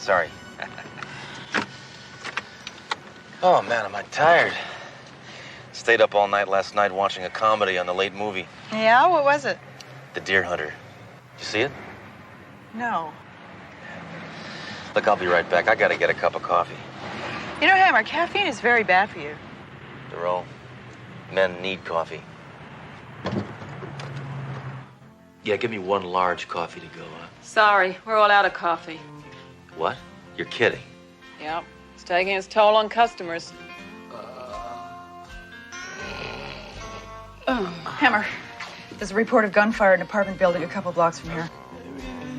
Sorry. Oh, man, am I tired. Stayed up all night last night watching a comedy on the late movie. Yeah? What was it? The Deer Hunter. Did you see it? No. Look, I'll be right back. I gotta get a cup of coffee. You know, Hammer, caffeine is very bad for you. Darrell, men need coffee. Yeah, give me one large coffee to go, huh? Sorry, we're all out of coffee. What? You're kidding. Yep, it's taking its toll on customers. Hammer, there's a report of gunfire in an apartment building a couple blocks from here.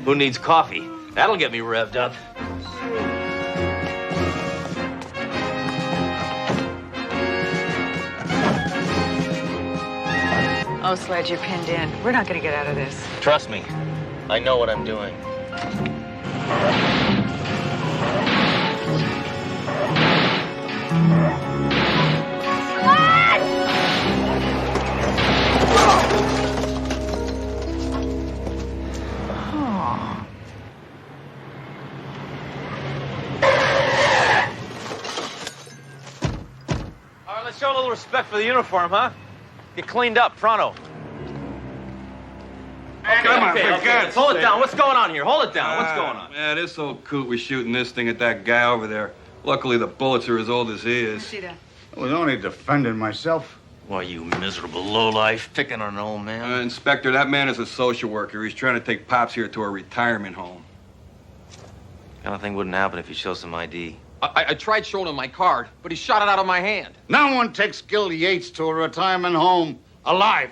Who needs coffee? That'll get me revved up. Oh, Sledge, you're pinned in. We're not going to get out of this. Trust me, I know what I'm doing. All right, let's show a little respect for the uniform, huh? Get cleaned up, pronto. Okay. Hold it down. What's going on here? Hold it down. What's going on? Man, this old coot was shooting this thing at that guy over there. Luckily, the bullets are as old as he is. See that? I was only defending myself. Why, you miserable lowlife, picking on an old man. Inspector, that man is a social worker. He's trying to take Pops here to a retirement home. Kind of thing wouldn't happen if you show some ID. I tried showing him my card, but he shot it out of my hand. No one takes Gil Yates to a retirement home alive.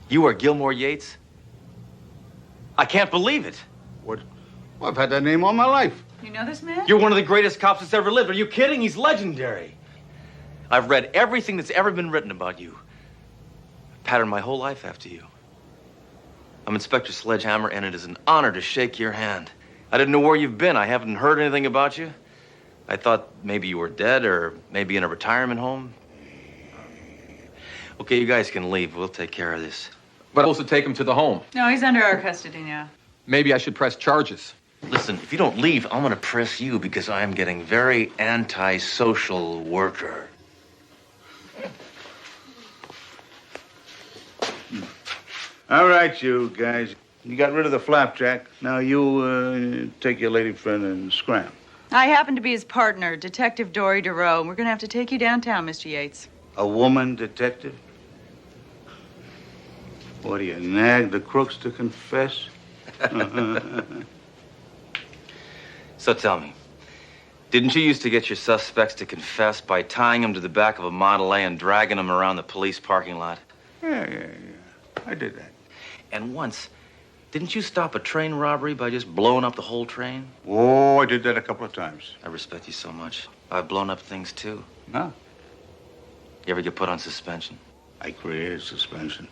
You are Gilmore Yates? I can't believe it. What? Well, I've had that name all my life. You know this man? You're one of the greatest cops that's ever lived. Are you kidding? He's legendary. I've read everything that's ever been written about you. I've patterned my whole life after you. I'm Inspector Sledgehammer, and it is an honor to shake your hand. I didn't know where you've been. I haven't heard anything about you. I thought maybe you were dead or maybe in a retirement home. Okay, you guys can leave. We'll take care of this. But I'm supposed to take him to the home. No, he's under our custody now. Maybe I should press charges. Listen, if you don't leave, I'm gonna press you because I am getting very anti-social worker. All right, you guys. You got rid of the flapjack. Now you take your lady friend and scram. I happen to be his partner, Detective Dory DeRoe, and we're going to have to take you downtown, Mr. Yates. A woman detective? What do you nag the crooks to confess? So tell me, didn't you used to get your suspects to confess by tying them to the back of a Model A and dragging them around the police parking lot? Yeah. I did that. And once, didn't you stop a train robbery by just blowing up the whole train? Oh, I did that a couple of times. I respect you so much. I've blown up things too. Huh? You ever get put on suspension? I created suspension.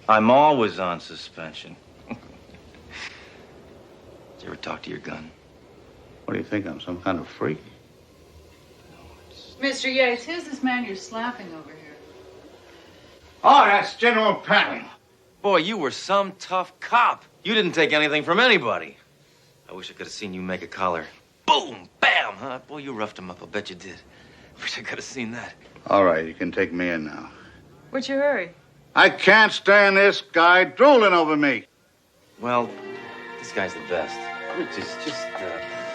I'm always on suspension. Did you ever talk to your gun? What do you think? I'm some kind of freak? Mr. Yates, who's this man you're slapping over here? Oh, that's General Patton. Boy, you were some tough cop. You didn't take anything from anybody. I wish I could have seen you make a collar. Boom, bam, huh? Boy, you roughed him up. I bet you did. Wish I could have seen that. All right, you can take me in now. What's your hurry? I can't stand this guy drooling over me. Well, this guy's the best.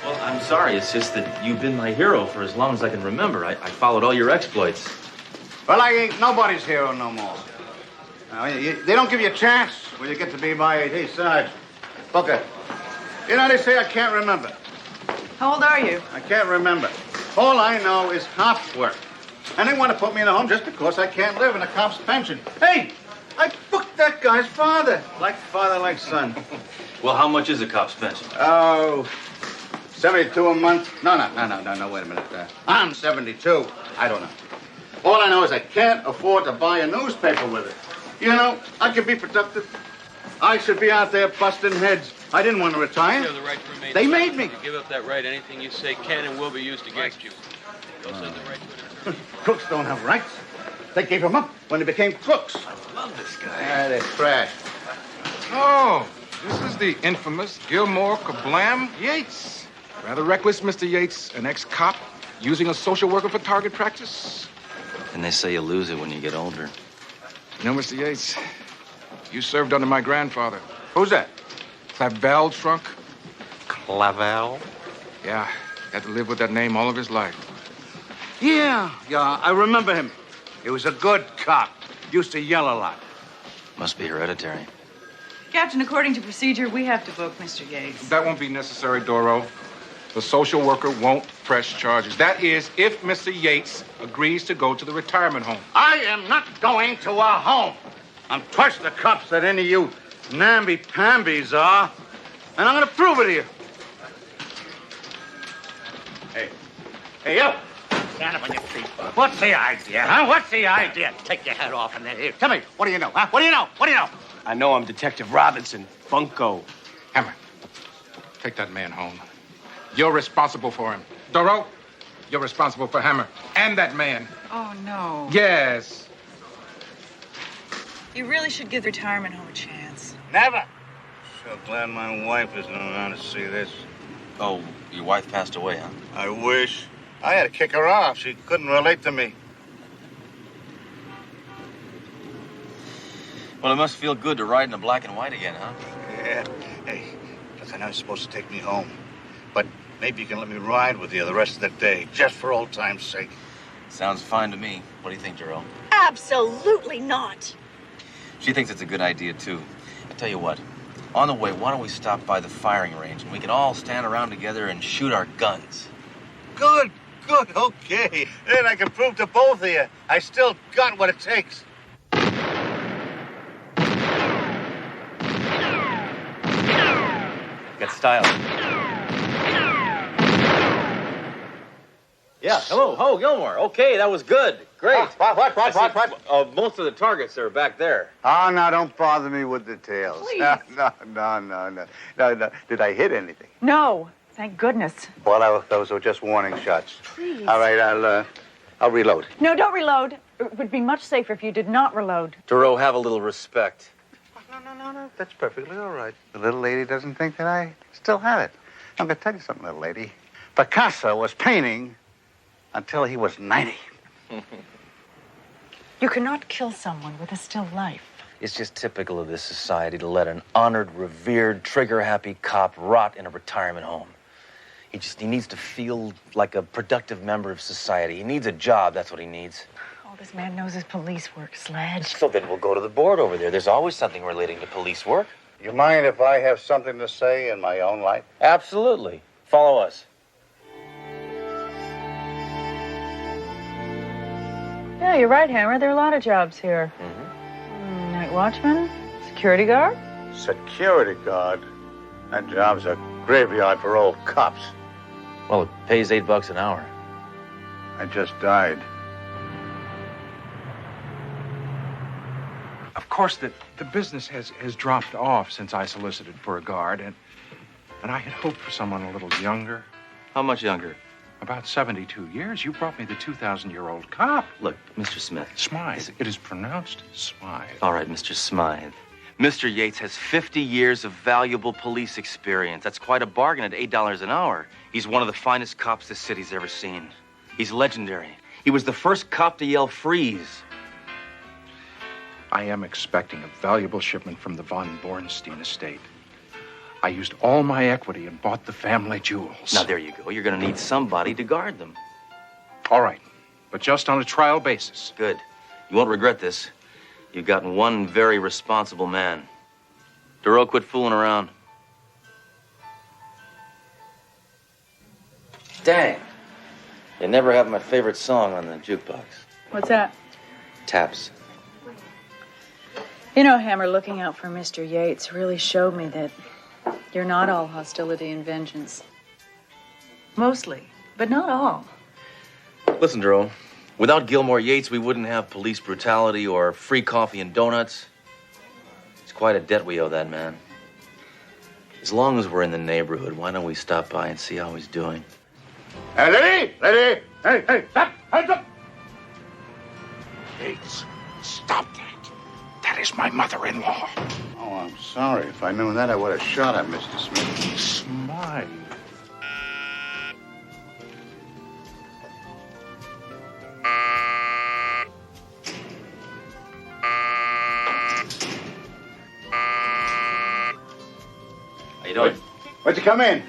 Well, I'm sorry. It's just that you've been my hero for as long as I can remember. I followed all your exploits. Well, I ain't nobody's hero no more. Now, they don't give you a chance when you get to be my age. Hey, Sarge, Booker, you know, they say I can't remember. How old are you? I can't remember. All I know is hop work. And they want to put me in a home just because I can't live in a cop's pension. Hey, I booked that guy's father. Like father, like son. Well, how much is a cop's pension? Oh, 72 a month? No, wait a minute. I'm 72. I don't know. All I know is I can't afford to buy a newspaper with it. You know, I could be productive. I should be out there busting heads. I didn't want to retire. You have the right to remain They silent. made me. If you give up that right, anything you say can and will be used against you. You also have the right to it. Crooks don't have rights. They gave them up when they became crooks. I love this guy. Ah, they're trash. Oh, This is the infamous Gilmore Kablam Yates. Rather reckless, Mr. Yates, an ex-cop using a social worker for target practice. And they say you lose it when you get older. You know, Mr. Yates, you served under my grandfather. Who's that? Clavel Trunk. Clavel? Yeah, had to live with that name all of his life. Yeah, I remember him. He was a good cop. Used to yell a lot. Must be hereditary. Captain, according to procedure, we have to book Mr. Yates. That won't be necessary, Doro. The social worker won't press charges. That is, if Mr. Yates agrees to go to the retirement home. I am not going to a home. I'm twice the cops that any of you namby-pambies are. And I'm going to prove it to you. Hey, you. Stand up on your feet. What's the idea, huh? What's the idea? Take your head off and then here. Tell me, what do you know, huh? What do you know? What do you know? I know I'm Detective Robinson, Bunko. Hammer, take that man home. You're responsible for him. Doro, you're responsible for Hammer and that man. Oh, no. Yes. You really should give the retirement home a chance. Never. So glad my wife isn't around to see this. Oh, your wife passed away, huh? I wish. I had to kick her off. She couldn't relate to me. Well, it must feel good to ride in the black and white again, huh? Yeah. Hey, listen, I was supposed to take me home. But maybe you can let me ride with you the rest of the day, just for old time's sake. Sounds fine to me. What do you think, Jerome? Absolutely not. She thinks it's a good idea, too. I tell you what, on the way, why don't we stop by the firing range and we can all stand around together and shoot our guns? Good, okay. Then I can prove to both of you I still got what it takes. Got style. Yeah, hello, Ho, Gilmore. Okay, that was good. Great. What? Most of the targets are back there. Oh, now don't bother me with details. Please. No. Did I hit anything? No, thank goodness. Well, those were just warning shots. Please. All right, I'll reload. No, don't reload. It would be much safer if you did not reload. Duro, have a little respect. No. That's perfectly all right. The little lady doesn't think that I still have it. I'm going to tell you something, little lady. Picasso was painting until he was 90. You cannot kill someone with a still life. It's just typical of this society to let an honored, revered, trigger-happy cop rot in a retirement home. He needs to feel like a productive member of society. He needs a job, that's what he needs. All this man knows is police work, Sledge. So then we'll go to the board over there. There's always something relating to police work. You mind if I have something to say in my own life? Absolutely. Follow us. Yeah, you're right, Hammer. There are a lot of jobs here. Night watchman, security guard. Security guard? That job's a graveyard for old cops. Well, it pays $8 an hour. I just died. Of course, the business has dropped off since I solicited for a guard, and I had hoped for someone a little younger. How much younger? About 72 years. You brought me the 2,000-year-old cop. Look, Mr. Smith. Smythe. It is pronounced Smythe. All right, Mr. Smythe. Mr. Yates has 50 years of valuable police experience. That's quite a bargain at $8 an hour. He's one of the finest cops this city's ever seen. He's legendary. He was the first cop to yell freeze. I am expecting a valuable shipment from the von Bornstein estate. I used all my equity and bought the family jewels. Now, there you go. You're going to need somebody to guard them. All right, but just on a trial basis. Good. You won't regret this. You've gotten one very responsible man. Duro, quit fooling around. Dang. You never have my favorite song on the jukebox. What's that? Taps. You know, Hammer, looking out for Mr. Yates really showed me that you're not all hostility and vengeance. Mostly, but not all. Listen, Duro. Without Gilmore Yates, we wouldn't have police brutality or free coffee and donuts. It's quite a debt we owe that man. As long as we're in the neighborhood, why don't we stop by and see how he's doing? Hey, lady! Hey, stop! Hands up! Yates, stop that. That is my mother-in-law. Oh, Oh, I'm sorry. If I knew that, I would have shot at Mr. Smith. Smythe. How you doing? What'd you come in?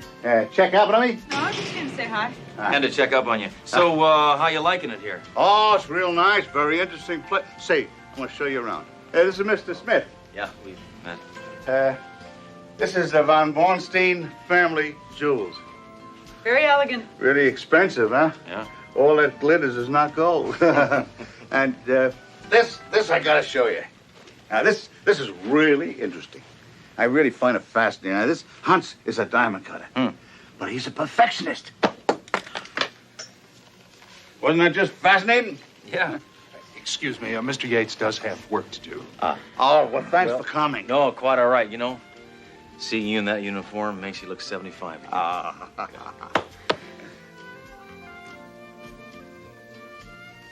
Check up on me? No, I was just going to say hi. And to check up on you. So, how you liking it here? Oh, it's real nice. Very interesting place. See, I want to show you around. This is Mr. Smith. Yeah, we've met. This is the von Bornstein family jewels. Very elegant. Really expensive, huh? Yeah. All that glitters is not gold. And this I gotta show you. Now, this is really interesting. I really find it fascinating. Now, this Hans is a diamond cutter, but he's a perfectionist. Wasn't that just fascinating? Yeah. Excuse me, Mr. Yates does have work to do. Oh, well, thanks for coming. No, quite all right, you know. Seeing you in that uniform makes you look 75.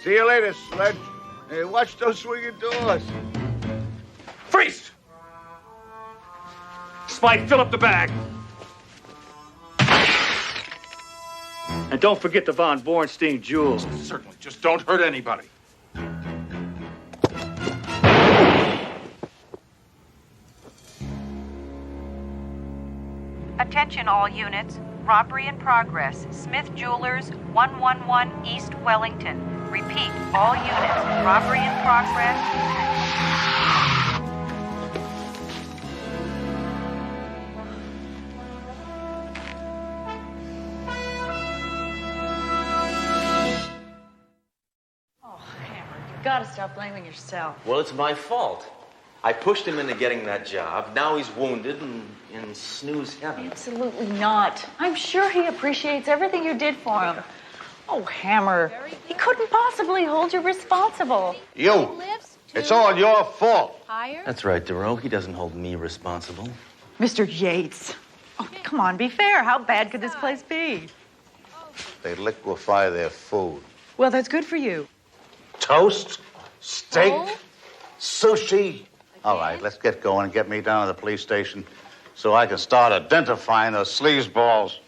See you later, Sledge. Hey, watch those swinging doors. Freeze! Spike, fill up the bag. And don't forget the von Bornstein jewels. Certainly, just don't hurt anybody. Attention all units. Robbery in progress. Smith Jewelers, 111 East Wellington. Repeat, all units. Robbery in progress. Oh, Hammer, you got to stop blaming yourself. Well, it's my fault. I pushed him into getting that job. Now he's wounded and in snooze heaven. Absolutely not. I'm sure he appreciates everything you did for him. Oh, Hammer, he couldn't possibly hold you responsible. You. It's all your fault. That's right, Duro. He doesn't hold me responsible. Mr. Yates. Oh, come on, be fair. How bad could this place be? They liquefy their food. Well, that's good for you. Toast, steak, sushi. All right, let's get going and get me down to the police station so I can start identifying those sleazeballs.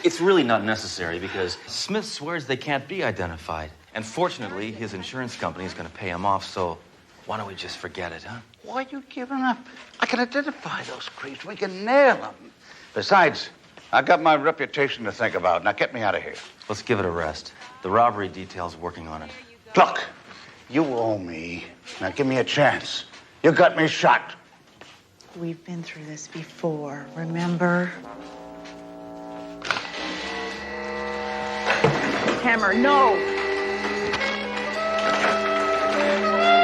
It's really not necessary because Smith swears they can't be identified. And fortunately, his insurance company is going to pay him off, so why don't we just forget it, huh? Why are you giving up? I can identify those creeps. We can nail them. Besides, I got my reputation to think about. Now get me out of here. Let's give it a rest. The robbery detail's working on it. Look, you owe me. Now give me a chance. You got me shot. We've been through this before, remember? Hammer, no!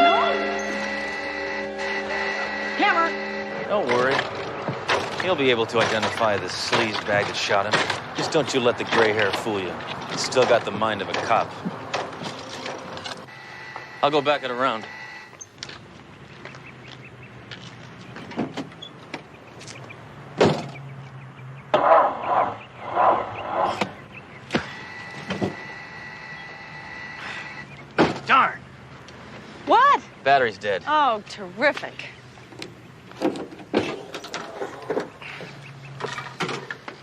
No! Hammer! Don't worry. He'll be able to identify the sleaze bag that shot him. Just don't you let the gray hair fool you. He's still got the mind of a cop. I'll go back it around. Darn. What? Battery's dead. Oh, terrific.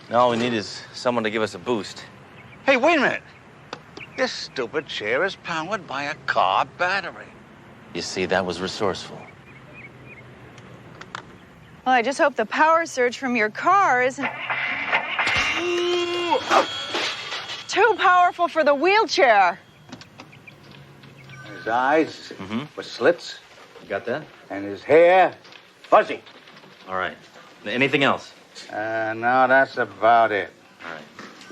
Now all we need is someone to give us a boost. Hey, wait a minute. This stupid chair is powered by a car battery. You see, that was resourceful. Well, I just hope the power surge from your car isn't too powerful for the wheelchair. His eyes were slits, You got that? and his hair fuzzy. All right. Anything else? No, that's about it. All right.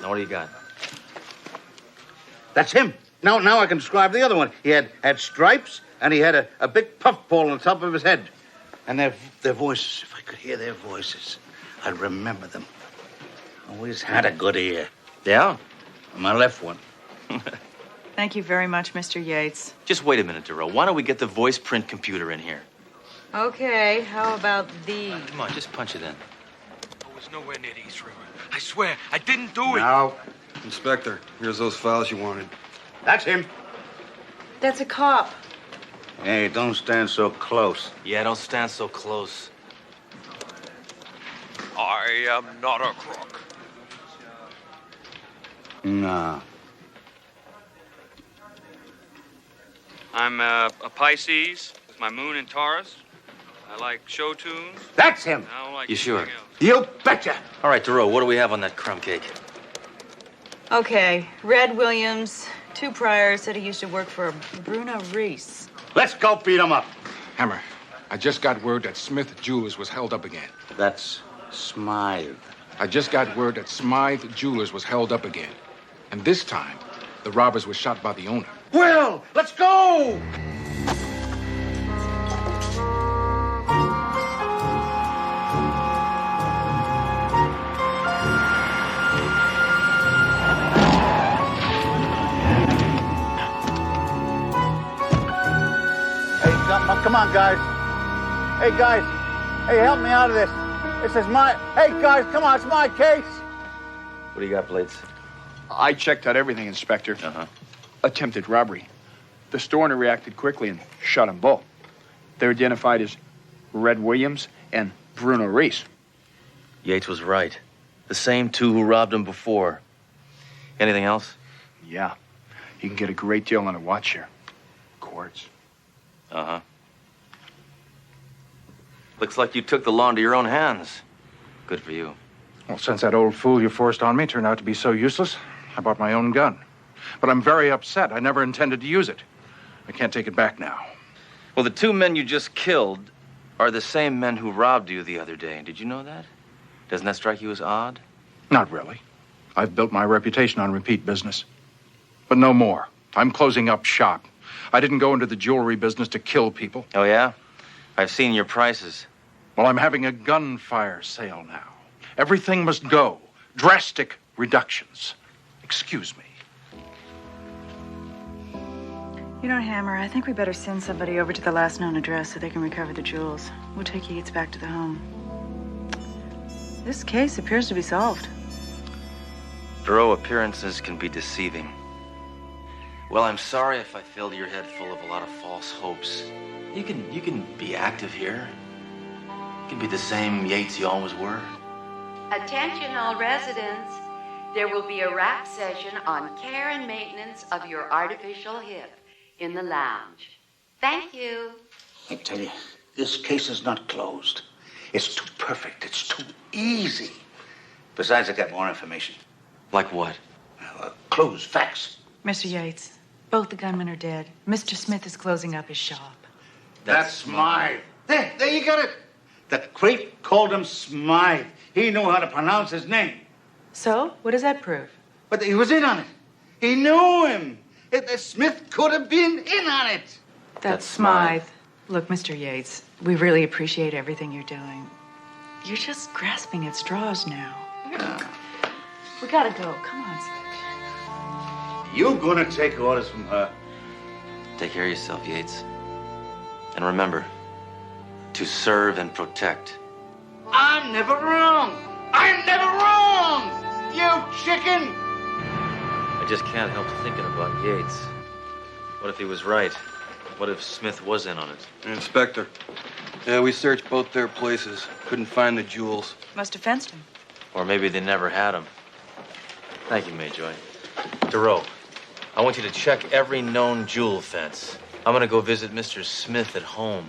Now what do you got? That's him. Now I can describe the other one. He had stripes, and he had a big puffball on the top of his head. And their voices, if I could hear their voices, I'd remember them. Always had a good ear. Yeah? My left one. Thank you very much, Mr. Yates. Just wait a minute, Duro. Why don't we get the voice print computer in here? Okay, how about these? Come on, just punch it in. I was nowhere near the East River. I swear, I didn't do it. Now, Inspector, here's those files you wanted. that's him. That's a cop. Hey, don't stand so close. Yeah, don't stand so close. I am not a crook. No. I'm a Pisces with my moon in Taurus. I like show tunes. That's him. I don't like You sure? anything else. You betcha. All right, DeRoe, what do we have on that crumb cake? Okay, Red Williams, 2 priors, said he used to work for Bruno Reese. Let's go beat him up. Hammer, I just got word that Smith Jewelers was held up again. That's Smythe. I just got word that Smythe Jewelers was held up again. And this time, the robbers were shot by the owner. Will, let's go! Hey, come on, guys. Hey, guys. Hey, help me out of this. This is my... Hey, guys, come on, it's my case. What do you got, Blades? I checked out everything, Inspector. Uh-huh. Attempted robbery. The store owner reacted quickly and shot them both. They're identified as Red Williams and Bruno Reese. Yates was right. The same 2 who robbed him before. Anything else? Yeah. You can get a great deal on a watch here. Quartz. Uh-huh. Looks like you took the law into your own hands. Good for you. Well, since that old fool you forced on me turned out to be so useless, I bought my own gun. But I'm very upset. I never intended to use it. I can't take it back now. Well, the 2 men you just killed are the same men who robbed you the other day. Did you know that? Doesn't that strike you as odd? Not really. I've built my reputation on repeat business. But no more. I'm closing up shop. I didn't go into the jewelry business to kill people. Oh, yeah? I've seen your prices. Well, I'm having a gunfire sale now. Everything must go. Drastic reductions. Excuse me. You know, Hammer, I think we better send somebody over to the last known address so they can recover the jewels. We'll take Yates back to the home. This case appears to be solved. DeRoe, appearances can be deceiving. Well, I'm sorry if I filled your head full of a lot of false hopes. You can be active here. You can be the same Yates you always were. Attention all residents. There will be a rap session on care and maintenance of your artificial hip in the lounge. Thank you. I tell you, this case is not closed. It's too perfect. It's too easy. Besides, I got more information. Like what? Clues, facts. Mr. Yates, both the gunmen are dead. Mr. Smith is closing up his shop. That's Smythe. There you got it. The creep called him Smythe. He knew how to pronounce his name. So, what does that prove? But he was in on it. He knew him. Smith could have been in on it. That's Smythe. Look, Mr. Yates, we really appreciate everything you're doing. You're just grasping at straws now. We gotta go. Come on, Sledge. You gonna take orders from her? Take care of yourself, Yates. And remember, to serve and protect. I'm never wrong. I'm never wrong. You chicken. I just can't help thinking about Yates. What if he was right? What if Smith was in on it? Inspector. Yeah, we searched both their places. Couldn't find the jewels. Must have fenced him. Or maybe they never had him. Thank you, Mayjoy. DeRoe, I want you to check every known jewel fence. I'm gonna go visit Mr. Smith at home.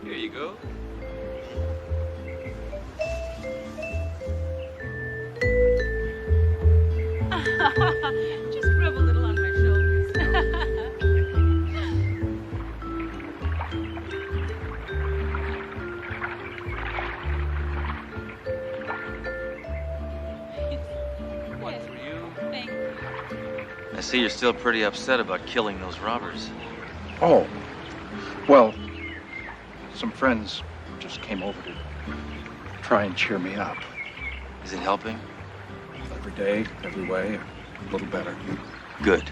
Here you go. Just rub a little on my shoulders. One for you. Thank you. I see you're still pretty upset about killing those robbers. Oh, Well, some friends just came over to try and cheer me up. Is it helping? Every day, every way, a little better. Good.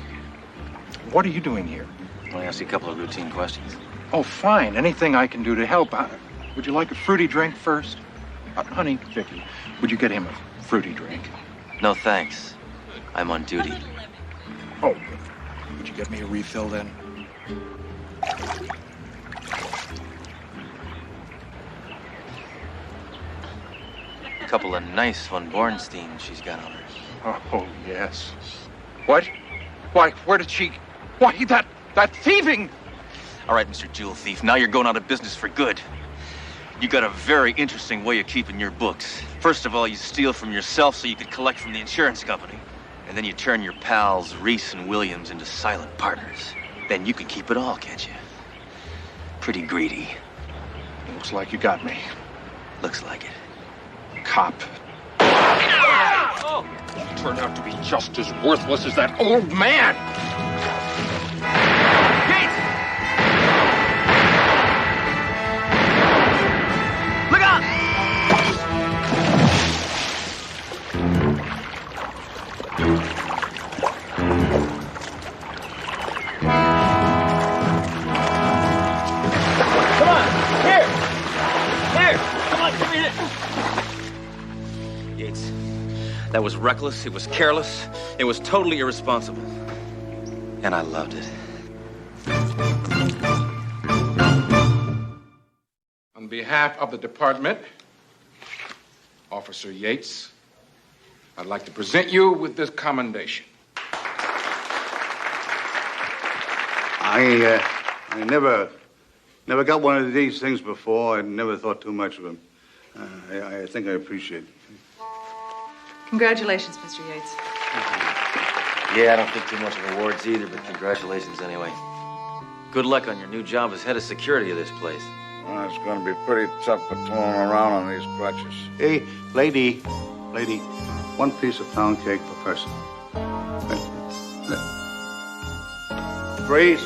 What are you doing here? I want to ask you a couple of routine questions. Oh, fine. Anything I can do to help. Would you like a fruity drink first? Honey, Vicky, would you get him a fruity drink? No, thanks. I'm on duty. Oh, would you get me a refill then? A couple of nice von Bornsteins she's got on her. Oh, yes. What? Why, where did she... Why, that thieving... All right, Mr. Jewel Thief, now you're going out of business for good. You got a very interesting way of keeping your books. First of all, you steal from yourself so you could collect from the insurance company. And then you turn your pals, Reese and Williams, into silent partners. Then you can keep it all, can't you? Pretty greedy. Looks like you got me. Looks like it. Cop. Oh! You turned out to be just as worthless as that old man! Gates! Look out! Come on! Here! Here! Come on, give me this! Yates, that was reckless, it was careless, it was totally irresponsible. And I loved it. On behalf of the department, Officer Yates, I'd like to present you with this commendation. I never got one of these things before. I never thought too much of them. I think I appreciate it. Congratulations, Mr. Yates. Yeah, I don't think too much of awards either, but congratulations anyway. Good luck on your new job as head of security of this place. Well, it's going to be pretty tough patrolling around on these crutches. Hey, lady, one piece of pound cake per person. Freeze.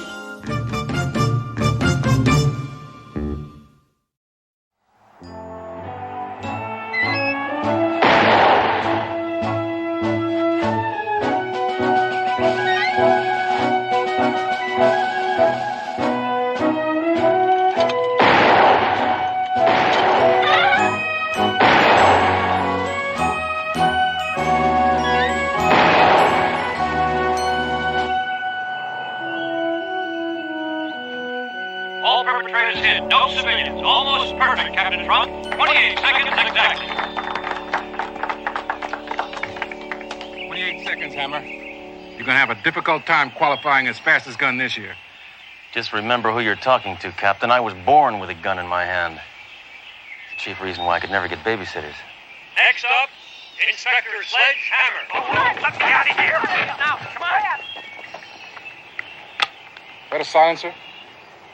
All perpetrators hit. No civilians. Almost perfect, Captain Trump. 28 seconds exactly. 28 seconds, Hammer. You're gonna have a difficult time qualifying as fastest gun this year. Just remember who you're talking to, Captain. I was born with a gun in my hand. The chief reason why I could never get babysitters. Next up, Inspector Sledge Hammer. Let me out of here. Now, come on. Is that a silencer?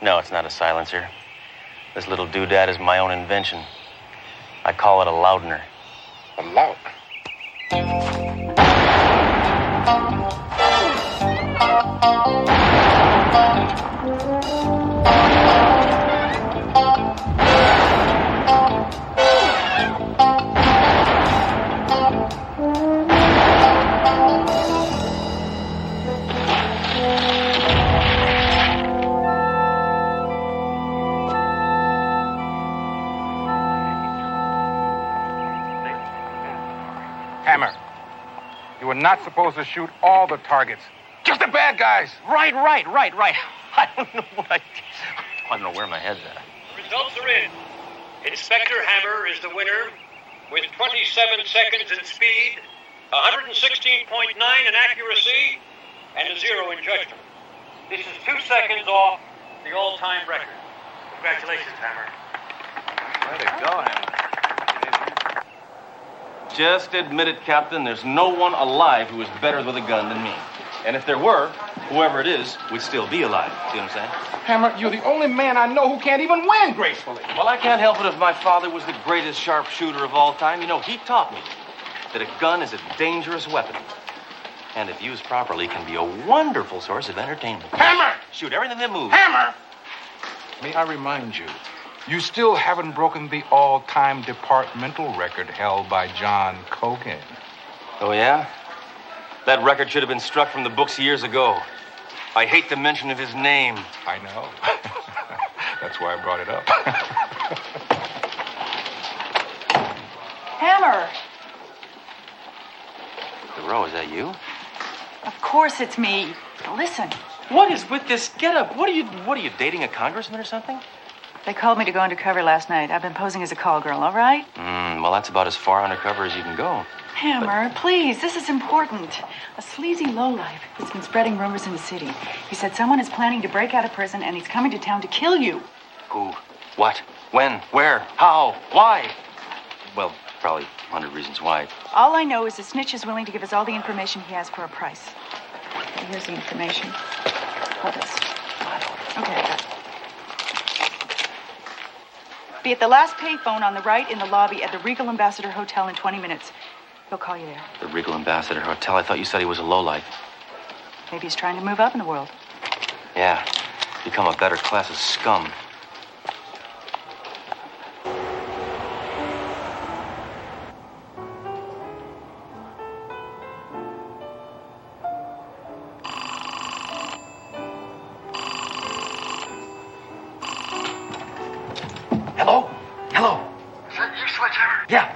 No, it's not a silencer. This little doodad is my own invention. I call it a loudener. A loud. Hammer, you were not supposed to shoot all the targets. Just the bad guys. Right. I don't know where my head's at. Results are in. Inspector Hammer is the winner with 27 seconds in speed, 116.9 in accuracy, and a 0 in judgment. This is 2 seconds off the all-time record. Congratulations, Hammer. Way to go, Hammer. Just admit it, Captain. There's no one alive who is better with a gun than me. And if there were, whoever it is would still be alive. See what I'm saying? Hammer, you're the only man I know who can't even win gracefully. Well, I can't help it if my father was the greatest sharpshooter of all time. You know, he taught me that a gun is a dangerous weapon. And if used properly, can be a wonderful source of entertainment. Hammer! Shoot everything that moves. Hammer! May I remind you, you still haven't broken the all-time departmental record held by John Cogan. Oh, yeah? That record should have been struck from the books years ago. I hate the mention of his name. I know. That's why I brought it up. Hammer! Thoreau, is that you? Of course it's me. Listen. What is with this getup? What are you dating a congressman or something? They called me to go undercover last night. I've been posing as a call girl, all right? Well, that's about as far undercover as you can go. Hammer, please, this is important. A sleazy lowlife has been spreading rumors in the city. He said someone is planning to break out of prison and he's coming to town to kill you. Who? What? When? Where? How? Why? Well, probably 100 reasons why. All I know is the snitch is willing to give us all the information he has for a price. Here's the information. Hold this. Okay, I got it. Be at the last payphone on the right in the lobby at the Regal Ambassador Hotel in 20 minutes. He'll call you there. The Regal Ambassador Hotel? I thought you said he was a lowlife. Maybe he's trying to move up in the world. Yeah, become a better class of scum. Hello? Hello? Is that you, Sledgehammer? Yeah.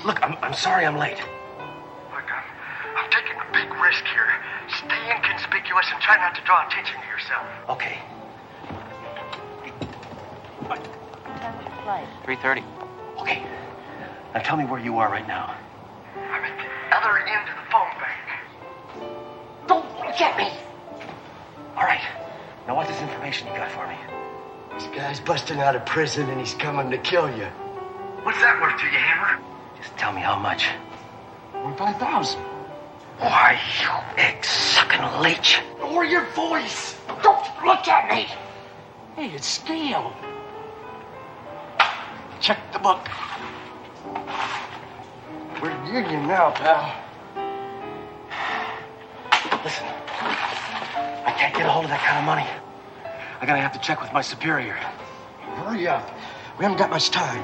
Look, I'm sorry I'm late. Look, I'm taking a big risk here. Stay inconspicuous and try not to draw attention to yourself. Okay. What time is your flight? 3:30. Okay. Now tell me where you are right now. I'm at the other end of the phone bank. Don't look at me! All right. Now what's this information you got for me? This guy's busting out of prison and he's coming to kill you. What's that worth to you, Hammer? Just tell me how much. 25,000. Why, you egg-sucking leech. Lower your voice. Don't look at me. Hey, it's scale. Check the book. We're union now, pal. Listen, I can't get a hold of that kind of money. I'm gonna have to check with my superior. Hurry up. We haven't got much time.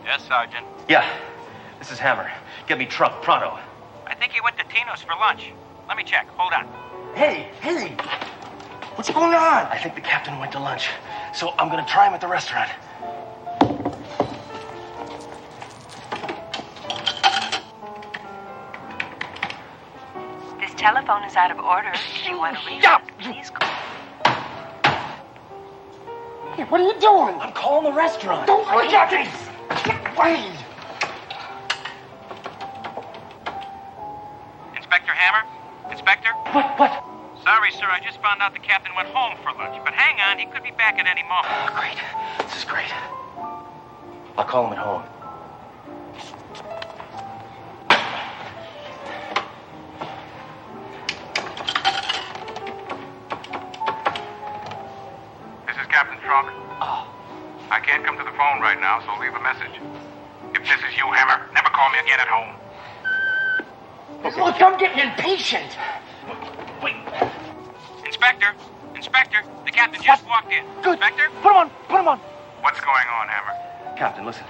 Yes, Sergeant. Yeah, this is Hammer. Get me Trump, pronto. I think he went to Tino's for lunch. Let me check. Hold on. Hey! What's going on? I think the captain went to lunch, so I'm gonna try him at the restaurant. This telephone is out of order. If you want to refund, please call. Hey, what are you doing? I'm calling the restaurant. Don't look at me! Get away! Inspector Hammer? Inspector? What? Sorry, sir. I just found out the captain went home for lunch. But hang on. He could be back at any moment. Oh, great. This is great. I'll call him at home. This is Captain Trunk. I can't come to the phone right now, so leave a message. If this is you, Hammer, never call me again at home. Look, I'm getting impatient. Wait. Inspector, the captain just walked in. Good. Inspector? Put him on. What's going on, Hammer? Captain, listen.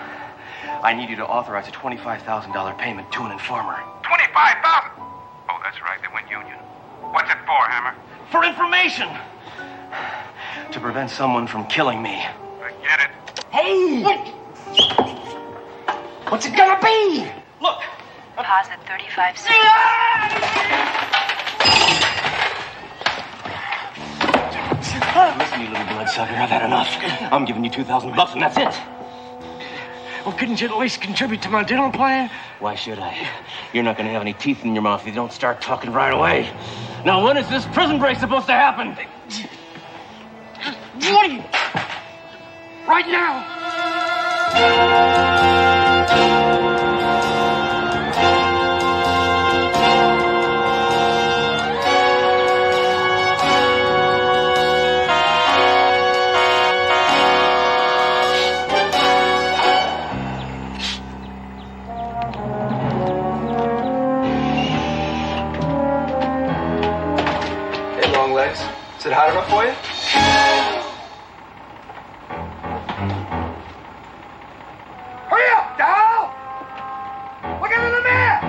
I need you to authorize a $25,000 payment to an informer. 25,000. Oh, that's right. They went union. What's it for, Hammer? For information! To prevent someone from killing me. I get it. Hey! What's it gonna be? Look! Deposit 35 cents. Listen, you little bloodsucker, I've had enough. I'm giving you $2,000 and that's it. Well, couldn't you at least contribute to my dental plan? Why should I? You're not gonna have any teeth in your mouth if you don't start talking right away. Now, when is this prison break supposed to happen? What are you? Right now! Is it hot enough for you? Hurry up, doll! Look at the map!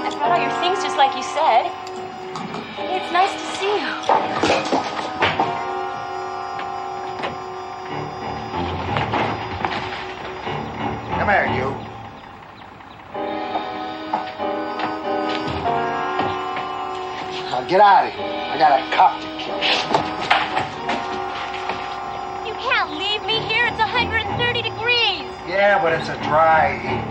I brought all your things just like you said. It's nice to see you. Come here, you. Now get out of here. I got a cop to kill. You can't leave me here. It's 130 degrees. Yeah, but it's a dry heat.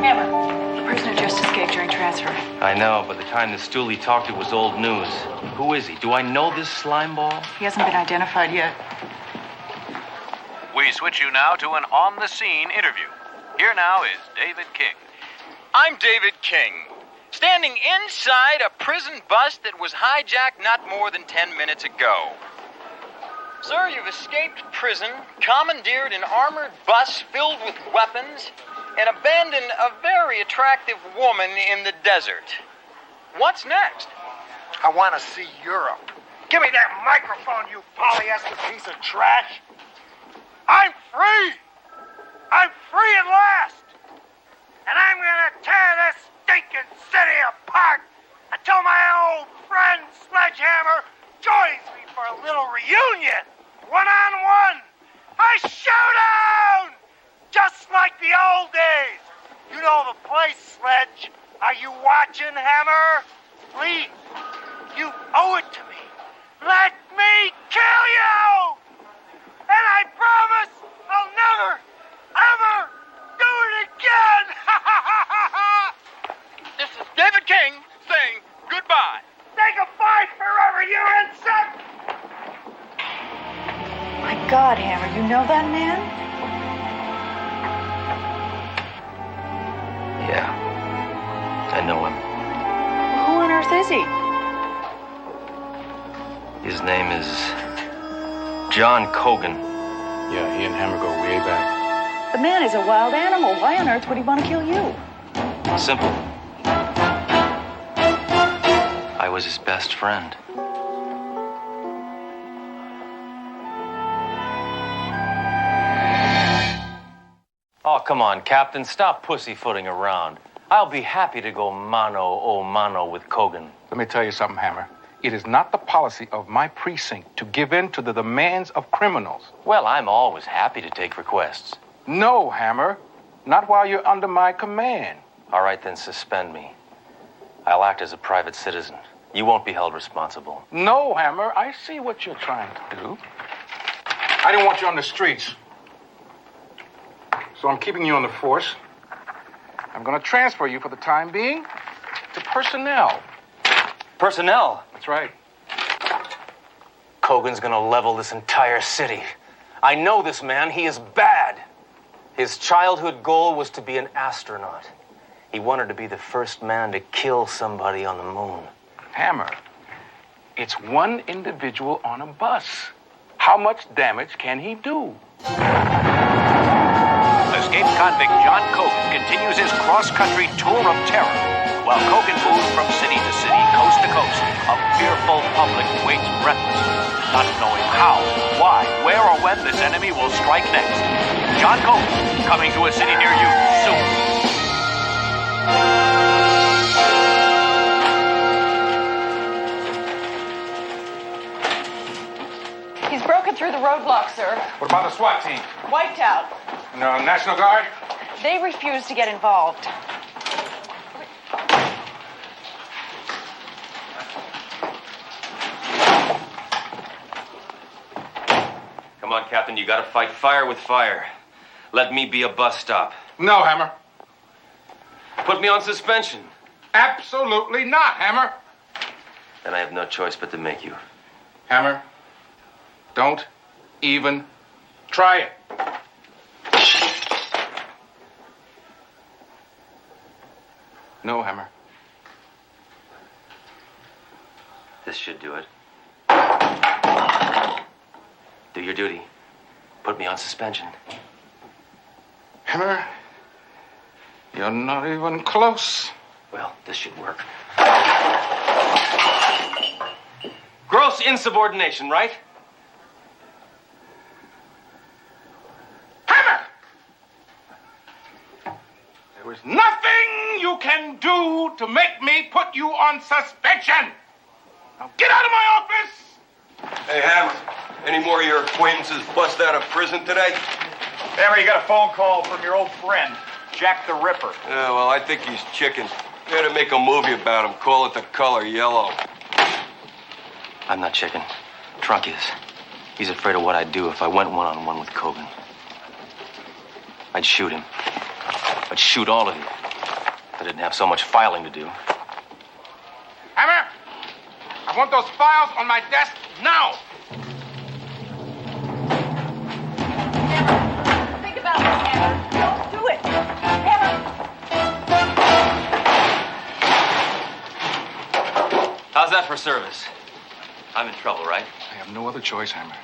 Hammer, the prisoner just escaped during transfer. I know, but the kind the stoolie talked to was old news. Who is he? Do I know this slimeball? He hasn't been identified yet. We switch you now to an on-the-scene interview. Here now is David King. I'm David King, standing inside a prison bus that was hijacked not more than 10 minutes ago. Sir, you've escaped prison, commandeered an armored bus filled with weapons, and abandoned a very attractive woman in the desert. What's next? I want to see Europe. Give me that microphone, you polyester piece of trash. I'm free. I'm free at last. And I'm going to tear this stinking city apart until my old friend Sledgehammer joins me for a little reunion. One-on-one. A showdown. Just like the old days. You know the place, Sledge. Are you watching, Hammer? Please. You owe it to me. Let me kill you! And I promise I'll never, ever do it again! This is David King saying goodbye. Say goodbye forever, you insect! My God, Hammer, you know that man? Yeah, I know him. Who on earth is he? His name is John Cogan. Yeah, he and Hammer go way back. The man is a wild animal. Why on earth would he want to kill you? Simple. I was his best friend. Oh, come on, Captain. Stop pussyfooting around. I'll be happy to go mano a mano with Cogan. Let me tell you something, Hammer. It is not the policy of my precinct to give in to the demands of criminals. Well, I'm always happy to take requests. No, Hammer. Not while you're under my command. All right, then suspend me. I'll act as a private citizen. You won't be held responsible. No, Hammer. I see what you're trying to do. I didn't want you on the streets. So I'm keeping you on the force. I'm going to transfer you for the time being to personnel. Personnel? That's right. Cogan's gonna level this entire city. I know this man. He is bad. His childhood goal was to be an astronaut. He wanted to be the first man to kill somebody on the moon. Hammer, it's one individual on a bus. How much damage can he do? Escaped convict John Cogan continues his cross-country tour of terror, while Cogan moves from city to city, coast to coast. A fearful public waits breathless, not knowing how, why, where, or when this enemy will strike next. John Cogan, coming to a city near you soon. He's broken through the roadblock, sir. What about the SWAT team? Wiped out. No, National Guard? They refuse to get involved. Come on, Captain. You gotta fight fire with fire. Let me be a bus stop. No, Hammer. Put me on suspension. Absolutely not, Hammer. Then I have no choice but to make you. Hammer, don't even try it. No, Hammer. This should do it. Do your duty. Put me on suspension. Hammer, you're not even close. Well, this should work. Gross insubordination, right? Hammer! There is nothing you can do to make me put you on suspension. Now get out of my office! Hey, Hammer, any more of your acquaintances bust out of prison today? Hammer, you got a phone call from your old friend, Jack the Ripper. Yeah, well, I think he's chicken. You gotta make a movie about him. Call it The Color Yellow. I'm not chicken. Trunk is. He's afraid of what I'd do if I went one-on-one with Kogan. I'd shoot him. I'd shoot all of you. I didn't have so much filing to do. Hammer! I want those files on my desk now! Think about this, Hammer. Don't do it. Hammer. How's that for service? I'm in trouble, right? I have no other choice, Hammer.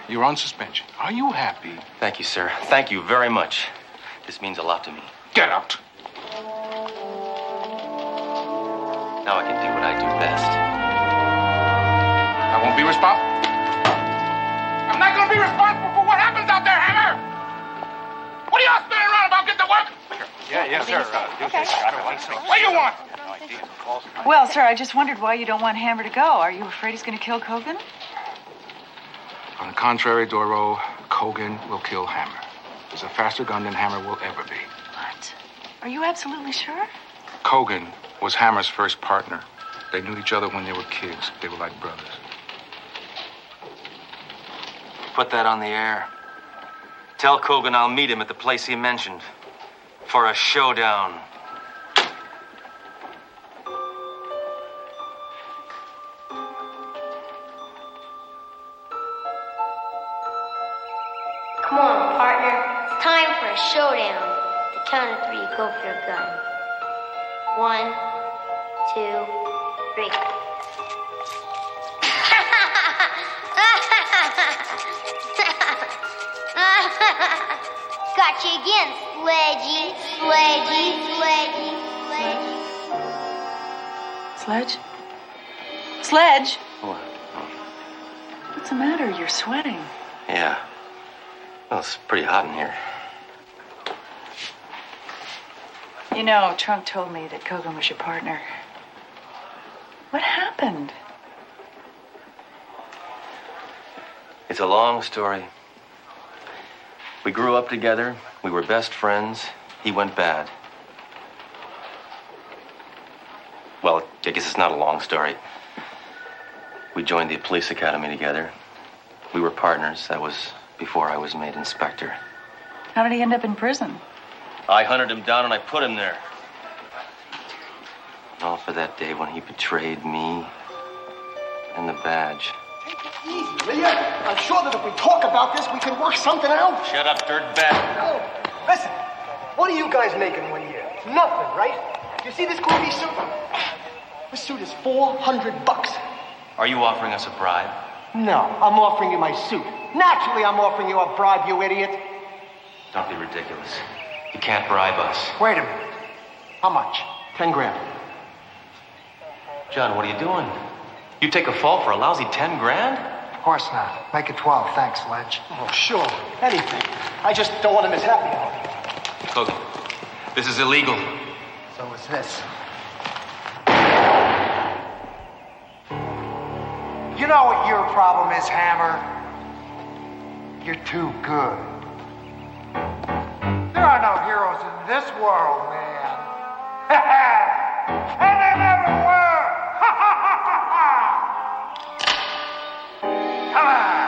You're on suspension. Are you happy? Thank you, sir. Thank you very much. This means a lot to me. Get out. Now I can do what I do best. I won't be responsible. I'm not going to be responsible for what happens out there, Hammer! What are y'all spinning around about? Get to work! Yeah, sir. What do you want? Well, sir, I just wondered why you don't want Hammer to go. Are you afraid he's going to kill Kogan? On the contrary, Doro, Kogan will kill Hammer. He's a faster gun than Hammer will ever be. What? Are you absolutely sure? Kogan was Hammer's first partner. They knew each other when they were kids. They were like brothers. Put that on the air. Tell Kogan I'll meet him at the place he mentioned. For a showdown. Come on, partner. It's time for a showdown. At the count of 3, go for your gun. 1, 2, 3. Got you again, Sledgy, Sledgy, Sledgy, Sledgy. Sledge? Sledge? What? What's the matter? You're sweating. Yeah. Well, it's pretty hot in here. You know, Trunk told me that Kogan was your partner. What happened? It's a long story. We grew up together. We were best friends. He went bad. Well, I guess it's not a long story. We joined the police academy together. We were partners. That was before I was made inspector. How did he end up in prison? I hunted him down and I put him there. All for that day when he betrayed me and the badge. Easy, will ya? I'm sure that if we talk about this, we can work something out. Shut up, dirtbag. No. Listen, what are you guys making 1 year? Nothing, right? You see this groovy suit? This suit is $400. Are you offering us a bribe? No, I'm offering you my suit. Naturally, I'm offering you a bribe, you idiot. Don't be ridiculous. You can't bribe us. Wait a minute. How much? 10 grand. John, what are you doing? You take a fall for a lousy 10 grand? Of course not. Make it 12. Thanks, Sledge. Oh, sure. Anything. I just don't want to miss happy hour. Kogan, this is illegal. So is this. You know what your problem is, Hammer? You're too good. There are no heroes in this world, man. And there never were. Come on.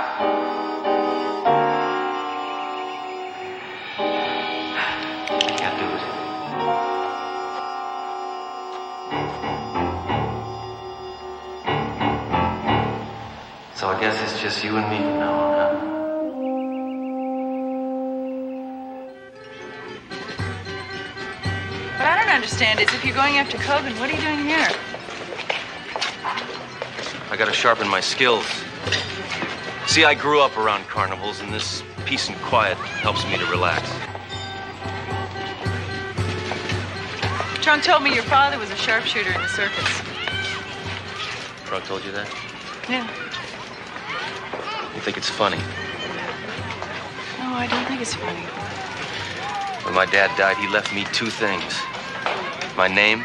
I can't do it. So I guess it's just you and me from now on, huh? What I don't understand is if you're going after Kogan, what are you doing here? I gotta sharpen my skills. See, I grew up around carnivals, and this peace and quiet helps me to relax. Trunk told me your father was a sharpshooter in the circus. Trunk told you that? Yeah. You think it's funny? No, I don't think it's funny. When my dad died, he left me two things. My name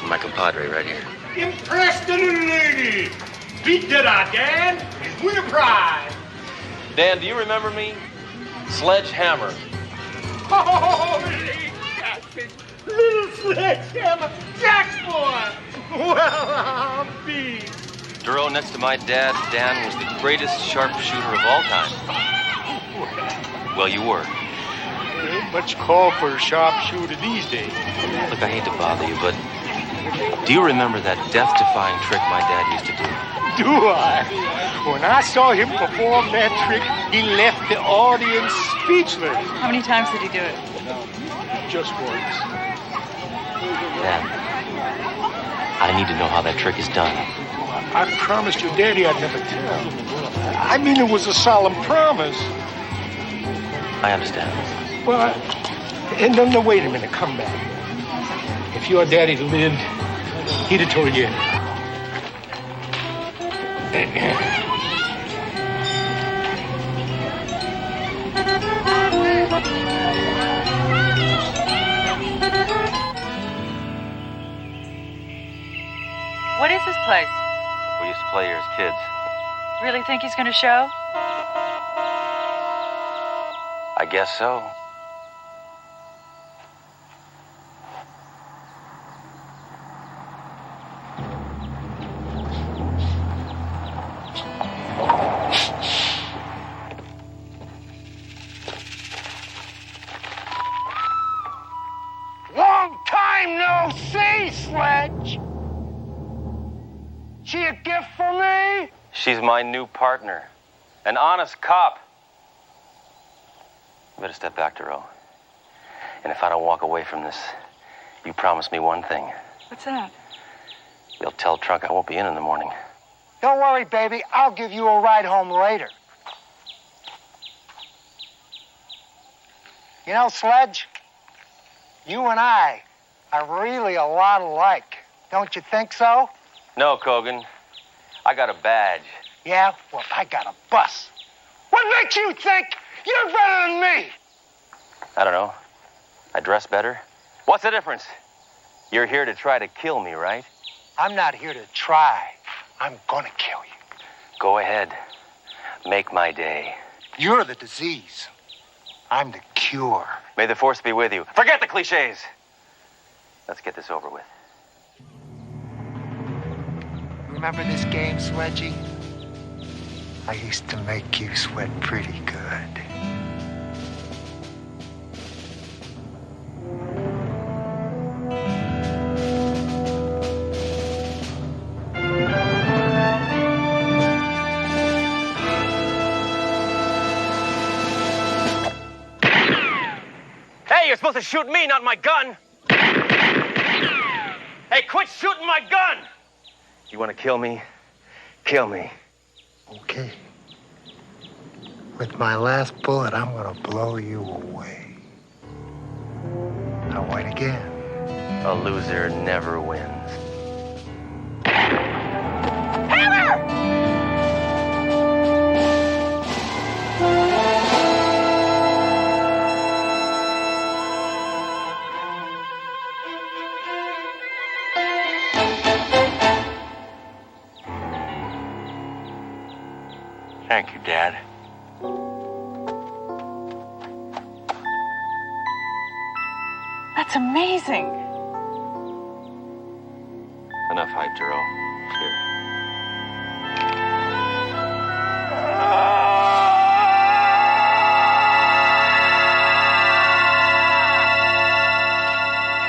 and my compadre right here. Impressed the little lady. Beat that our dad and win a prize. Dan, do you remember me? Sledge Hammer. Holy Captain, little Sledgehammer, Jack's boy. Well, I'll be. Duro, next to my dad, Dan was the greatest sharpshooter of all time. Well, you were. There ain't much call for a sharpshooter these days. Look, I hate to bother you, but do you remember that death-defying trick my dad used to do? Do I? When I saw him perform that trick, he left the audience speechless. How many times did he do it? Just once. Dad, I need to know how that trick is done. I promised your daddy I'd never tell. I mean, it was a solemn promise. I understand. Well, and no, wait a minute, come back. If your daddy lived, he'd have told you anything. What is this place? We used to play here as kids. Really think he's gonna show? I guess so. Long time no see, Sledge. She a gift for me? She's my new partner. An honest cop. You better step back, Duro. And if I don't walk away from this, you promise me one thing. What's that? You'll tell Trunk I won't be in the morning. Don't worry, baby. I'll give you a ride home later. You know, Sledge, you and I are really a lot alike. Don't you think so? No, Kogan. I got a badge. Yeah? Well, I got a bus. What makes you think you're better than me? I don't know. I dress better. What's the difference? You're here to try to kill me, right? I'm not here to try. I'm gonna kill you. Go ahead. Make my day. You're the disease. I'm the cure. May the force be with you. Forget the cliches. Let's get this over with. Remember this game, Sledgy? I used to make you sweat pretty good. Hey, you're supposed to shoot me, not my gun. Hey, quit shooting my gun! You want to kill me? Kill me. Okay. With my last bullet, I'm gonna blow you away. Now, what again? A loser never wins. Thank you, Dad. That's amazing. Enough hype, Duro. Here.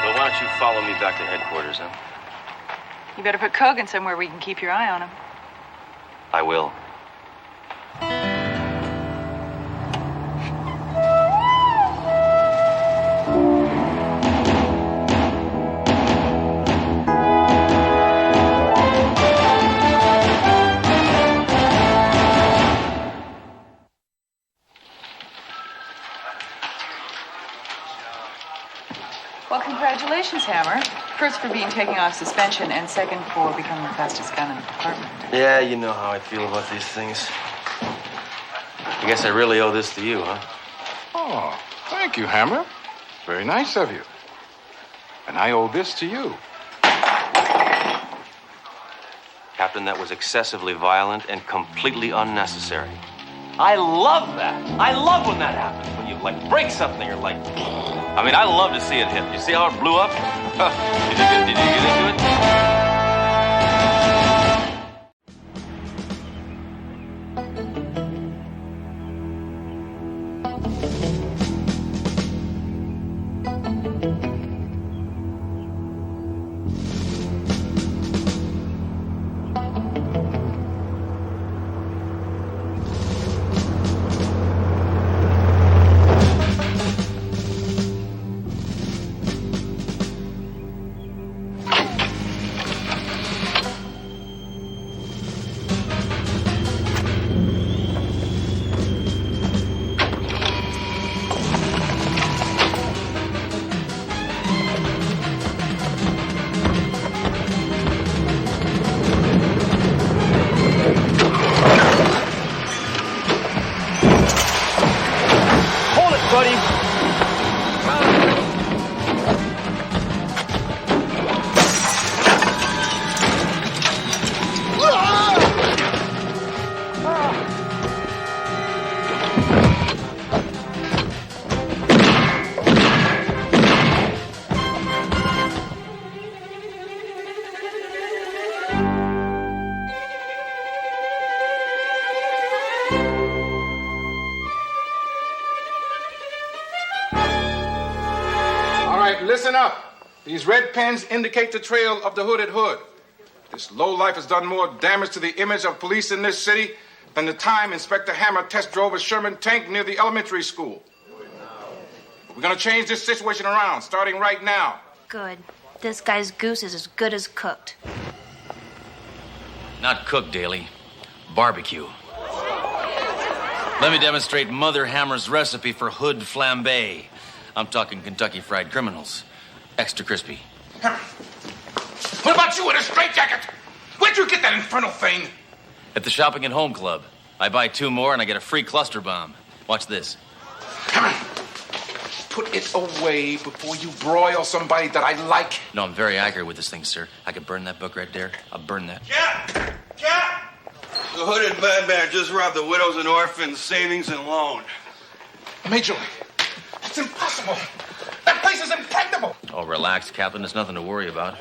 Well, why don't you follow me back to headquarters, huh? You better put Kogan somewhere where you can keep your eye on him. I will. Well, congratulations, Hammer. First, for being taken off suspension, and second, for becoming the fastest gun in the department. Yeah, you know how I feel about these things. I guess I really owe this to you, huh? Oh, thank you, Hammer. Very nice of you. And I owe this to you. Captain, that was excessively violent and completely unnecessary. I love that. I love when that happens. When you, break something or, I mean, I love to see it hit. You see how it blew up? Did you get into it? Listen up. These red pens indicate the trail of the hooded hood. This lowlife has done more damage to the image of police in this city than the time Inspector Hammer test drove a Sherman tank near the elementary school. We're going to change this situation around, starting right now. Good. This guy's goose is as good as cooked. Not cooked, Daly. Barbecue. Let me demonstrate Mother Hammer's recipe for hood flambe. I'm talking Kentucky Fried Criminals. Extra crispy. What about you in a straitjacket? Where'd you get that infernal thing? At the Shopping at Home Club. I buy 2 more and I get a free cluster bomb. Watch this. Hammer, put it away before you broil somebody that I like. No, I'm very accurate with this thing, sir. I could burn that book right there. I'll burn that. Cap! Cap! The hooded madman just robbed the widows and orphans savings and loan. Major, that's impossible. That place is impregnable. Oh, relax, Captain. There's nothing to worry about.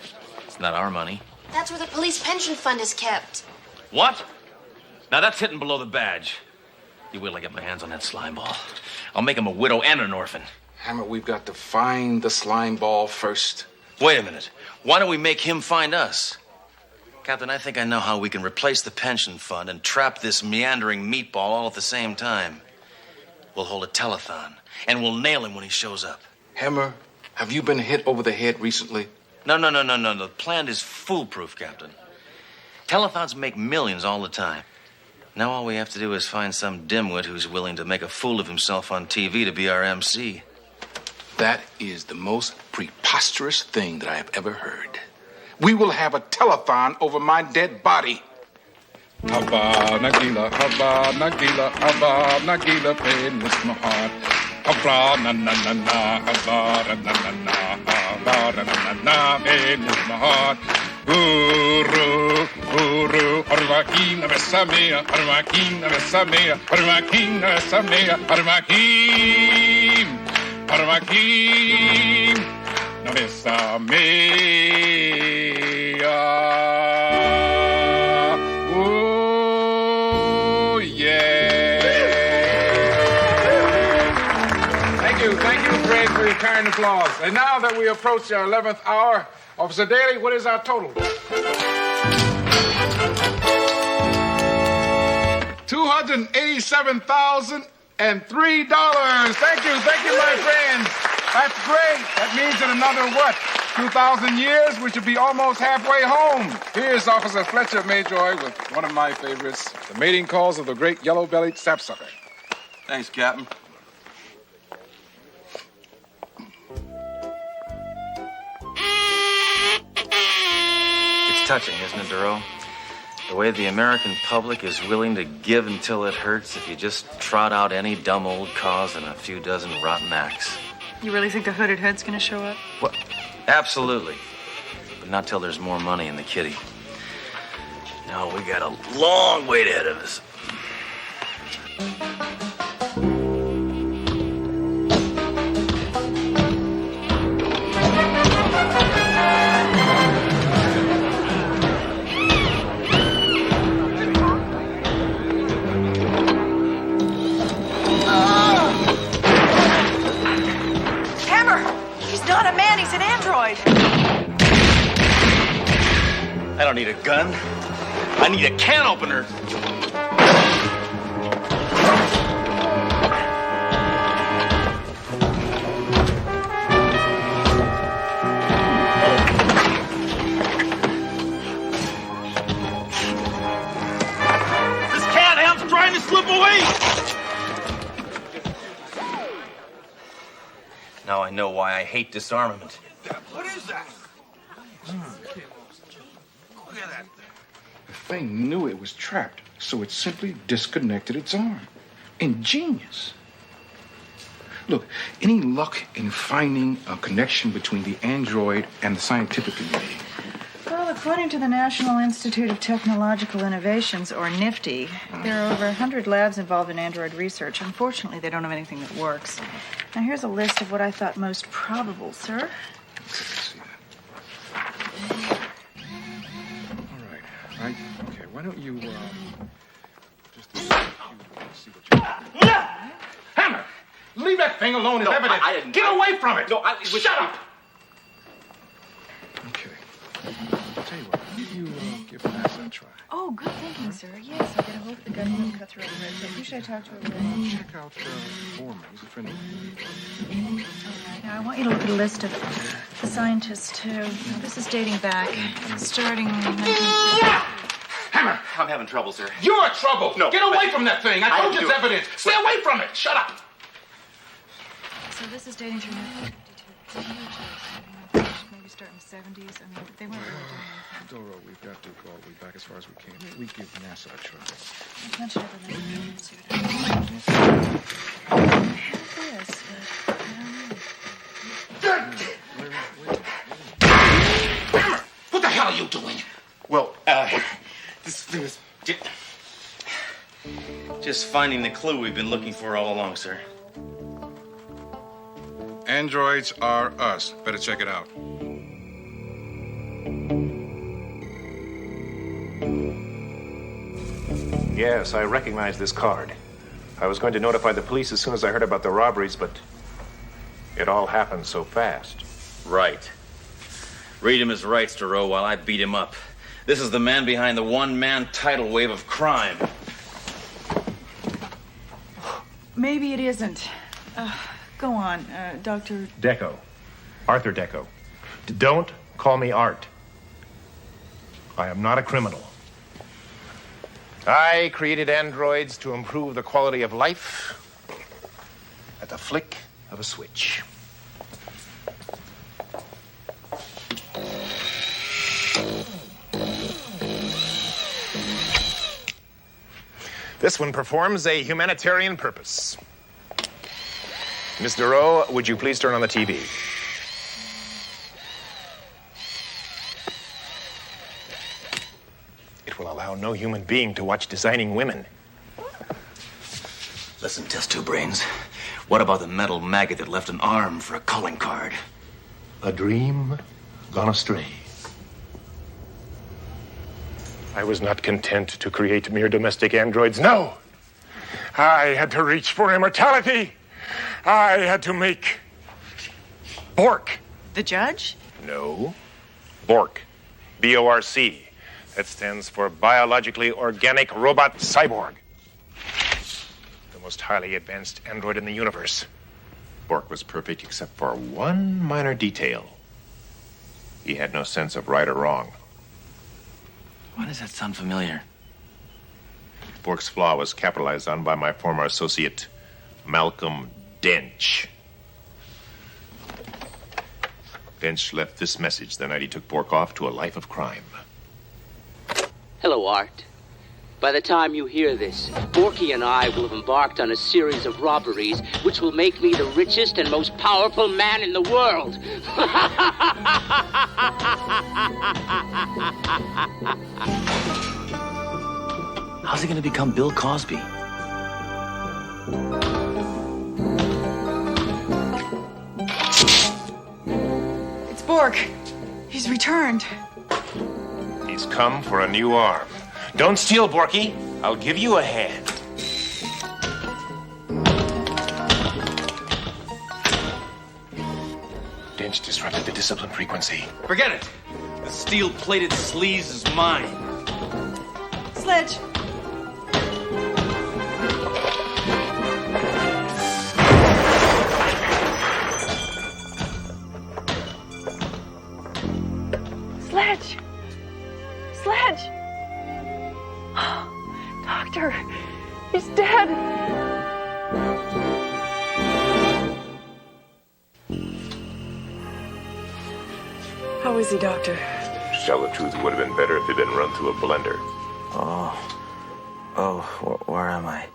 It's not our money. That's where the police pension fund is kept. What? Now that's hitting below the badge. You wait till I get my hands on that slime ball. I'll make him a widow and an orphan. Hammer, we've got to find the slime ball first. Wait a minute. Why don't we make him find us? Captain, I think I know how we can replace the pension fund and trap this meandering meatball all at the same time. We'll hold a telethon, and we'll nail him when he shows up. Hammer, have you been hit over the head recently? No. The plan is foolproof, Captain. Telethons make millions all the time. Now all we have to do is find some dimwit who's willing to make a fool of himself on TV to be our MC. That is the most preposterous thing that I have ever heard. We will have a telethon over my dead body. Abba Nagila, pain is my heart. Abba na na na na, abba na na na, abba na na na, pain is my heart. Uru, arvakina vesamea, arvakina vesamea, arvakina vesamea, arvakim, na vesamea. Oh, yeah. Thank you, Craig, for your kind applause. And now that we approach our 11th hour, Officer Daly, what is our total? $287,003. Thank you, my friends. That's great. That means in another, 2,000 years, we should be almost halfway home. Here's Officer Fletcher Mayjoy with one of my favorites, the mating calls of the great yellow-bellied sapsucker. Thanks, Captain. touching, isn't it, Duro? The way the American public is willing to give until it hurts if you just trot out any dumb old cause and a few dozen rotten acts. You really think the hooded hood's gonna show up? What? Absolutely. But not till there's more money in the kitty. No, we got a long wait ahead of us. I don't need a gun. I need a can opener. This cat helps trying to slip away. Now I know why I hate disarmament. What is that? Look at that. The thing knew it was trapped, so it simply disconnected its arm. Ingenious. Look, any luck in finding a connection between the android and the scientific community? Well, according to the National Institute of Technological Innovations, or NIFTY, there are over 100 labs involved in android research. Unfortunately, they don't have anything that works. Now, here's a list of what I thought most probable, sir. Right? Okay, why don't you, just see what you... Hammer! Leave that thing alone. It's evidence. I didn't. Get away from it! No, Shut up! Okay. I'll tell you what, why don't you, give NASA a try? Oh, good thinking, sir. Yes, I'll get a hold of the guy who cut through the red tape. Who should I talk to over there? Check out, Foreman. He's a friend of mine. All right, now I want you to look at a list of the scientists, too. Now, this is dating back, starting... Hammer! I'm having trouble, sir. You're trouble! No. Get away from that thing! I told you it's didn't do it. evidence! Stay away from it! Shut up! So this is dating through 1952. Maybe start in the 70s. I mean, they weren't really doing anything. Doro, we've got to crawl way back as far as we can. We give NASA a try. I mentioned everything. What the hell are you doing? Well, this is just finding the clue we've been looking for all along, sir. Androids are us. Better check it out. Yes, I recognize this card. I was going to notify the police as soon as I heard about the robberies, but it all happened so fast. Right. Read him his rights, Duro, while I beat him up. This is the man behind the one-man tidal wave of crime. Maybe it isn't. Go on, Dr. Deco. Arthur Deco. Don't call me Art. I am not a criminal. I created androids to improve the quality of life at the flick of a switch. This one performs a humanitarian purpose. Miss Duro, would you please turn on the TV? It will allow no human being to watch designing women. Listen, Test Tube Brains. What about the metal maggot that left an arm for a calling card? A dream gone astray. I was not content to create mere domestic androids. No! I had to reach for immortality. I had to make Bork. The judge? No. Bork. B-O-R-C. That stands for Biologically Organic Robot Cyborg. The most highly advanced android in the universe. Bork was perfect except for one minor detail. He had no sense of right or wrong. Why does that sound familiar? Bork's flaw was capitalized on by my former associate, Malcolm Dench. Dench left this message the night he took Bork off to a life of crime. know, Art. By the time you hear this, Borky and I will have embarked on a series of robberies which will make me the richest and most powerful man in the world. How's he gonna become Bill Cosby? It's Bork. He's returned. He's come for a new arm. Don't steal, Borky. I'll give you a hand. Dinch disrupted the discipline frequency. Forget it. The steel-plated sleaze is mine. Sledge. Sledge. Sledge. Doctor, he's dead. How is he, Doctor? To tell the truth, it would have been better if he'd been run through a blender. Where am I?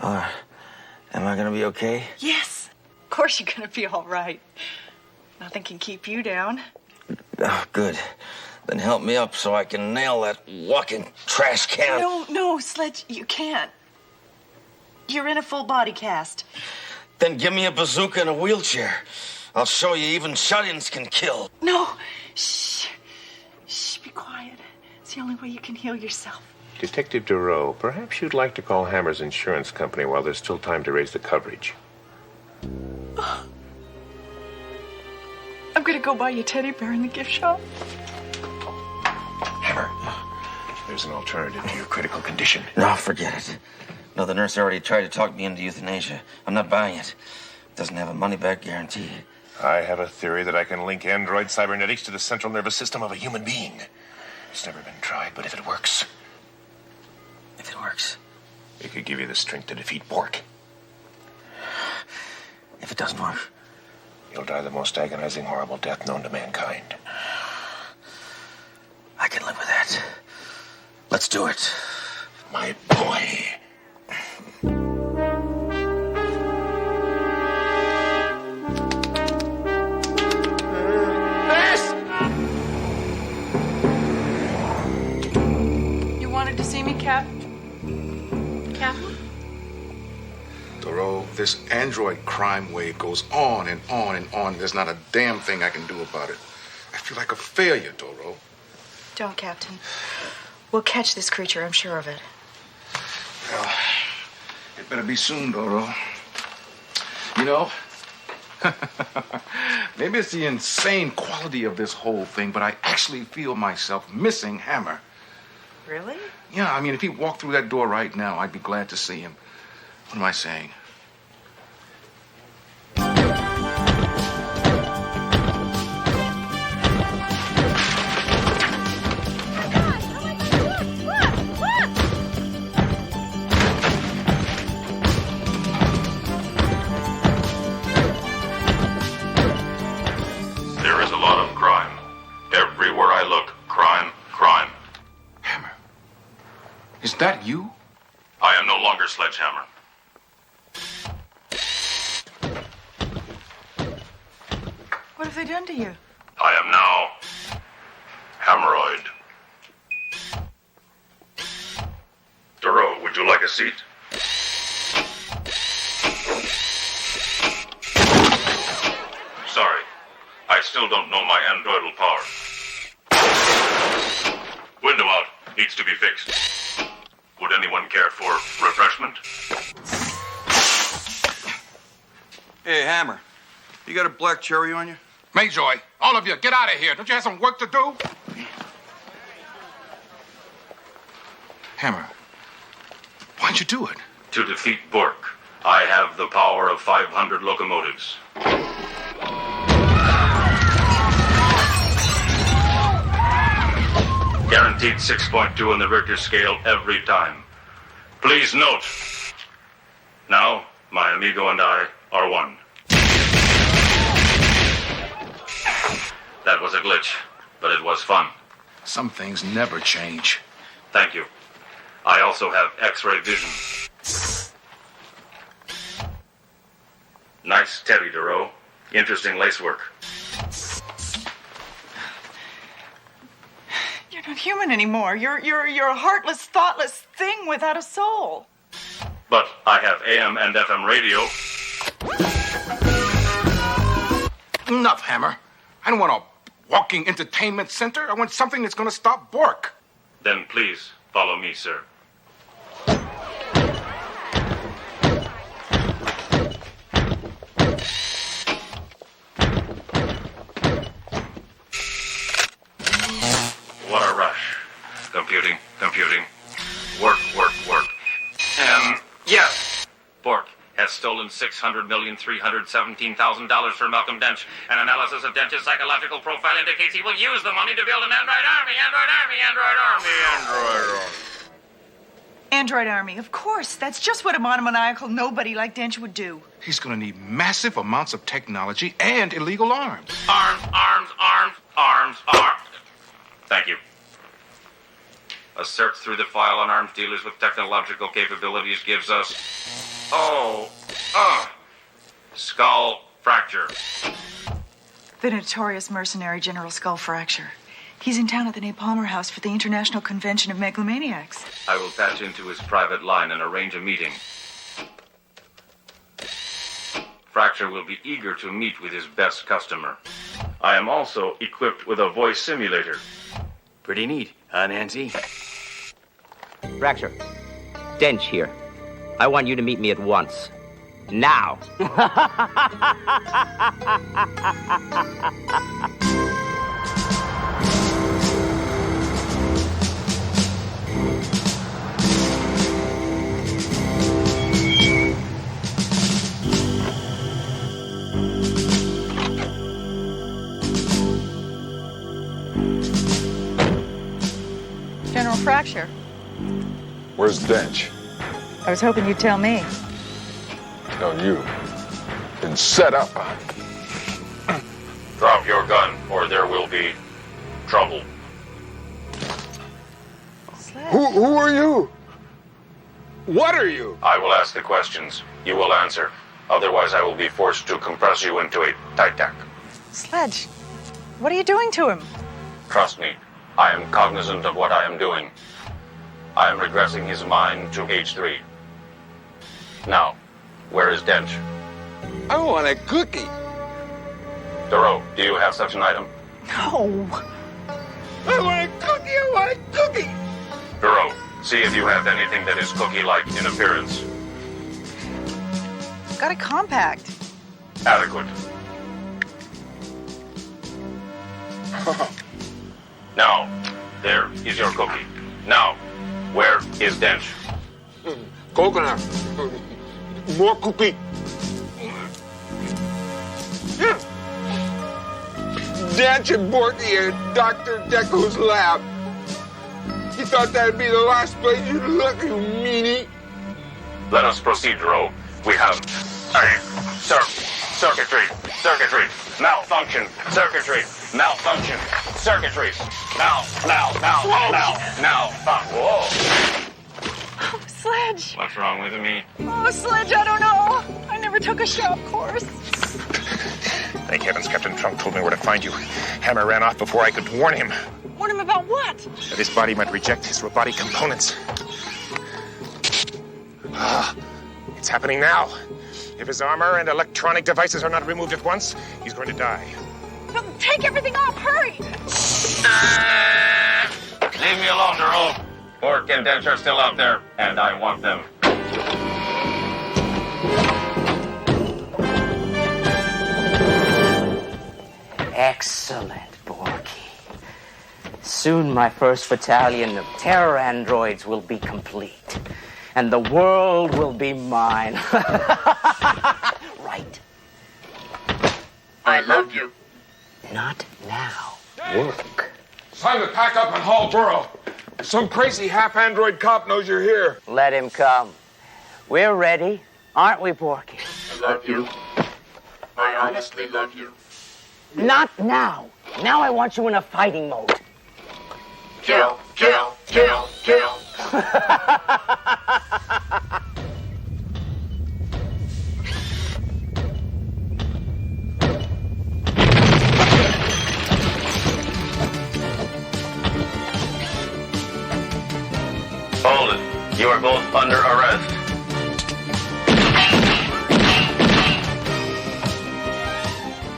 Am I gonna be okay? Yes. Of course you're gonna be all right. Nothing can keep you down. Oh, good. Then help me up so I can nail that walking trash can. No, Sledge, you can't. You're in a full body cast. Then give me a bazooka and a wheelchair. I'll show you even shut-ins can kill. No. Shh, be quiet. It's the only way you can heal yourself. Detective Duro, perhaps you'd like to call Hammer's insurance company while there's still time to raise the coverage. I'm gonna go buy you a teddy bear in the gift shop. Hammer, there's an alternative to your critical condition. No, forget it. No, the nurse already tried to talk me into euthanasia. I'm not buying it. It doesn't have a money-back guarantee. I have a theory that I can link android cybernetics to the central nervous system of a human being. It's never been tried, but if it works... If it works? It could give you the strength to defeat Bork. If it doesn't work? You'll die the most agonizing, horrible death known to mankind. I can live with that. Let's do it. My boy. You wanted to see me, Captain? Thoreau, this android crime wave goes on and on and on. There's not a damn thing I can do about it. I feel like a failure, Thoreau. Don't, Captain. We'll catch this creature, I'm sure of it. Well, it better be soon, Thoreau. You know, maybe it's the insane quality of this whole thing, but I actually feel myself missing Hammer. Really? Yeah, I mean, if he walked through that door right now, I'd be glad to see him. What am I saying? There is a lot of crime. Everywhere I look, crime, crime. Hammer, is that you? I am no longer Sledgehammer. What have they done to you? I am now Hammeroid. Duro, would you like a seat? Sorry, I still don't know my androidal power. Window out. Needs to be fixed. Would anyone care for refreshment? Hey, Hammer. You got a black cherry on you? Mayjoy, all of you, get out of here. Don't you have some work to do? Hammer, why'd you do it? To defeat Bork, I have the power of 500 locomotives. Guaranteed 6.2 on the Richter scale every time. Please note, now my amigo and I are one. That was a glitch, but it was fun. Some things never change. Thank you. I also have X-ray vision. Nice teddy, Duro. Interesting lacework. You're not human anymore. You're a heartless, thoughtless thing without a soul. But I have AM and FM radio. Enough, Hammer. I don't want a walking entertainment center. I want something that's going to stop Bork. Then please follow me, sir. What a rush. Computing. Work. Yes! Bork has stolen $600,317,000 from Malcolm Dench. An analysis of Dench's psychological profile indicates he will use the money to build an android army. Android army, of course. That's just what a monomaniacal nobody like Dench would do. He's going to need massive amounts of technology and illegal arms. Arms. Thank you. A search through the file on arms dealers with technological capabilities gives us... skull fracture. The notorious mercenary General Skull Fracture. He's in town at the Napalmer House for the International Convention of Megalomaniacs. I will patch into his private line and arrange a meeting. Fracture will be eager to meet with his best customer. I am also equipped with a voice simulator. Pretty neat, huh, Nancy? Fracture. Dench here. I want you to meet me at once. Now. General Fracture. Where's Dench? I was hoping you'd tell me. No, you. Been set up, huh? Drop your gun, or there will be trouble. Who are you? What are you? I will ask the questions. You will answer. Otherwise, I will be forced to compress you into a tight-tack. Sledge, what are you doing to him? Trust me, I am cognizant of what I am doing. I am regressing his mind to age 3. Now, where is Dench? I want a cookie. Duro, do you have such an item? No. I want a cookie. Duro, see if you have anything that is cookie-like in appearance. Got a compact. Adequate. Now, there is your cookie. Now, where is Dench? Coconut. More cookie. Dench and Borky at Dr. Deco's lab. You thought that'd be the last place you'd look, you meanie? Let us proceed, Duro. We have circuitry, malfunction, circuitry, malfunction, circuitry, now, whoa. Oh, Sledge. What's wrong with me? Oh, Sledge, I don't know. I never took a shop course. Thank heavens Captain Trunk told me where to find you. Hammer ran off before I could warn him. Warn him about what? That his body might reject his robotic components. It's happening now. If his armor and electronic devices are not removed at once, he's going to die. No, take everything off, hurry! Leave me alone, Duro. Bork and Dench are still out there, and I want them. Excellent, Borky. Soon my first battalion of terror androids will be complete, and the world will be mine. Right. I love you. Not now. Work. It's time to pack up and haul Burrow. Some crazy half-android cop knows you're here. Let him come. We're ready, aren't we, Borky? I love you. I honestly love you. Not now. Now I want you in a fighting mode. Kill, kill, kill, kill. Hold it. You are both under arrest.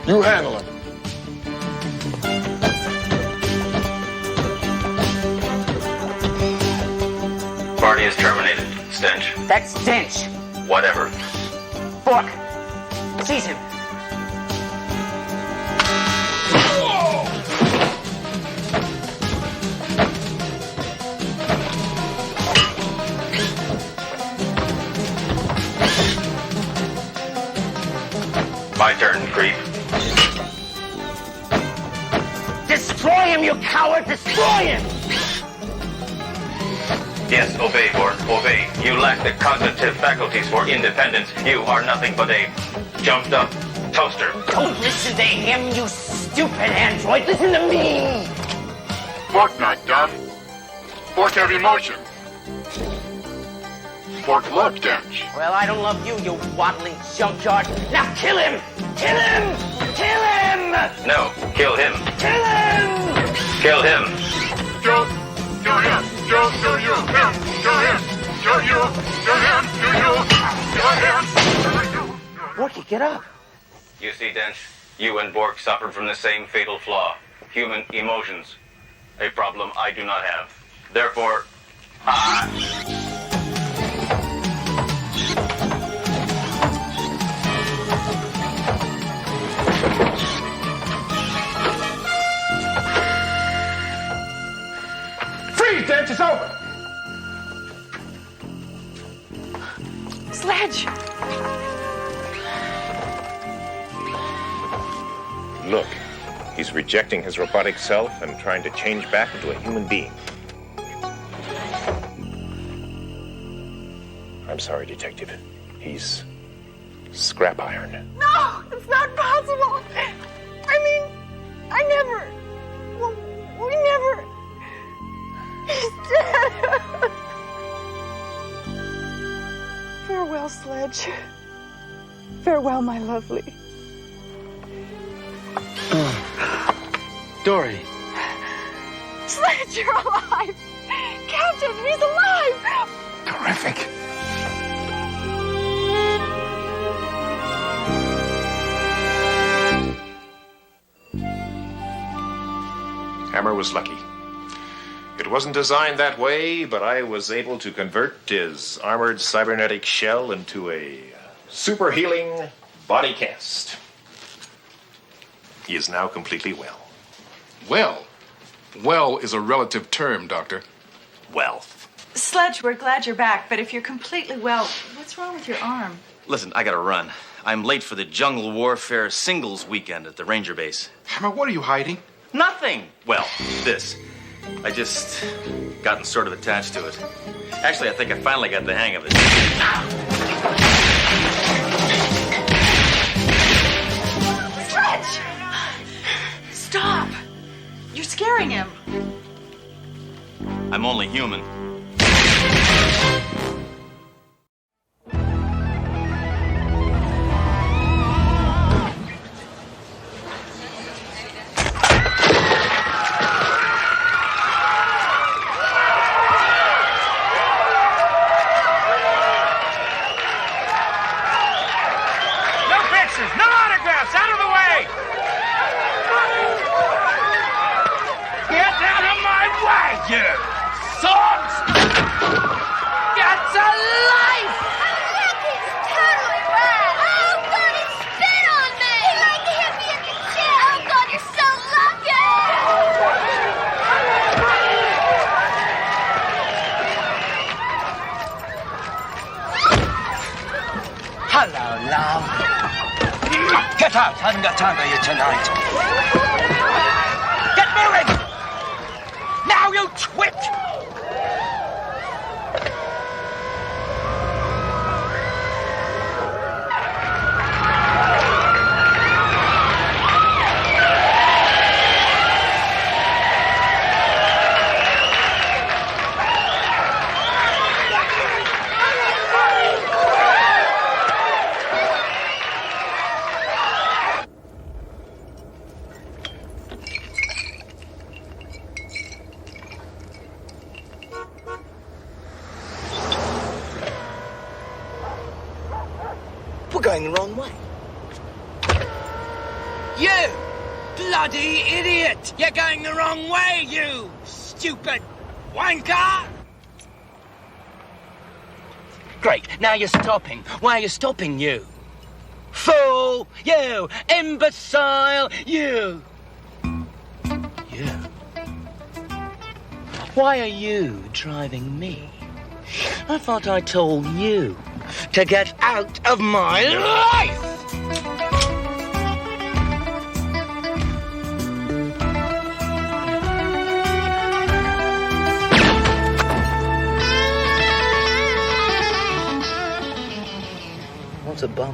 You handle him. Party is terminated. Stench. That's Stench. Whatever. Bork, seize him. My turn, creep. Destroy him, you coward! Destroy him! Yes, obey, Bork. Obey. You lack the cognitive faculties for independence. You are nothing but a jumped-up toaster. Don't listen to him, you stupid android. Listen to me. Bork not dumb. Bork have emotion. Bork love Stench. Well, I don't love you, you waddling junkyard. Now kill him! Kill him! Kill him! No, kill him. Kill him! Kill him. Kill him. Kill him. Kill you. Him. Kill him. Kill you. Kill him. Kill you. Kill him. Borky, get up. You see, Dench, you and Bork suffered from the same fatal flaw. Human emotions. A problem I do not have. Therefore, Freeze, Stench, it's over. Sledge! Look, he's rejecting his robotic self and trying to change back into a human being. I'm sorry, Detective. He's scrap iron. No, it's not possible. I mean, I never. Well, we never. He's dead. Farewell, Sledge. Farewell, my lovely. Dory. Sledge, you're alive. Captain, he's alive. Terrific. Hammer was lucky. It wasn't designed that way, but I was able to convert his armored cybernetic shell into a super healing body cast. He is now completely well. Well. Well is a relative term, Doctor. Well. Sledge, we're glad you're back, but if you're completely well, what's wrong with your arm? Listen, I gotta run. I'm late for the Jungle Warfare Singles weekend at the Ranger Base. Hammer, what are you hiding? Nothing! Well, this. I just gotten sort of attached to it. Actually, I think I finally got the hang of it. Sledge! Stop! You're scaring him. I'm only human. No autographs! Out of the way! Get out of my way, you songs! That's a life! He's totally rad! Oh, God, he spit on me! He like to hit me in the chin! Oh, God, you're so lucky! Hello, love. Get out! I haven't got time for you tonight. Get moving! Now, you twit! going the wrong way. You bloody idiot! You're going the wrong way, you stupid wanker! Great, now you're stopping. Why are you stopping, you? Fool! You! Imbecile! You! You? Why are you driving me? I thought I told you to get out of my life! What's a bum?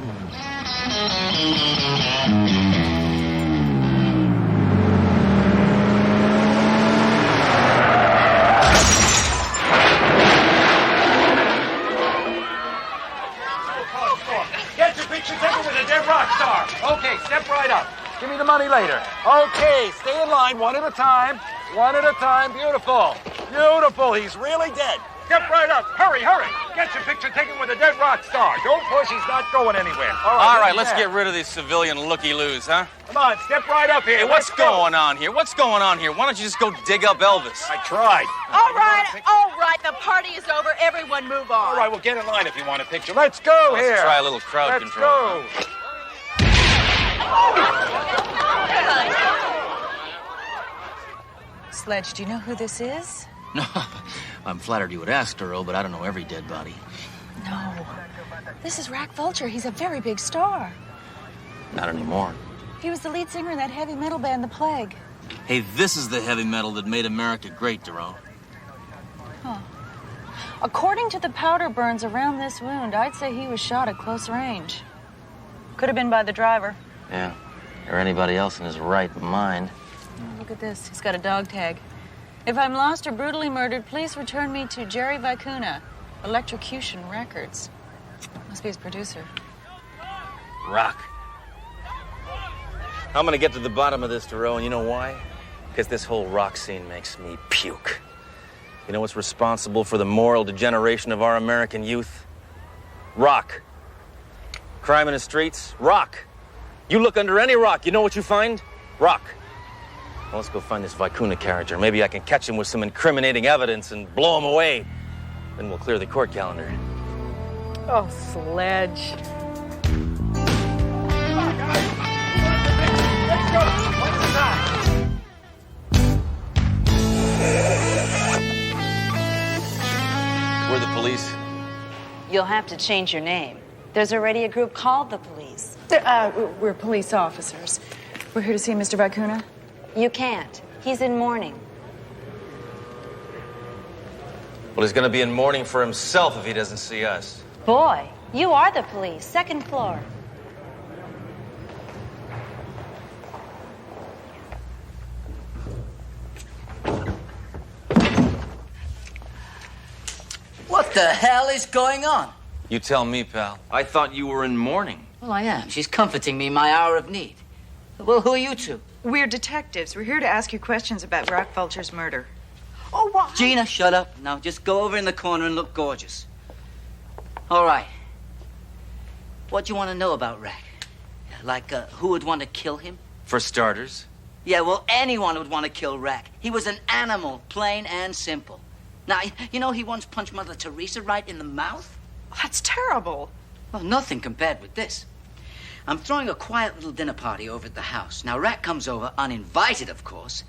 Get your picture taken with a dead rock star. Okay, step right up. Give me the money later. Okay, stay in line one at a time. One at a time. Beautiful. Beautiful. He's really dead. Step right up. Hurry, hurry. Get your picture taken with a dead rock star. Don't push. He's not going anywhere. All right, let's get rid of these civilian looky-loos, huh? Come on, step right up here. Hey, what's going on here? What's going on here? Why don't you just go dig up Elvis? I tried. All right. The party is over. Everyone move on. All right, well, get in line if you want a picture. Let's go here. Let's try a little crowd control. Let's go. Sledge, do you know who this is? No, I'm flattered you would ask, Duro, but I don't know every dead body. No. This is Rack Vulture. He's a very big star. Not anymore. He was the lead singer in that heavy metal band, The Plague. Hey, this is the heavy metal that made America great, Duro. Huh. According to the powder burns around this wound, I'd say he was shot at close range. Could have been by the driver. Yeah, or anybody else in his right mind. Look at this. He's got a dog tag. If I'm lost or brutally murdered, please return me to Jerry Vicuna, Electrocution Records. Must be his producer. Rock. I'm gonna get to the bottom of this, Duro, and you know why? Because this whole rock scene makes me puke. You know what's responsible for the moral degeneration of our American youth? Rock. Crime in the streets? Rock. You look under any rock, you know what you find? Rock. Well, let's go find this Vicuna character. Maybe I can catch him with some incriminating evidence and blow him away. Then we'll clear the court calendar. Oh, Sledge. We're the police. You'll have to change your name. There's already a group called the police. We're police officers. We're here to see Mr. Vicuna. You can't. He's in mourning. Well, he's gonna be in mourning for himself if he doesn't see us. Boy, you are the police. Second floor. What the hell is going on? You tell me, pal. I thought you were in mourning. Well, I am. She's comforting me in my hour of need. Well, who are you two? We're detectives. We're here to ask you questions about Rack Vulture's murder. Oh, what? Gina, shut up. Now, just go over in the corner and look gorgeous. All right. What do you want to know about Rack? Like, who would want to kill him? For starters. Yeah, well, anyone would want to kill Rack. He was an animal, plain and simple. Now, you know he once punched Mother Teresa right in the mouth? That's terrible. Well, nothing compared with this. I'm throwing a quiet little dinner party over at the house. Now, Rack comes over, uninvited, of course.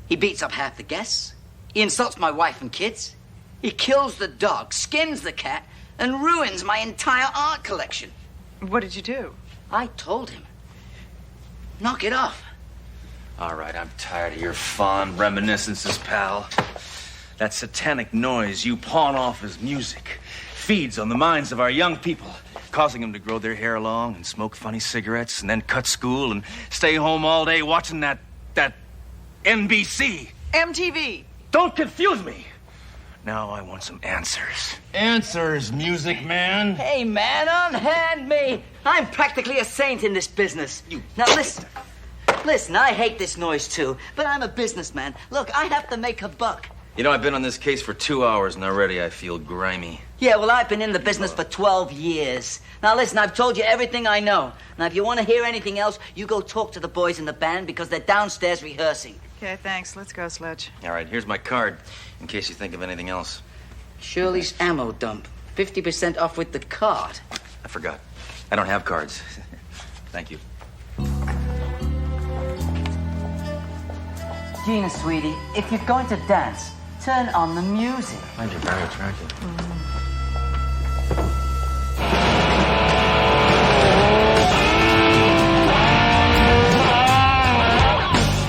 He beats up half the guests. He insults my wife and kids. He kills the dog, skins the cat, and ruins my entire art collection. What did you do? I told him. Knock it off. All right, I'm tired of your fond reminiscences, pal. That satanic noise you pawn off as music feeds on the minds of our young people, causing them to grow their hair long and smoke funny cigarettes and then cut school and stay home all day watching that NBC. MTV. Don't confuse me. Now I want some answers. Answers, music man. Hey, man, unhand me. I'm practically a saint in this business. Now, listen, I hate this noise, too, but I'm a businessman. Look, I have to make a buck. You know, I've been on this case for 2 hours, and already I feel grimy. Yeah, well, I've been in the business for 12 years. Now, listen, I've told you everything I know. Now, if you want to hear anything else, you go talk to the boys in the band because they're downstairs rehearsing. Okay, thanks. Let's go, Sledge. All right, here's my card, in case you think of anything else. Shirley's ammo dump. 50% off with the card. I forgot. I don't have cards. Thank you. Gina, sweetie, if you're going to dance, turn on the music. I find you very attractive.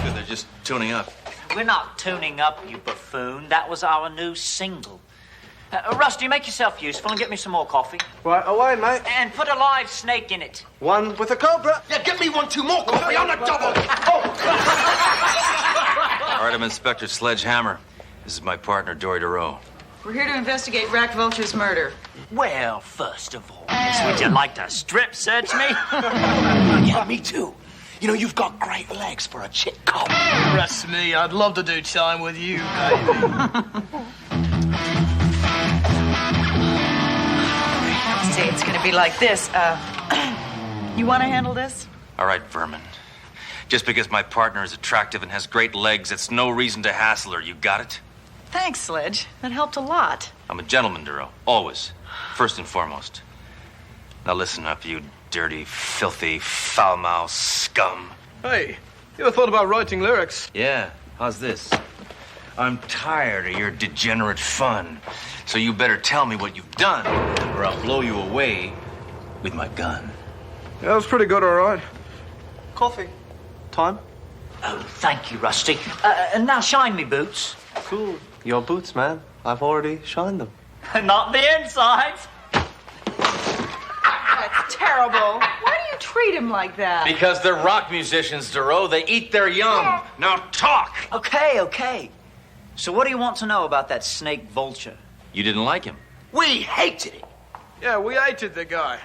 Good, they're just tuning up. We're not tuning up, you buffoon. That was our new single. Rusty, make yourself useful and get me some more coffee. Right away, mate. And put a live snake in it. One with a cobra. Yeah, get me 1, 2 more coffee on the double. All right, I'm Inspector Sledgehammer. This is my partner, Dory DeRoe. We're here to investigate Rack Vulture's murder. Well, first of all, would you like to strip search me? Yeah, me too. You know, you've got great legs for a chick cop. Rest me, I'd love to do time with you, baby. See, it's gonna be like this. You wanna handle this? All right, Vermin. Just because my partner is attractive and has great legs, it's no reason to hassle her. You got it? Thanks, Sledge. That helped a lot. I'm a gentleman, DeRoe. Always. First and foremost. Now listen up, you dirty, filthy, foul-mouthed scum. Hey, you ever thought about writing lyrics? Yeah, how's this? I'm tired of your degenerate fun. So you better tell me what you've done, or I'll blow you away with my gun. Yeah, that was pretty good, all right. Coffee. Time? Oh, thank you, Rusty. And now shine me boots. Cool. Your boots, man. I've already shined them. Not the insides. That's terrible. Why do you treat him like that? Because they're rock musicians, DeRoe. They eat their young. Now talk! Okay. So what do you want to know about that snake vulture? You didn't like him. We hated him. Yeah, we hated the guy.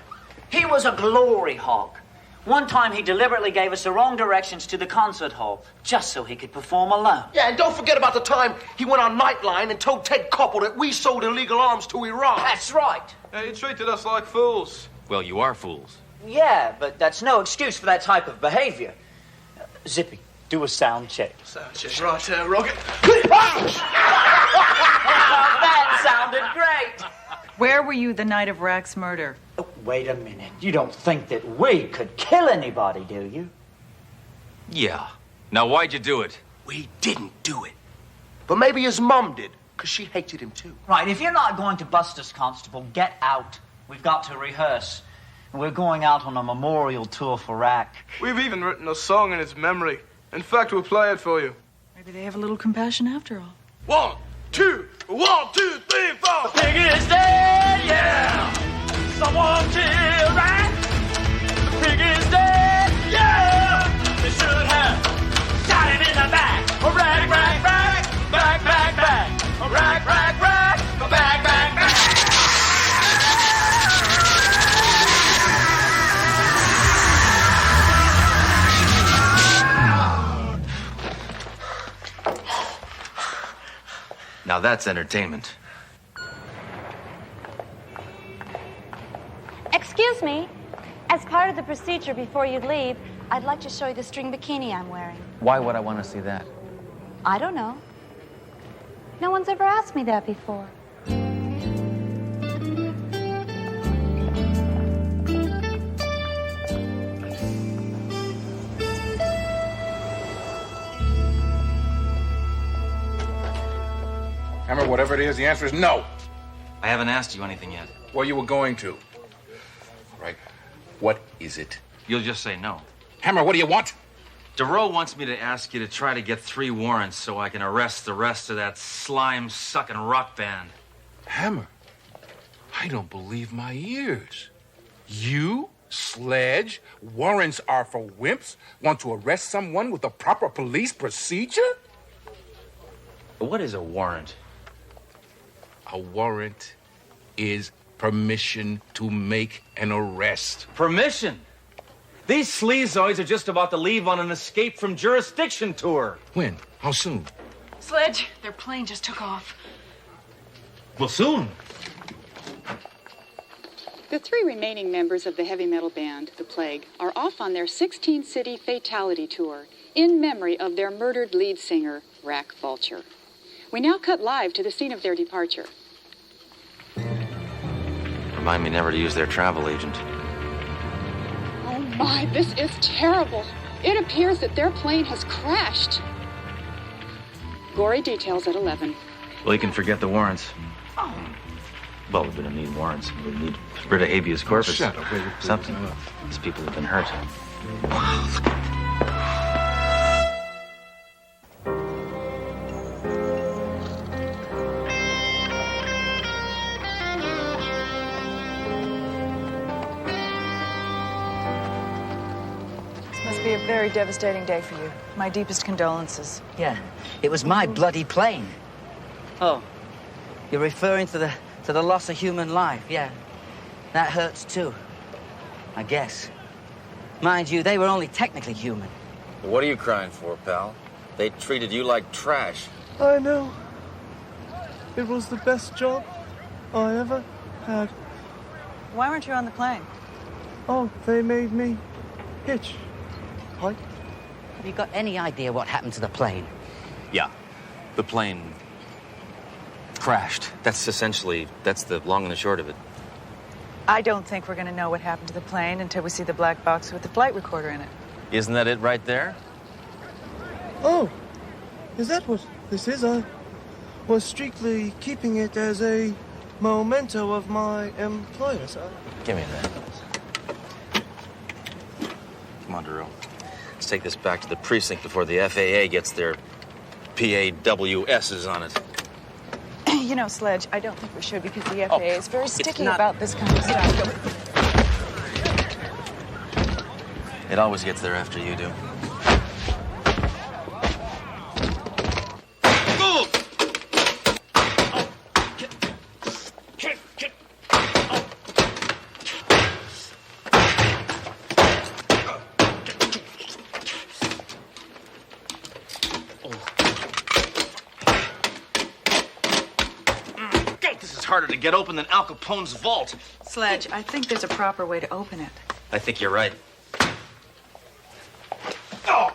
He was a glory hog. One time he deliberately gave us the wrong directions to the concert hall, just so he could perform alone. Yeah, and don't forget about the time he went on Nightline and told Ted Koppel that we sold illegal arms to Iran. That's right. Yeah, he treated us like fools. Well, you are fools. Yeah, but that's no excuse for that type of behavior. Zippy, do a sound check. Sound check. Right, Rocket. That sounded great. Where were you the night of Rack's murder? Oh, wait a minute. You don't think that we could kill anybody, do you? Yeah. Now, why'd you do it? We didn't do it. But maybe his mom did, because she hated him too. Right, if you're not going to bust us, Constable, get out. We've got to rehearse. We're going out on a memorial tour for Rack. We've even written a song in his memory. In fact, we'll play it for you. Maybe they have a little compassion after all. 1, 2, 1, 2, 3, 4. The pig is dead, yeah! Someone kill Rack! The pig is dead, yeah! They should have shot him in the back! Rack, rack, rack! Back, back, back! Rack, rack, rack! Back, back, back! Now that's entertainment. Excuse me. As part of the procedure before you leave, I'd like to show you the string bikini I'm wearing. Why would I want to see that? I don't know. No one's ever asked me that before. Hammer, whatever it is, the answer is no. I haven't asked you anything yet. Well, you were going to. Right. What is it? You'll just say no. Hammer, what do you want? DeRoe wants me to ask you to try to get 3 warrants so I can arrest the rest of that slime-sucking rock band. Hammer, I don't believe my ears. You, Sledge, warrants are for wimps, want to arrest someone with a proper police procedure? What is a warrant? A warrant is permission to make an arrest. Permission? These sleazoids are just about to leave on an escape from jurisdiction tour. When? How soon? Sledge, their plane just took off. Well, soon. The 3 remaining members of the heavy metal band, The Plague, are off on their 16-city fatality tour in memory of their murdered lead singer, Rack Vulture. We now cut live to the scene of their departure. Remind me never to use their travel agent. Oh my, this is terrible. It appears that their plane has crashed. Gory details at 11. Well, you can forget the warrants. Well, we're going to need warrants. We need writ of habeas corpus. Shut up, will you, please? Something. These people have been hurt. This must be a very devastating day for you. My deepest condolences. Yeah, it was my bloody plane. Oh, you're referring to the loss of human life, yeah. That hurts too, I guess. Mind you, they were only technically human. What are you crying for, pal? They treated you like trash. I know. It was the best job I ever had. Why weren't you on the plane? Oh, they made me hitch. Hike. Have you got any idea what happened to the plane? Yeah. The plane crashed. That's the long and the short of it. I don't think we're going to know what happened to the plane until we see the black box with the flight recorder in it. Isn't that it right there? Oh, is that what this is? I was strictly keeping it as a memento of my employer, sir. Give me that. Come on, Duro. Let's take this back to the precinct before the FAA gets their PAWSs on it. You know, Sledge, I don't think we should because the FAA is very sticky about this kind of stuff. It always gets there after you do. Harder to get open than Al Capone's vault. Sledge, I think there's a proper way to open it. I think you're right. How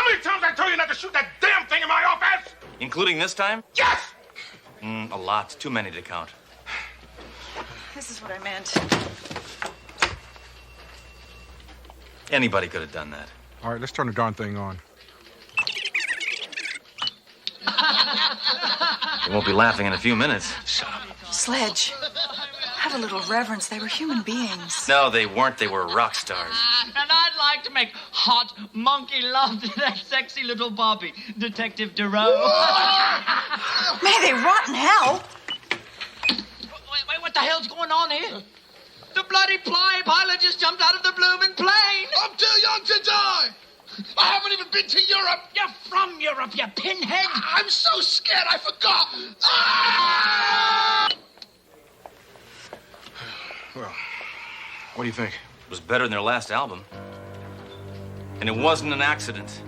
many times I told you not to shoot that damn thing in my office? Including this time? Yes! A lot. Too many to count. This is what I meant. Anybody could have done that. All right, let's turn the darn thing on. You won't be laughing in a few minutes. Sledge, have a little reverence. They were human beings. No, they weren't. They were rock stars. And I'd like to make hot monkey love to that sexy little Bobby, Detective Duro. May they rot in hell. Wait, what the hell's going on here? The bloody pilot just jumped out of the blooming plane. I'm too young to die. I haven't even been to Europe. You're from Europe, you pinhead. I'm so scared I forgot. Ah! Well, what do you think? It was better than their last album. And it wasn't an accident.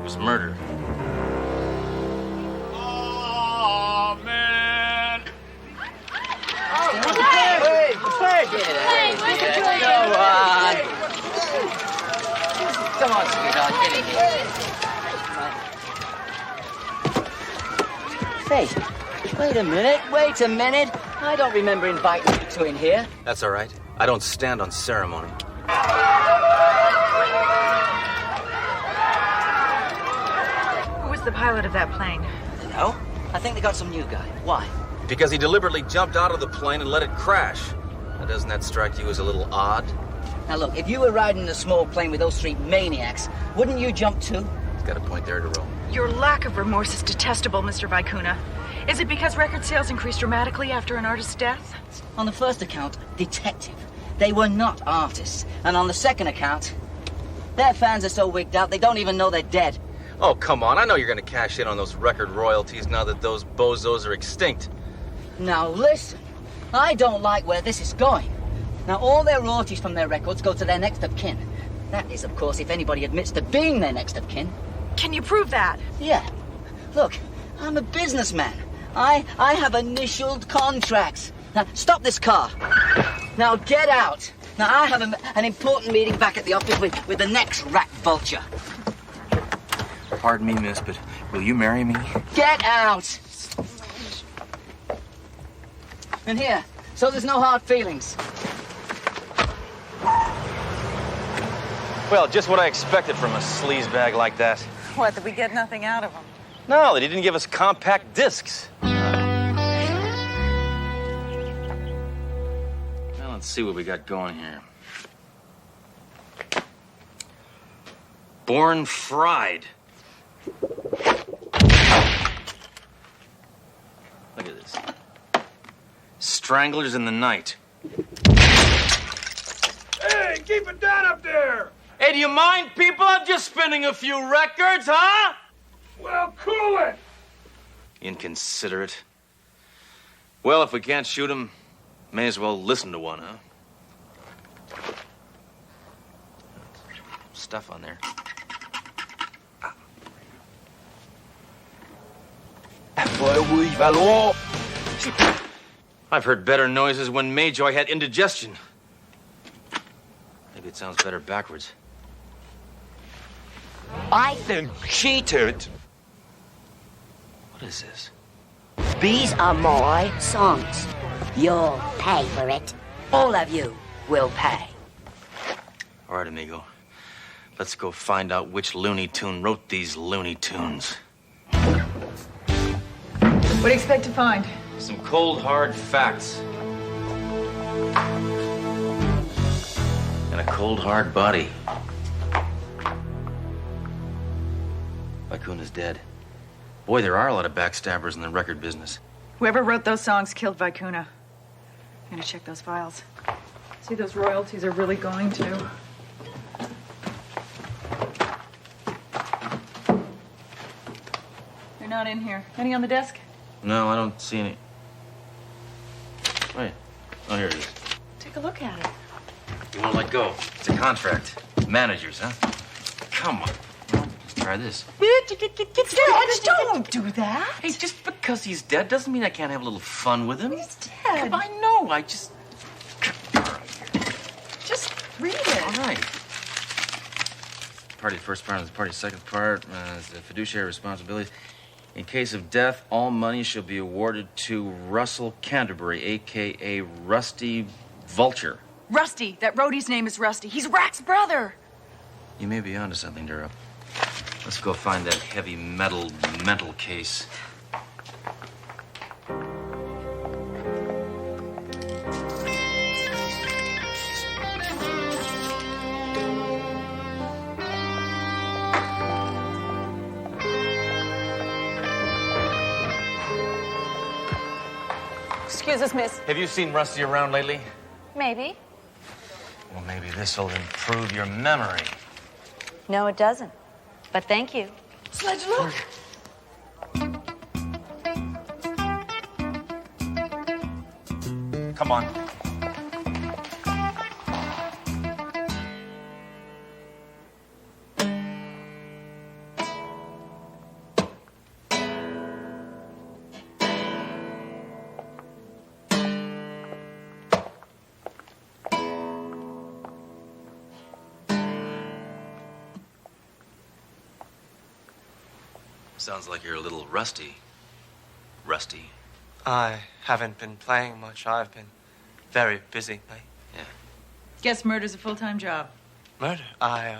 It was murder. Oh, man. Go on. Come on, sweetheart, get in here. Say, wait a minute. I don't remember inviting you two in here. That's all right. I don't stand on ceremony. Who was the pilot of that plane? No, I think they got some new guy. Why? Because he deliberately jumped out of the plane and let it crash. Now, doesn't that strike you as a little odd? Now look, if you were riding in a small plane with those three maniacs, wouldn't you jump too? He's got a point there to roll. Your lack of remorse is detestable, Mr. Vicuna. Is it because record sales increased dramatically after an artist's death? On the first account, detective. They were not artists. And on the second account, their fans are so wigged out they don't even know they're dead. Oh, come on. I know you're going to cash in on those record royalties now that those bozos are extinct. Now listen, I don't like where this is going. Now, all their royalties from their records go to their next of kin. That is, of course, if anybody admits to being their next of kin. Can you prove that? Yeah. Look, I'm a businessman. I have initialed contracts. Now, stop this car. Now, get out. Now, I have an important meeting back at the office with the next rat vulture. Pardon me, miss, but will you marry me? Get out! And here, so there's no hard feelings. Well, just what I expected from a sleazebag like that. What, did we get nothing out of him? No, they didn't give us compact discs. Well, let's see what we got going here. Born Fried. Look at this. Stranglers in the Night. Hey, keep it down up there! Hey, do you mind, people? I'm just spinning a few records, huh? Well, cool it! Inconsiderate. Well, if we can't shoot him, may as well listen to one, huh? Stuff on there. I've heard better noises when Mayjoy had indigestion. Maybe it sounds better backwards. I then cheated. What is this? These are my songs. You'll pay for it. All of you will pay. All right, amigo. Let's go find out which Looney Tune wrote these Looney Tunes. What do you expect to find? Some cold, hard facts. And a cold, hard body. Vicuna's dead. Boy, there are a lot of backstabbers in the record business. Whoever wrote those songs killed Vicuna. I'm gonna check those files. See, those royalties are really going to. They're not in here. Any on the desk? No, I don't see any. Wait. Oh, here it is. Take a look at it. You won't let go. It's a contract. Managers, huh? Come on. Let's try this. Sledge, don't do that. Hey, just because he's dead doesn't mean I can't have a little fun with him. He's dead. I know. I just... Just read it. All right. Party first part of the party second part is the fiduciary responsibilities. In case of death, all money shall be awarded to Russell Canterbury, a.k.a. Rusty Vulture. Rusty. That roadie's name is Rusty. He's Rack's brother. You may be onto something, Durrup. Let's go find that heavy metal mental case. Excuse us, miss. Have you seen Rusty around lately? Maybe. Well, maybe this'll improve your memory. No, it doesn't. But thank you. Sledge, look. Come on. Sounds like you're a little rusty. Rusty. I haven't been playing much. I've been very busy, mate. Yeah. Guess murder's a full-time job. Murder? I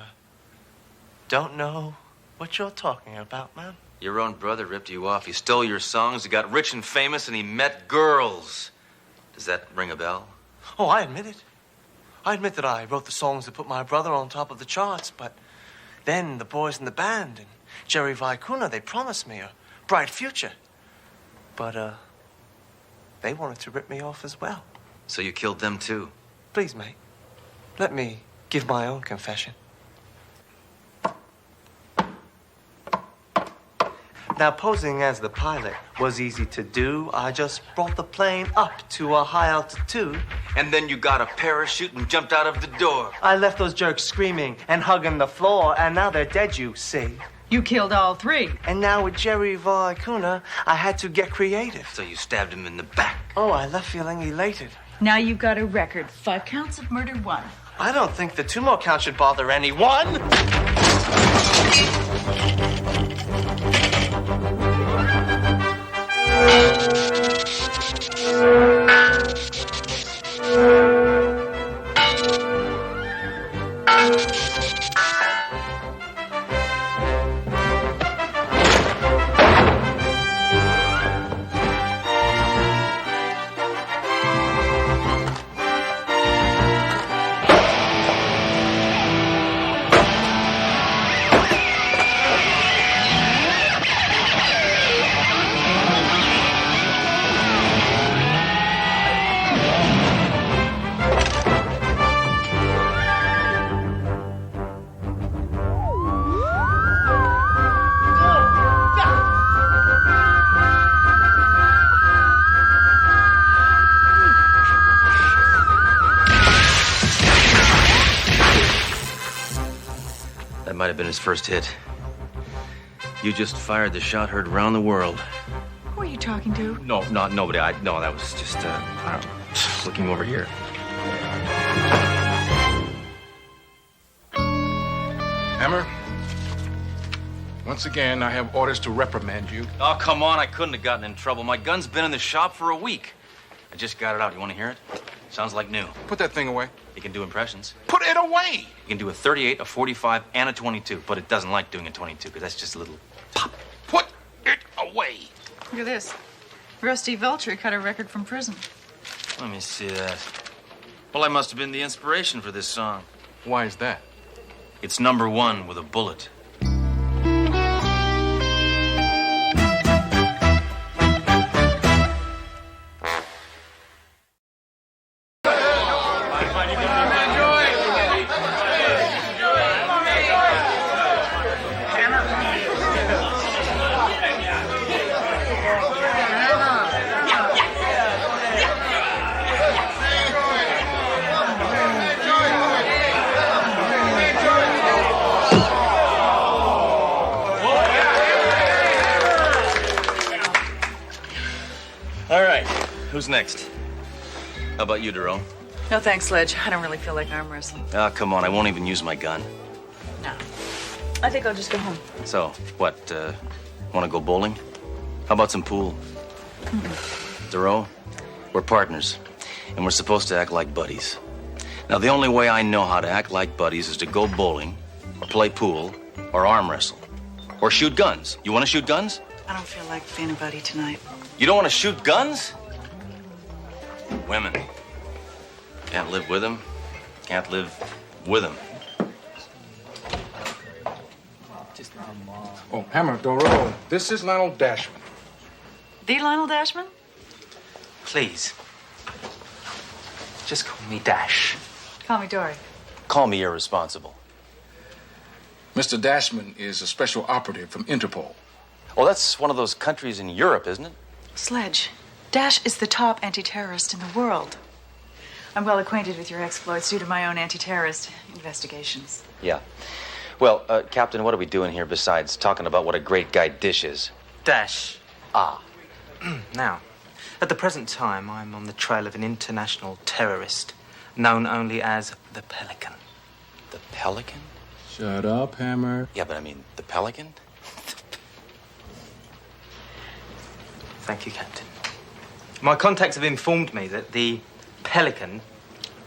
don't know what you're talking about, ma'am. Your own brother ripped you off. He stole your songs, he got rich and famous, and he met girls. Does that ring a bell? Oh, I admit it. I admit that I wrote the songs that put my brother on top of the charts, but then the boys in the band and Jerry Vicuna, they promised me a bright future. But, they wanted to rip me off as well. So you killed them, too? Please, mate, let me give my own confession. Now, posing as the pilot was easy to do. I just brought the plane up to a high altitude. And then you got a parachute and jumped out of the door. I left those jerks screaming and hugging the floor, and now they're dead, you see. You killed all three. And now with Jerry Vicuna, I had to get creative. So you stabbed him in the back. Oh, I left feeling elated. Now you've got a record. 5 counts of murder, 1. I don't think the 2 more counts should bother anyone. That might have been his first hit. You just fired the shot heard around the world. Who are you talking to? No, not nobody. No, that was just looking over here. Hammer, once again, I have orders to reprimand you. Oh, come on. I couldn't have gotten in trouble. My gun's been in the shop for a week. I just got it out. You want to hear it? Sounds like new. Put that thing away. You can do impressions. Put it away! You can do a 38, a 45, and a 22, but it doesn't like doing a 22 because that's just a little pop. Put it away! Look at this. Rusty Vulture cut a record from prison. Let me see that. Well, I must have been the inspiration for this song. Why is that? It's number 1 with a bullet. All right, who's next? How about you, Duro? No thanks, Sledge. I don't really feel like arm wrestling. Oh, come on, I won't even use my gun. No. I think I'll just go home. So, what, want to go bowling? How about some pool? Duro, we're partners, and we're supposed to act like buddies. Now, the only way I know how to act like buddies is to go bowling, or play pool, or arm wrestle, or shoot guns. You want to shoot guns? I don't feel like being a buddy tonight. You don't want to shoot guns? Women. Can't live with them. Can't live with them. Oh, Hammer, Doro, this is Lionel Dashman. The Lionel Dashman? Please. Just call me Dash. Call me Dory. Call me irresponsible. Mr. Dashman is a special operative from Interpol. Oh, that's one of those countries in Europe, isn't it? Sledge, Dash is the top anti-terrorist in the world. I'm well acquainted with your exploits due to my own anti-terrorist investigations. Yeah. Well, Captain, what are we doing here besides talking about what a great guy Dish is? Dash. Ah. Now, at the present time, I'm on the trail of an international terrorist known only as the Pelican. The Pelican? Shut up, Hammer. Yeah, but I mean, the Pelican? Thank you, Captain. My contacts have informed me that the Pelican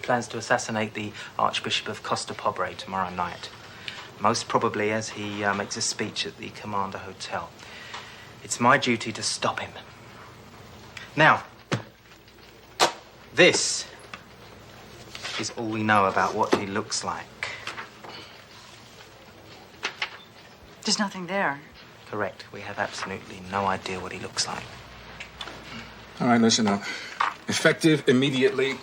plans to assassinate the Archbishop of Costa Pobre tomorrow night. Most probably as he makes a speech at the Commander Hotel. It's my duty to stop him. Now, this is all we know about what he looks like. There's nothing there. Correct. We have absolutely no idea what he looks like. All right, listen up. Effective immediately,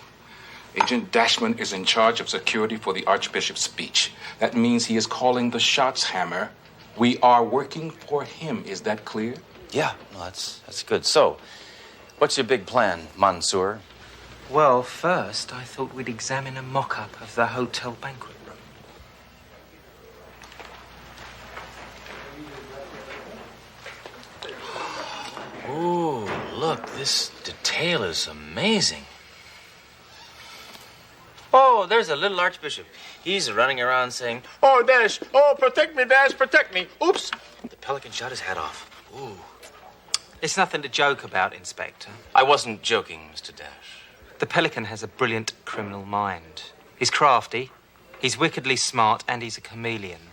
Agent Dashman is in charge of security for the Archbishop's speech. That means he is calling the shots, Hammer. We are working for him. Is that clear? Yeah, no, that's good. So, what's your big plan, Mansour? Well, first, I thought we'd examine a mock-up of the hotel banquet room. Ooh, look, this detail is amazing. Oh, there's a little archbishop. He's running around saying, "Oh, Dash! Oh, protect me, Dash! Protect me!" Oops! The pelican shot his hat off. Ooh. It's nothing to joke about, Inspector. I wasn't joking, Mr. Dash. The pelican has a brilliant criminal mind. He's crafty, he's wickedly smart, and he's a chameleon.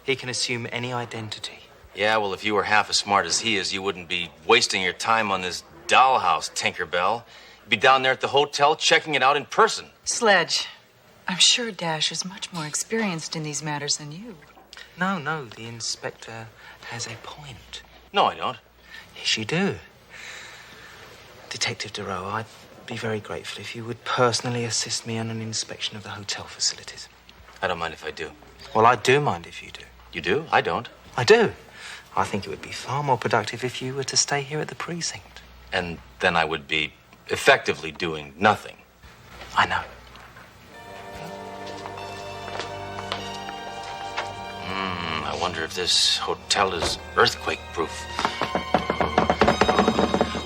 He can assume any identity. Yeah, well, if you were half as smart as he is, you wouldn't be wasting your time on this dollhouse, Tinkerbell. You'd be down there at the hotel checking it out in person. Sledge, I'm sure Dash is much more experienced in these matters than you. No, the inspector has a point. No, I don't. Yes, you do. Detective Duro, I'd be very grateful if you would personally assist me on an inspection of the hotel facilities. I don't mind if I do. Well, I do mind if you do. You do? I don't. I do. I think it would be far more productive if you were to stay here at the precinct. And then I would be effectively doing nothing. I know. I wonder if this hotel is earthquake-proof.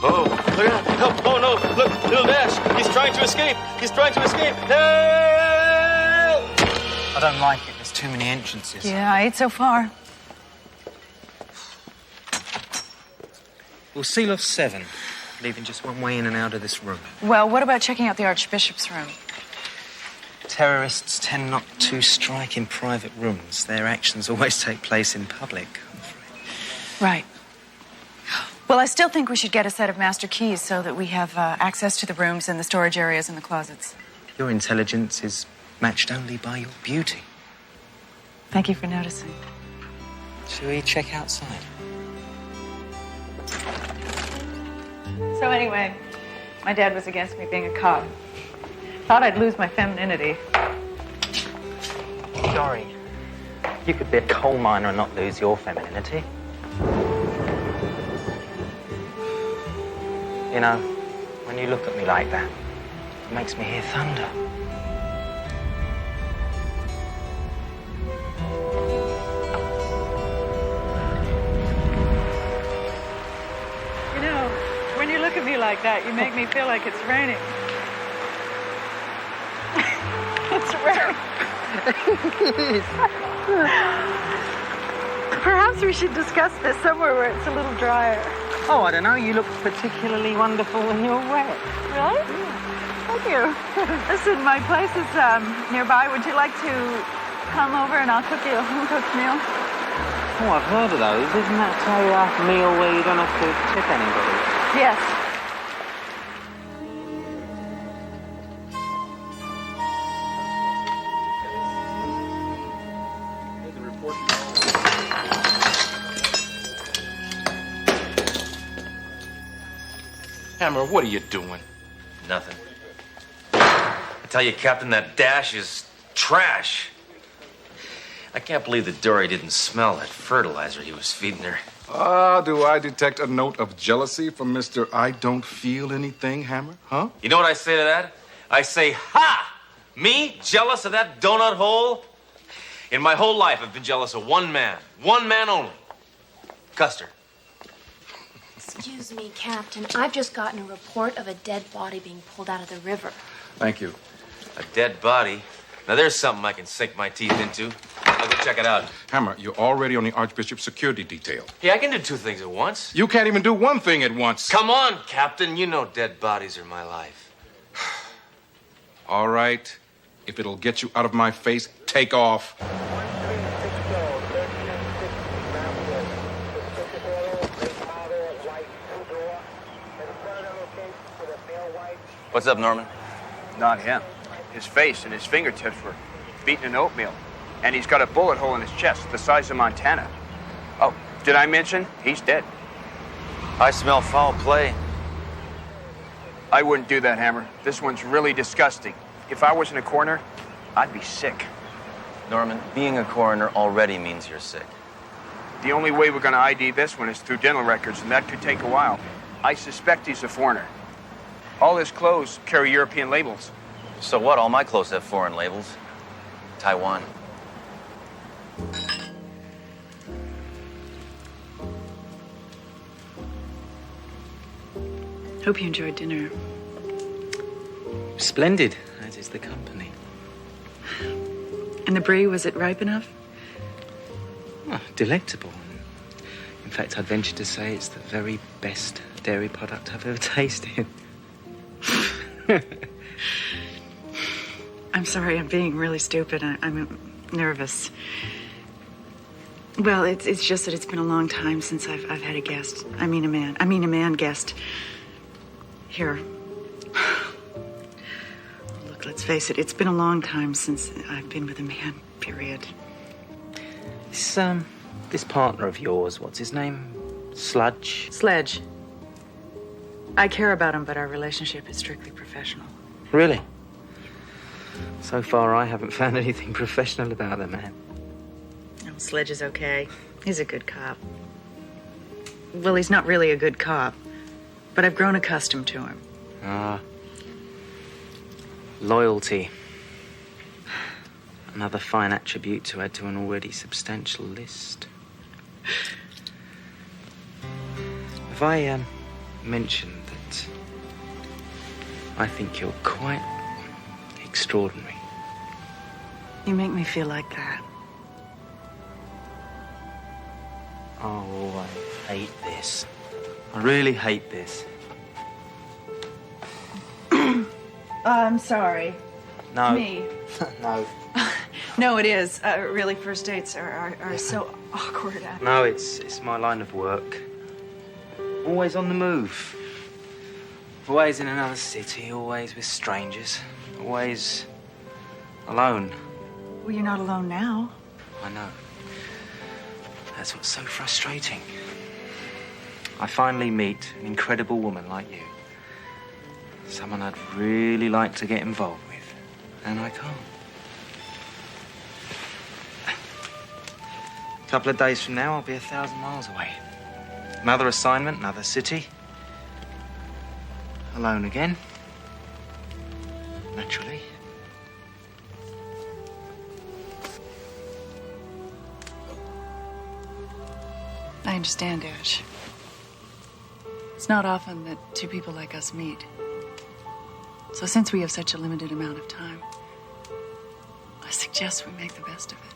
Oh, look out! Help! Oh, no! Look, little Dash! He's trying to escape! He's trying to escape! Help! I don't like it. There's too many entrances. Yeah, 8 so far. We'll seal off 7, leaving just one way in and out of this room. Well, what about checking out the Archbishop's room? Terrorists tend not to strike in private rooms. Their actions always take place in public, I'm afraid. Right. Well, I still think we should get a set of master keys so that we have access to the rooms and the storage areas and the closets. Your intelligence is matched only by your beauty. Thank you for noticing. Shall we check outside? So anyway, my dad was against me being a cop. Thought I'd lose my femininity. Sorry. You could be a coal miner and not lose your femininity. You know, when you look at me like that, it makes me hear thunder. You know, when you look at me like that, you make me feel like it's raining. It's raining. Perhaps we should discuss this somewhere where it's a little drier. Oh, I don't know. You look particularly wonderful when you're wet. Really? Yeah. Thank you. Listen, my place is nearby. Would you like to come over and I'll cook you a home-cooked meal? Oh, I've heard of those. Isn't that a meal where you don't have to tip anybody? Yes. Hammer, what are you doing? Nothing. I tell you, Captain, that Dash is trash. I can't believe that Dory didn't smell that fertilizer he was feeding her. Do I detect a note of jealousy from Mr. I don't feel anything, Hammer? Huh? You know what I say to that? I say, ha! Me, jealous of that donut hole? In my whole life, I've been jealous of one man only. Custer. Excuse me, Captain. I've just gotten a report of a dead body being pulled out of the river. Thank you. A dead body? Now, there's something I can sink my teeth into. I'll go check it out. Hammer, you're already on the Archbishop's security detail. Hey, I can do 2 things at once. You can't even do one thing at once. Come on, Captain. You know dead bodies are my life. All right. If it'll get you out of my face, take off. What's up, Norman? Not him. His face and his fingertips were beaten in oatmeal. And he's got a bullet hole in his chest the size of Montana. Oh, did I mention? He's dead. I smell foul play. I wouldn't do that, Hammer. This one's really disgusting. If I wasn't a coroner, I'd be sick. Norman, being a coroner already means you're sick. The only way we're going to ID this one is through dental records, and that could take a while. I suspect he's a foreigner. All his clothes carry European labels. So what? All my clothes have foreign labels. Taiwan. Hope you enjoyed dinner. Splendid, as is the company. And the brie, was it ripe enough? Oh, delectable. In fact, I'd venture to say it's the very best dairy product I've ever tasted. I'm sorry, I'm being really stupid. I'm nervous. Well, it's just that it's been a long time since I've had a guest. I mean a man guest. Here. Look, let's face it, it's been a long time since I've been with a man, period. This partner of yours, what's his name? Sludge? Sledge. I care about him, but our relationship is strictly professional. Really? So far, I haven't found anything professional about the man. Oh, Sledge is okay. He's a good cop. Well, he's not really a good cop, but I've grown accustomed to him. Ah. Loyalty. Another fine attribute to add to an already substantial list. Have I mentioned that I think you're quite extraordinary? You make me feel like that. Oh, I hate this. I really hate this. I'm sorry. No. Me. No. No, it is. Really, first dates are so awkward. No, it's my line of work. Always on the move. Always in another city, always with strangers. Always alone. Well, you're not alone now. I know. That's what's so frustrating. I finally meet an incredible woman like you. Someone I'd really like to get involved with. And I can't. A couple of days from now, I'll be 1,000 miles away. Another assignment, another city. Alone again. Naturally. I understand, Ash. It's not often that two people like us meet. So since we have such a limited amount of time, I suggest we make the best of it.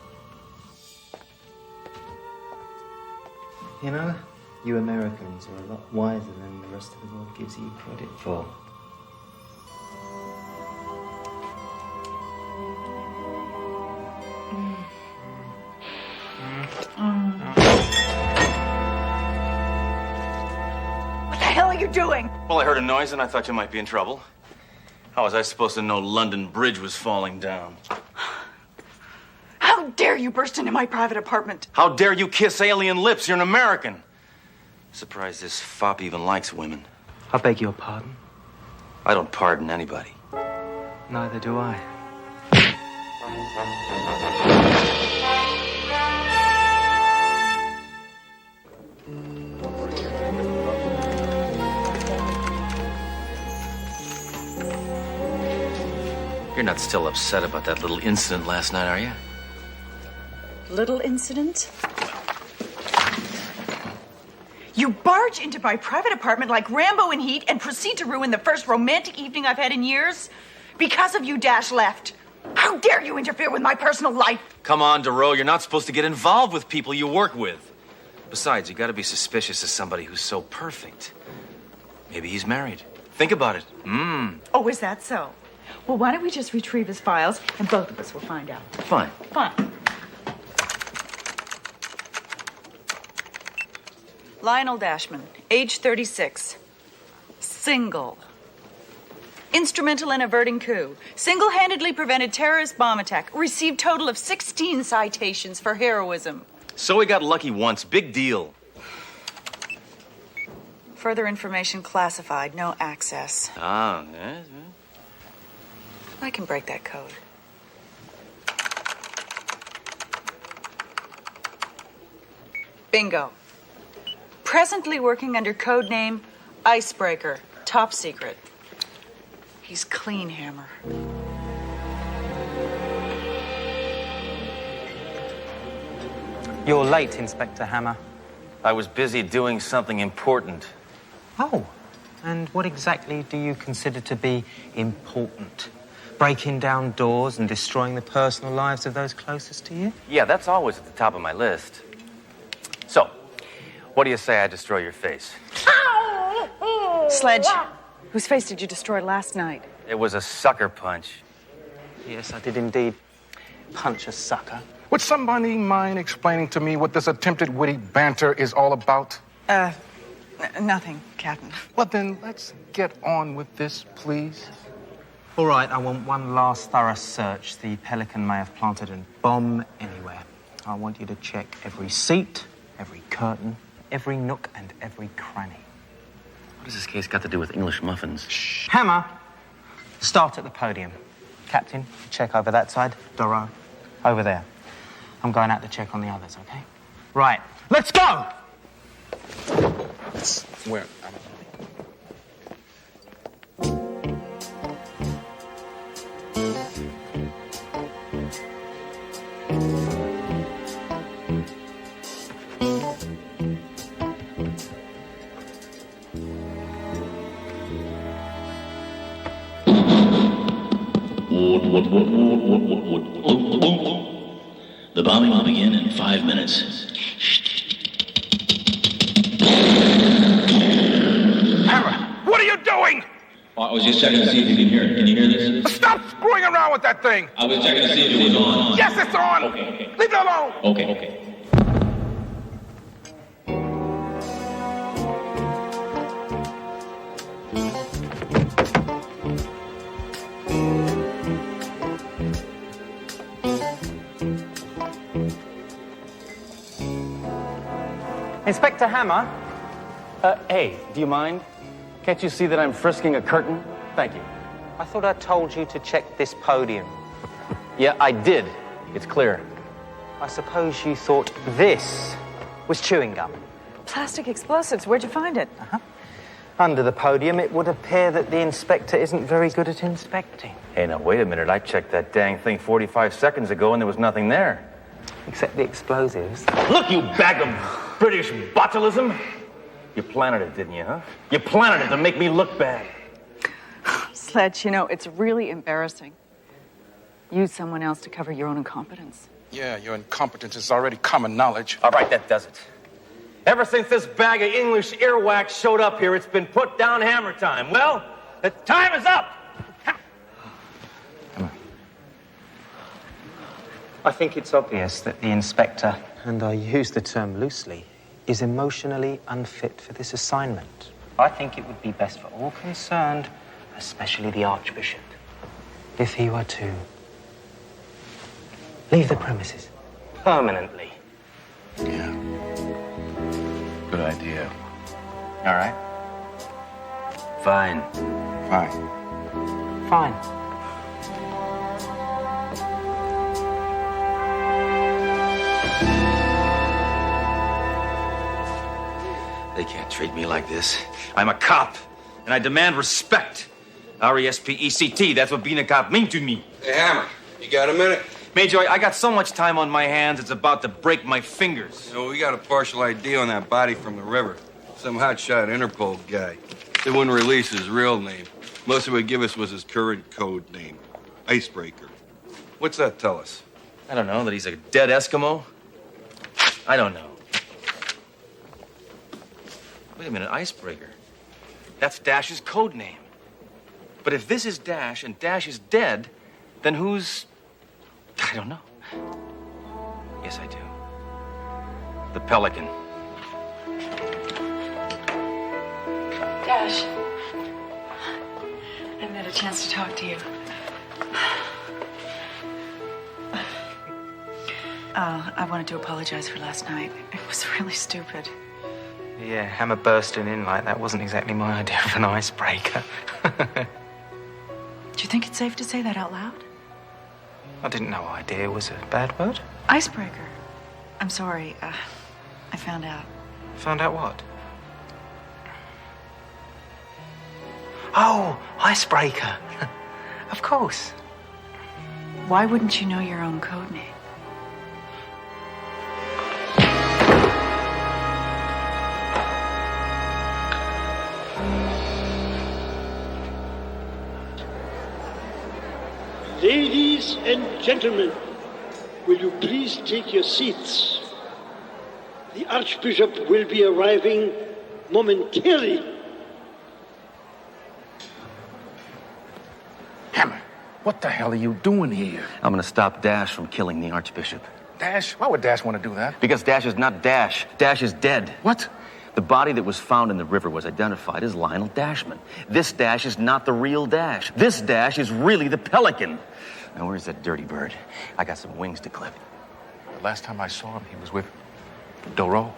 You know, you Americans are a lot wiser than the rest of the world gives you credit for. What the hell are you doing? Well, I heard a noise and I thought you might be in trouble. How was I supposed to know London Bridge was falling down? How dare you burst into my private apartment? How dare you kiss alien lips? You're an American. Surprised this fop even likes women. I beg your pardon? I don't pardon anybody. Neither do I. You're not still upset about that little incident last night, are you? Little incident? You barge into my private apartment like Rambo in heat and proceed to ruin the first romantic evening I've had in years? Because of you, Dash left. How dare you interfere with my personal life? Come on, DeRoe, you're not supposed to get involved with people you work with. Besides, you gotta be suspicious of somebody who's so perfect. Maybe he's married. Think about it. Oh, is that so? Well, why don't we just retrieve his files and both of us will find out. Fine. Fine. Lionel Dashman, age 36. Single. Instrumental in averting coup. Single-handedly prevented terrorist bomb attack. Received total of 16 citations for heroism. So he got lucky once. Big deal. Further information classified. No access. Ah, yes. I can break that code. Bingo. Presently working under code name Icebreaker. Top secret. He's clean, Hammer. You're late, Inspector Hammer. I was busy doing something important. Oh, and what exactly do you consider to be important? Breaking down doors and destroying the personal lives of those closest to you? Yeah, that's always at the top of my list. So, what do you say I destroy your face? Sledge, whose face did you destroy last night? It was a sucker punch. Yes, I did indeed punch a sucker. Would somebody mind explaining to me what this attempted witty banter is all about? Nothing, Captain. Well, then, let's get on with this, please. All right, I want one last thorough search. The Pelican may have planted a bomb anywhere. I want you to check every seat, every curtain, every nook and every cranny. What has this case got to do with English muffins? Shh. Hammer, start at the podium. Captain, check over that side. Doro, over there. I'm going out to check on the others, okay? Right, let's go! Where? The bombing will begin in 5 minutes. Hammer, what are you doing? I was just checking to see if you can hear it. Can you hear this? Stop screwing around with that thing! I was checking to see if it was on. Yes, it's on! Okay. Leave it alone! Okay. Inspector Hammer? Hey, do you mind? Can't you see that I'm frisking a curtain? Thank you. I thought I told you to check this podium. Yeah, I did. It's clear. I suppose you thought this was chewing gum. Plastic explosives. Where'd you find it? Under the podium, it would appear that the inspector isn't very good at inspecting. Hey, now, wait a minute. I checked that dang thing 45 seconds ago, and there was nothing there. Except the explosives. Look, you bag of British botulism. You planted it, didn't you, huh? You planted it to make me look bad. Sledge, you know, it's really embarrassing. Use someone else to cover your own incompetence. Yeah, your incompetence is already common knowledge. All right, that does it. Ever since this bag of English earwax showed up here, it's been put down hammer time. Well, the time is up. I think it's obvious that the inspector, and I use the term loosely, is emotionally unfit for this assignment. I think it would be best for all concerned, especially the Archbishop, if he were to leave the premises permanently. Yeah. Good idea. All right. Fine. Fine. Fine. They can't treat me like this. I'm a cop, and I demand respect. R-E-S-P-E-C-T, that's what being a cop means to me. Hey, Hammer, you got a minute? Major, I got so much time on my hands, it's about to break my fingers. You know, we got a partial ID on that body from the river. Some hotshot Interpol guy. They wouldn't release his real name. Most he would give us was his current code name, Icebreaker. What's that tell us? I don't know, that he's a dead Eskimo? I don't know. Wait a minute, Icebreaker. That's Dash's code name. But if this is Dash and Dash is dead, then who's... I don't know. Yes, I do. The Pelican. Dash, I haven't had a chance to talk to you. I wanted to apologize for last night. It was really stupid. Yeah, Hammer bursting in like that wasn't exactly my idea of an icebreaker. Do you think it's safe to say that out loud? I didn't know idea was a bad word. Icebreaker. I'm sorry. I found out. Found out what? Oh, icebreaker. Of course. Why wouldn't you know your own code name? Ladies and gentlemen, will you please take your seats? The Archbishop will be arriving momentarily. Hammer, what the hell are you doing here? I'm gonna stop Dash from killing the Archbishop. Dash? Why would Dash want to do that? Because Dash is not Dash. Dash is dead. What? The body that was found in the river was identified as Lionel Dashman. This Dash is not the real Dash. This Dash is really the Pelican. Now, where's that dirty bird? I got some wings to clip. The last time I saw him, he was with Doro.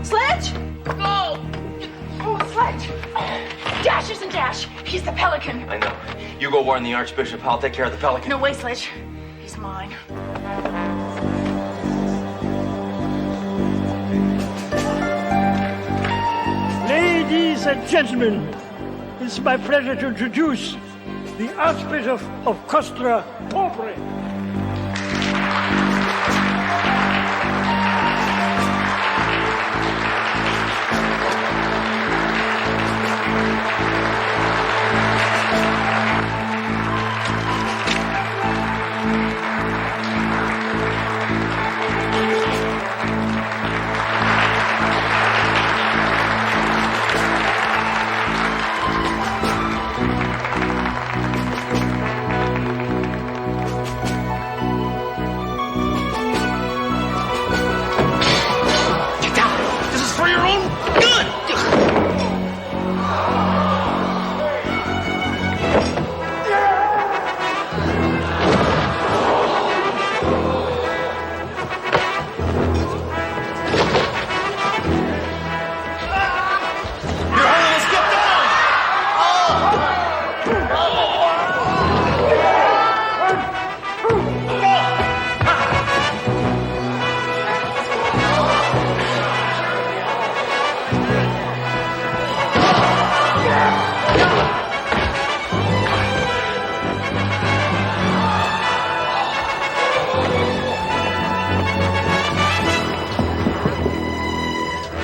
Sledge! Go! Oh, Sledge! Dash isn't Dash. He's the Pelican. I know. You go warn the Archbishop. I'll take care of the Pelican. No way, Sledge. He's mine. Ladies and gentlemen, it's my pleasure to introduce the Archbishop of Costa Pobre.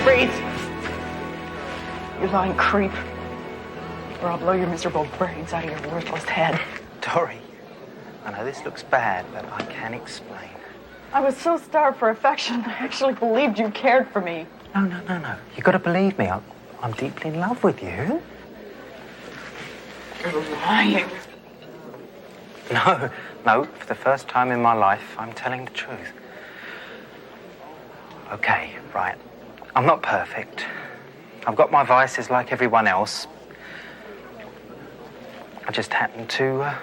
Breathe. You lying creep. Or I'll blow your miserable brains out of your worthless head. Dory, I know this looks bad, but I can explain. I was so starved for affection, I actually believed you cared for me. No. You gotta believe me. I'm deeply in love with you. You're lying. No. For the first time in my life, I'm telling the truth. Okay, right. I'm not perfect. I've got my vices like everyone else. I just happen to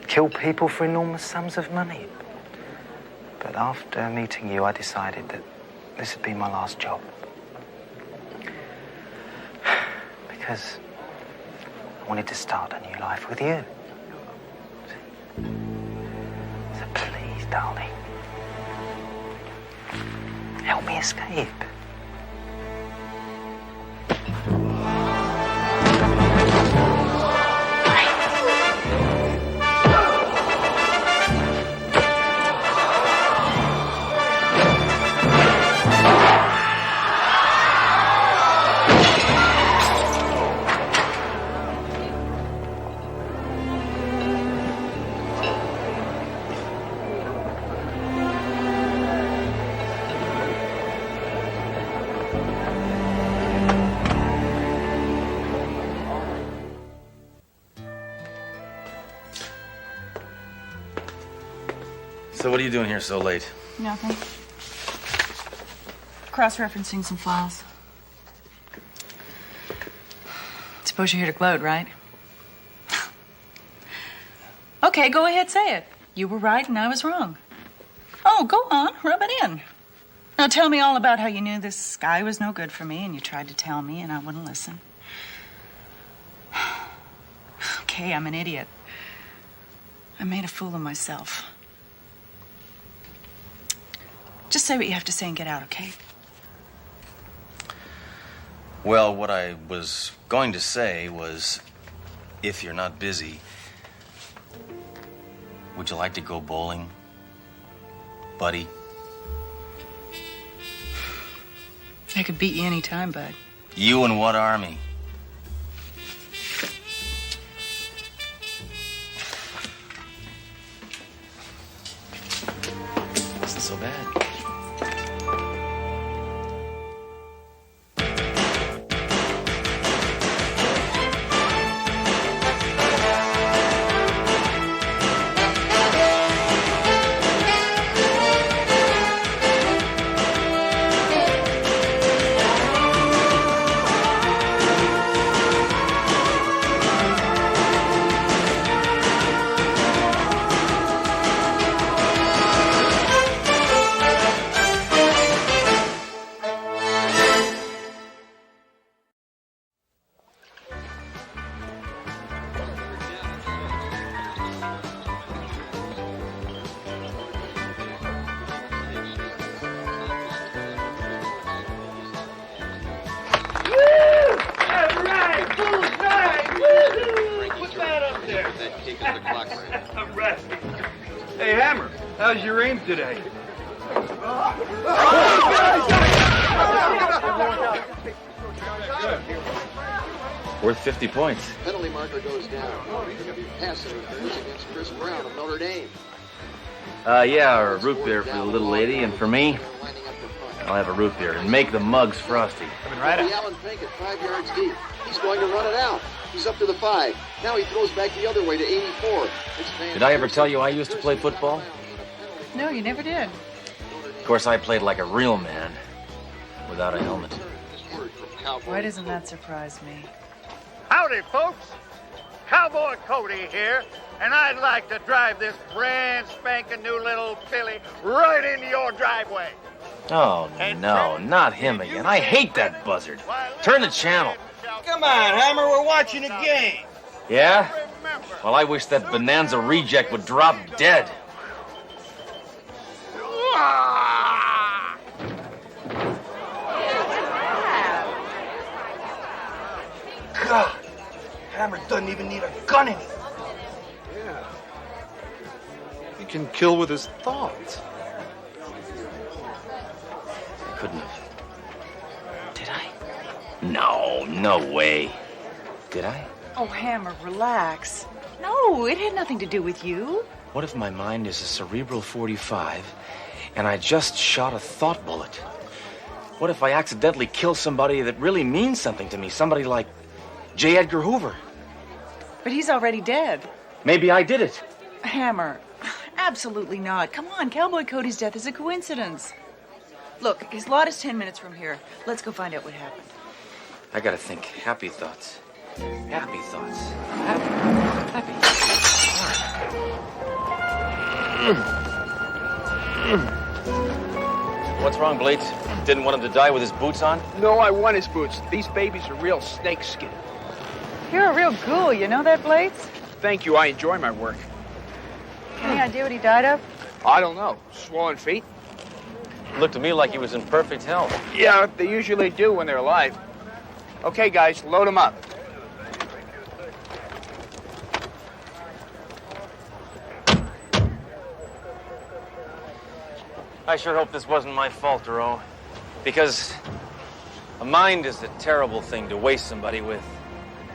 kill people for enormous sums of money. But after meeting you, I decided that this would be my last job. Because I wanted to start a new life with you. So please, darling, help me escape. So what are you doing here so late? Nothing. Cross-referencing some files. suppose you're here to gloat, right? Okay, go ahead, say it. You were right and I was wrong. Oh, go on, rub it in. Now tell me all about how you knew this guy was no good for me and you tried to tell me and I wouldn't listen. Okay, I'm an idiot. I made a fool of myself. Just say what you have to say and get out, okay? Well, what I was going to say was, if you're not busy, would you like to go bowling, buddy? I could beat you any time, bud. You and what army? Isn't so bad. I'm right. Hey, Hammer, how's your aim today? Worth 50 points. Penalty marker goes down. Passing interference against Chris Brown of Notre Dame. Yeah, or a root beer for the little lady, and for me, I'll have a root beer and make the mugs frosty. Coming right up. Allen Fink at 5 yards deep. He's going to run it out. He's up to the 5. Now he throws back the other way to 84. Did I ever tell you I used to play football? No, you never did. Of course, I played like a real man, without a helmet. Why doesn't that surprise me? Howdy, folks. Cowboy Cody here, and I'd like to drive this brand spanking new little filly right into your driveway. Oh, no, not him again. I hate that buzzard. Turn the channel. Come on, Hammer, we're watching a game. Yeah? Well, I wish that Bonanza reject would drop dead. God, Hammer doesn't even need a gun anymore. Yeah. He can kill with his thoughts. I couldn't have. Did I? No, no way. Did I? Oh, Hammer, relax. No, it had nothing to do with you. What if my mind is a cerebral 45 and I just shot a thought bullet? What if I accidentally kill somebody that really means something to me? Somebody like J. Edgar Hoover. But he's already dead. Maybe I did it. Hammer, absolutely not. Come on, Cowboy Cody's death is a coincidence. Look, his lot is 10 minutes from here. Let's go find out what happened. I gotta think. Happy thoughts. Happy thoughts. Happy. What's wrong, Blades? Didn't want him to die with his boots on? No, I want his boots. These babies are real snakeskin. You're a real ghoul, you know that, Blades? Thank you, I enjoy my work. Any idea what he died of? I don't know. Swollen feet? Looked to me like he was in perfect health. Yeah, they usually do when they're alive. Okay, guys, load them up. I sure hope this wasn't my fault, Duro. Because a mind is a terrible thing to waste somebody with.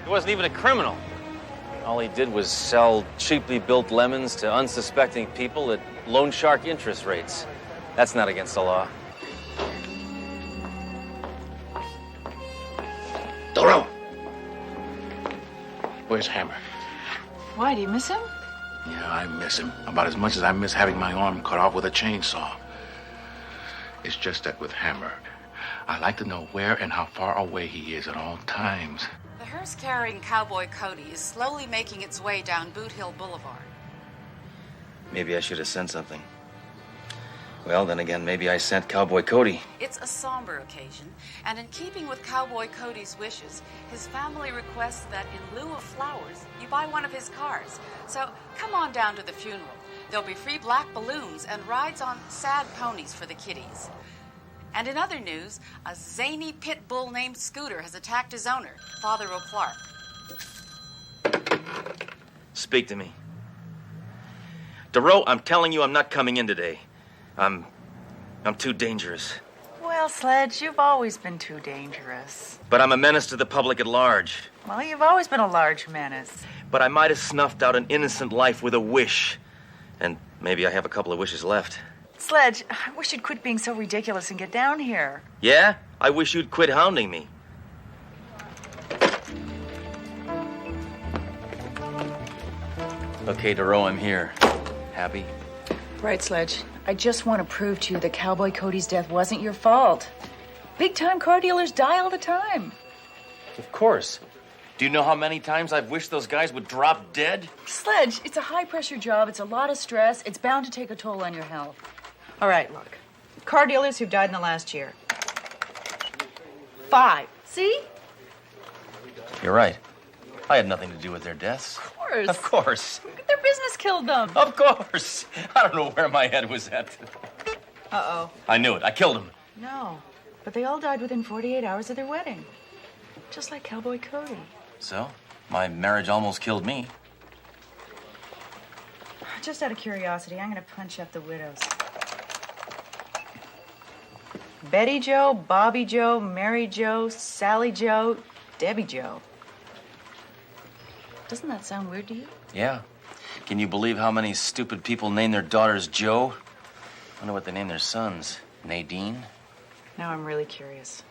He wasn't even a criminal. All he did was sell cheaply built lemons to unsuspecting people at loan shark interest rates. That's not against the law. Doro! Where's Hammer? Why, do you miss him? Yeah, I miss him about as much as I miss having my arm cut off with a chainsaw. It's just that with Hammer, I like to know where and how far away he is at all times. The hearse carrying Cowboy Cody is slowly making its way down Boot Hill Boulevard. Maybe I should have sent something. Well, then again, maybe I sent Cowboy Cody. It's a somber occasion, and in keeping with Cowboy Cody's wishes, his family requests that in lieu of flowers, you buy one of his cars. So come on down to the funeral. There'll be free black balloons and rides on sad ponies for the kiddies. And in other news, a zany pit bull named Scooter has attacked his owner, Father O'Clark. Speak to me. DeRoe, I'm telling you I'm not coming in today. I'm too dangerous. Well, Sledge, you've always been too dangerous. But I'm a menace to the public at large. Well, you've always been a large menace. But I might have snuffed out an innocent life with a wish. And maybe I have a couple of wishes left. Sledge, I wish you'd quit being so ridiculous and get down here. Yeah? I wish you'd quit hounding me. Okay, DeRoe, I'm here. Happy? Right, Sledge. I just want to prove to you that Cowboy Cody's death wasn't your fault. Big-time car dealers die all the time. Of course. Do you know how many times I've wished those guys would drop dead? Sledge, it's a high-pressure job. It's a lot of stress. It's bound to take a toll on your health. All right, look. Car dealers who've died in the last year. 5. See? You're right. I had nothing to do with their deaths. Of course. Of course. Their business killed them. Of course. I don't know where my head was at. Uh-oh. I knew it. I killed him. No, but they all died within 48 hours of their wedding. Just like Cowboy Cody. So, my marriage almost killed me. Just out of curiosity, I'm going to punch up the widows. Betty Jo, Bobby Jo, Mary Jo, Sally Jo, Debbie Jo. Doesn't that sound weird to you? Yeah. Can you believe how many stupid people name their daughters Jo? I wonder what they name their sons. Nadine? Now I'm really curious.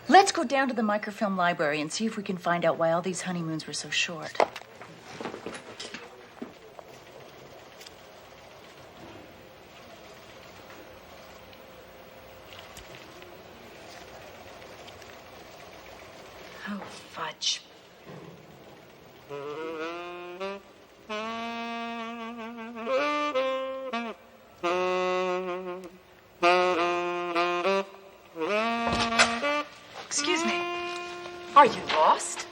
Let's go down to the microfilm library and see if we can find out why all these honeymoons were so short. Oh, fudge. Excuse me. Are you lost?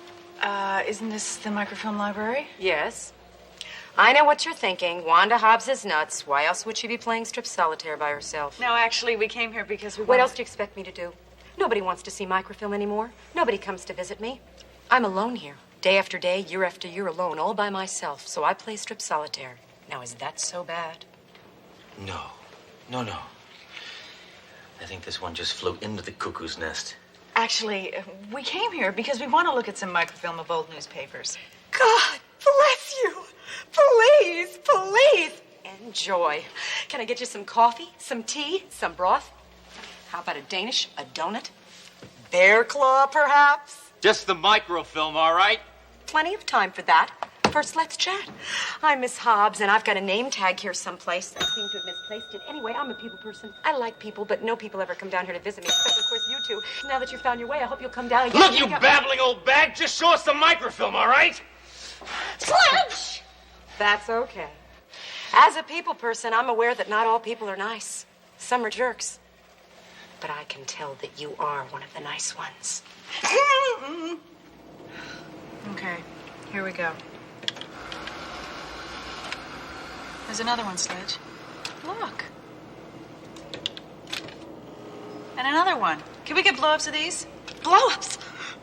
Isn't this the microfilm library? Yes. I know what you're thinking. Wanda Hobbs is nuts. Why else would she be playing strip solitaire by herself? No, actually, we came here because we What else do you expect me to do? Nobody wants to see microfilm anymore. Nobody comes to visit me. I'm alone here. Day after day, year after year, alone, all by myself. So I play strip solitaire. Now, is that so bad? No. No. I think this one just flew into the cuckoo's nest. Actually, we came here because we want to look at some microfilm of old newspapers. God bless you. Please, please. Enjoy. Can I get you some coffee, some tea, some broth? How about a Danish, a donut? Bear claw, perhaps? Just the microfilm, all right? Plenty of time for that. First, let's chat. I'm Miss Hobbs, and I've got a name tag here someplace. I seem to have misplaced it. Anyway, I'm a people person. I like people, but no people ever come down here to visit me, except, of course, you two. Now that you've found your way, I hope you'll come down again. Look, you babbling old bag! Just show us the microfilm, all right? Sledge! That's okay. As a people person, I'm aware that not all people are nice. Some are jerks. But I can tell that you are one of the nice ones. Okay, here we go. There's another one, Sledge. Look. And another one. Can we get blow-ups of these? Blow-ups?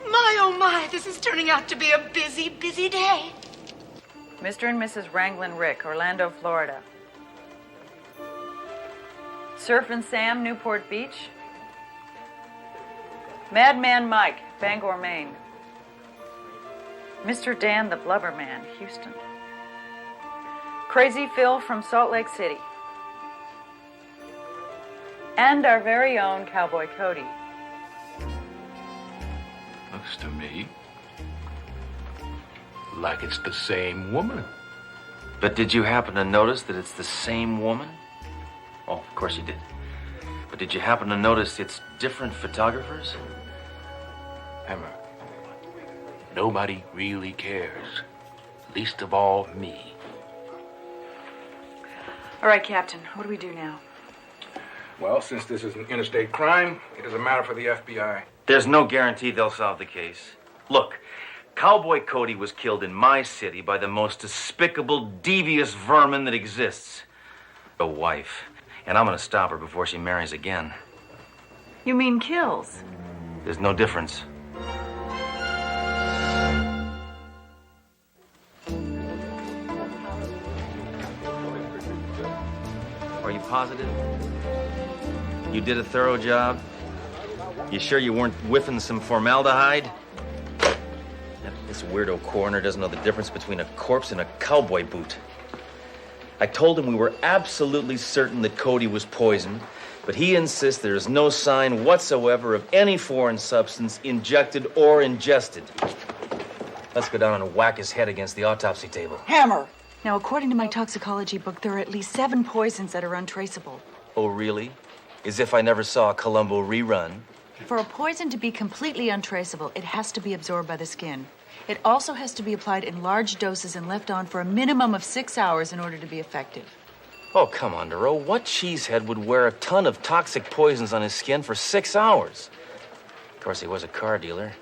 My, oh my, this is turning out to be a busy, busy day. Mr. and Mrs. Wranglin Rick, Orlando, Florida. Surf and Sam, Newport Beach. Madman Mike, Bangor, Maine. Mr. Dan the Blubber Man, Houston. Crazy Phil from Salt Lake City. And our very own Cowboy Cody. Looks to me like it's the same woman. But did you happen to notice that it's the same woman? Oh, of course you did. But did you happen to notice it's different photographers? Hammer, nobody really cares. Least of all me. All right, Captain, what do we do now? Well, since this is an interstate crime, it is a matter for the FBI. There's no guarantee they'll solve the case. Look, Cowboy Cody was killed in my city by the most despicable, devious vermin that exists. A wife. And I'm gonna stop her before she marries again. You mean kills? There's no difference. Are you positive? You did a thorough job? You sure you weren't whiffing some formaldehyde? This weirdo coroner doesn't know the difference between a corpse and a cowboy boot. I told him we were absolutely certain that Cody was poisoned, but he insists there is no sign whatsoever of any foreign substance injected or ingested. Let's go down and whack his head against the autopsy table. Hammer! Now, according to my toxicology book, there are at least 7 poisons that are untraceable. Oh, really? As if I never saw a Columbo rerun. For a poison to be completely untraceable, it has to be absorbed by the skin. It also has to be applied in large doses and left on for a minimum of 6 hours in order to be effective. Oh, come on, Duro. What cheesehead would wear a ton of toxic poisons on his skin for 6 hours? Of course, he was a car dealer.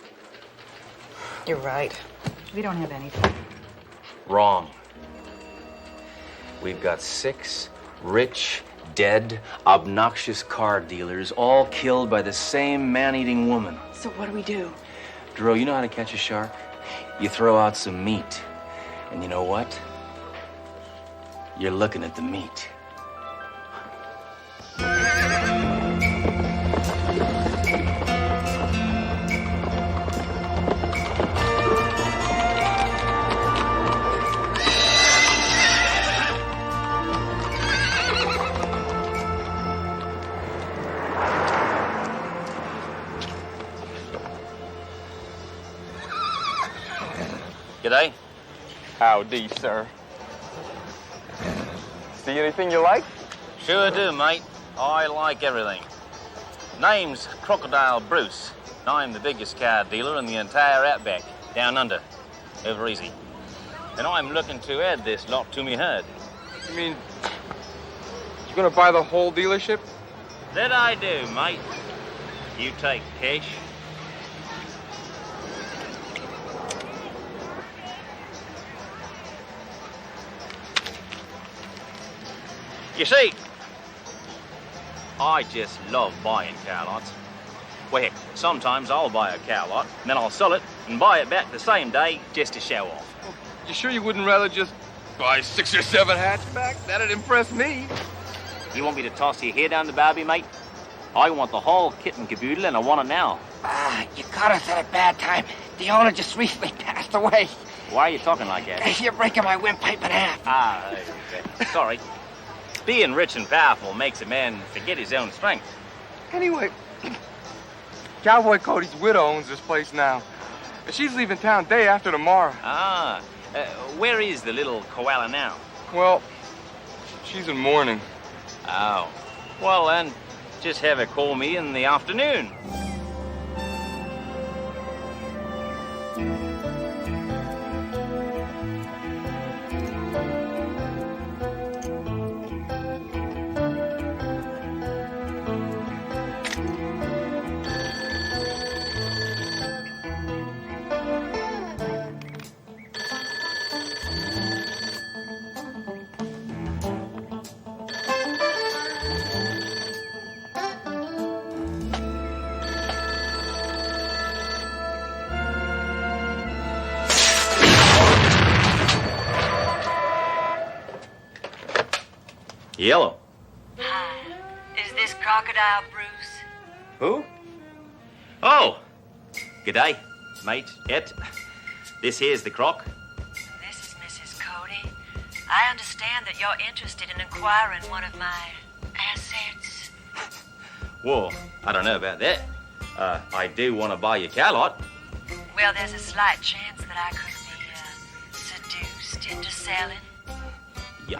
You're right. We don't have anything. Wrong. We've got 6 rich, dead, obnoxious car dealers, all killed by the same man-eating woman. So what do we do? Duro, you know how to catch a shark? You throw out some meat. And you know what? You're looking at the meat. G'day. Howdy, sir. See anything you like? Sure do, mate. I like everything. Name's Crocodile Bruce. I'm the biggest car dealer in the entire outback, down under. Over easy. And I'm looking to add this lot to me herd. You mean you're gonna buy the whole dealership? That I do, mate. You take cash. You see, I just love buying car lots. Well, heck, sometimes I'll buy a car lot, and then I'll sell it and buy it back the same day just to show off. You sure you wouldn't rather just buy 6 or 7 hatchbacks? That'd impress me. You want me to toss your hair down the barbie, mate? I want the whole kit and caboodle, and I want it now. You caught us at a bad time. The owner just recently passed away. Why are you talking like that? You're breaking my windpipe in half. Sorry. Being rich and powerful makes a man forget his own strength. Anyway, Cowboy Cody's widow owns this place now. She's leaving town day after tomorrow. Where is the little koala now? Well, she's in mourning. Oh. Well, then, just have her call me in the afternoon. Yellow. Hi. Is this Crocodile Bruce? Who? Oh! G'day, mate, Et. This here's the croc. This is Mrs. Cody. I understand that you're interested in acquiring one of my assets. Well, I don't know about that. I do want to buy your cow lot. Well, there's a slight chance that I could be seduced into selling. Yo.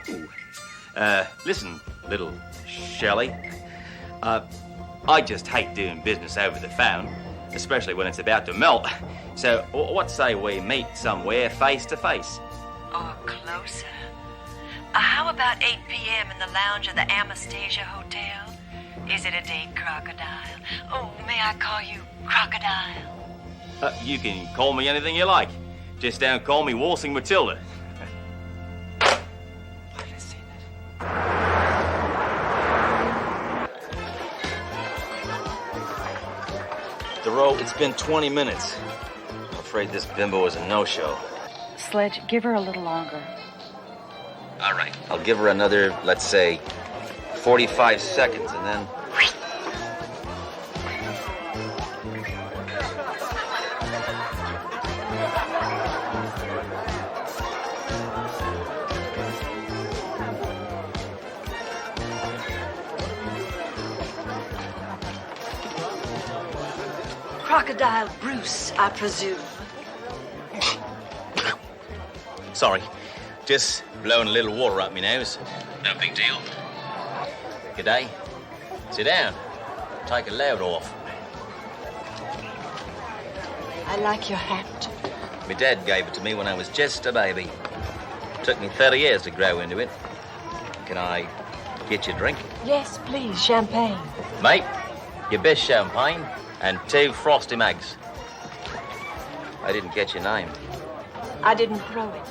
Listen, little Shelley. I just hate doing business over the phone. especially when it's about to melt. So, what say we meet somewhere face to face? Or closer. How about 8 p.m. in the lounge of the Anastasia Hotel? Is it a date, Crocodile? Oh, may I call you Crocodile? You can call me anything you like. Just don't call me Waltzing Matilda. Duro, it's been 20 minutes. I'm afraid this bimbo is a no-show. Sledge, give her a little longer. All right. I'll give her another, let's say, 45 seconds, and then... Crocodile Bruce, I presume. Sorry. Just blowing a little water up my nose. No big deal. Good day. Sit down. Take a load off. I like your hat. My dad gave it to me when I was just a baby. Took me 30 years to grow into it. Can I get you a drink? Yes, please, champagne. Mate, your best champagne and 2 frosty mags. I didn't get your name. I didn't throw it.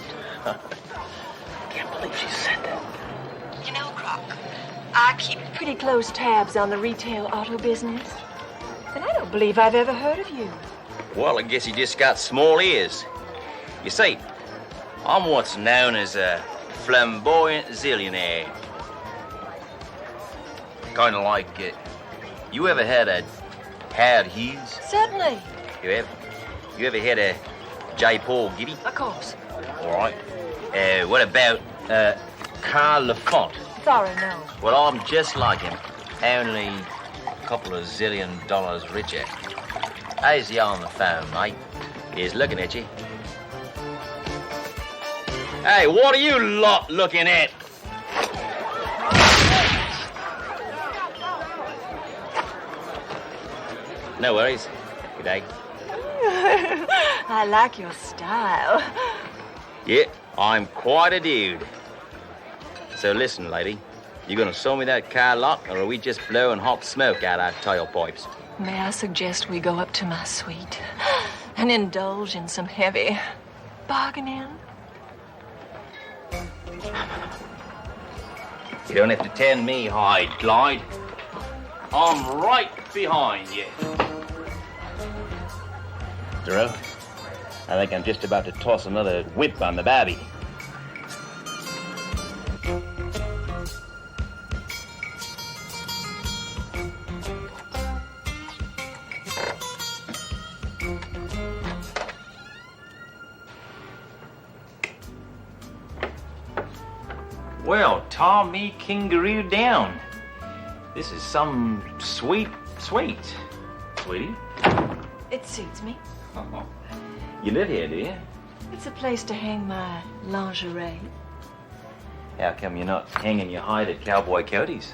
Can't believe she said that. You know, Croc, I keep pretty close tabs on the retail auto business. And I don't believe I've ever heard of you. Well, I guess you just got small ears. You see, I'm what's known as a flamboyant zillionaire. Kind of like, you ever had a Howard Hughes? Certainly. You ever had a J. Paul Getty? Of course. All right. What about Carl Lafont? Sorry, no. Well, I'm just like him, only a couple of $zillion richer. How's he on the phone, mate? He's looking at you. Hey, what are you lot looking at? No worries. Good day. I like your style. Yeah, I'm quite a dude. So listen, lady. You gonna sew me that car lock, or are we just blowing hot smoke out our tailpipes? May I suggest we go up to my suite and indulge in some heavy bargaining? You don't have to tend me, Hyde, Clyde. I'm right behind you. Duro, I think I'm just about to toss another whip on the babby. Well, Tommy Kangaroo down. This is some sweet. Sweetie? It suits me. You live here, do you? It's a place to hang my lingerie. How come you're not hanging your hide at Cowboy Cody's?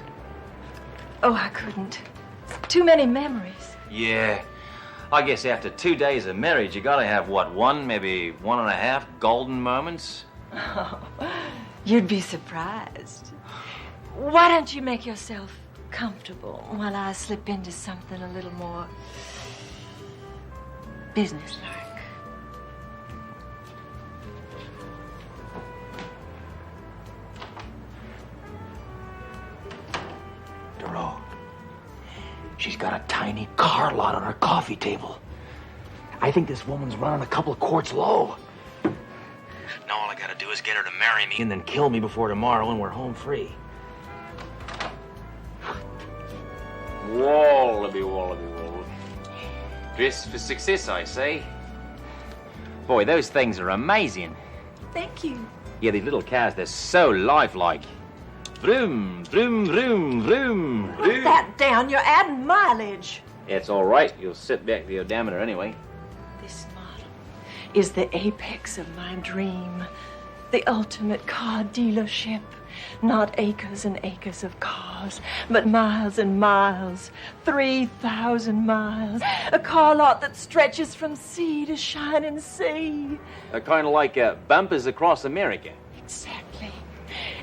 Oh, I couldn't. Too many memories. Yeah. I guess after 2 days of marriage, you gotta have, what, 1, maybe 1.5 golden moments? Oh, you'd be surprised. Why don't you make yourself comfortable while I slip into something a little more businesslike? Duro, she's got a tiny car lot on her coffee table. I think this woman's running a couple of quarts low. Now all I gotta do is get her to marry me and then kill me before tomorrow and we're home free. Wallaby. Dress for success, I say. Boy, those things are amazing. Thank you. Yeah, these little cars, they're so lifelike. Vroom, vroom, vroom, vroom, Put vroom. that down. You're adding mileage. It's all right. You'll sit back the odometer anyway. This model is the apex of my dream. The ultimate car dealership. Not acres and acres of cars, but miles and miles. 3,000 miles. A car lot that stretches from sea to shining sea. Kind of like bumpers across America. Exactly.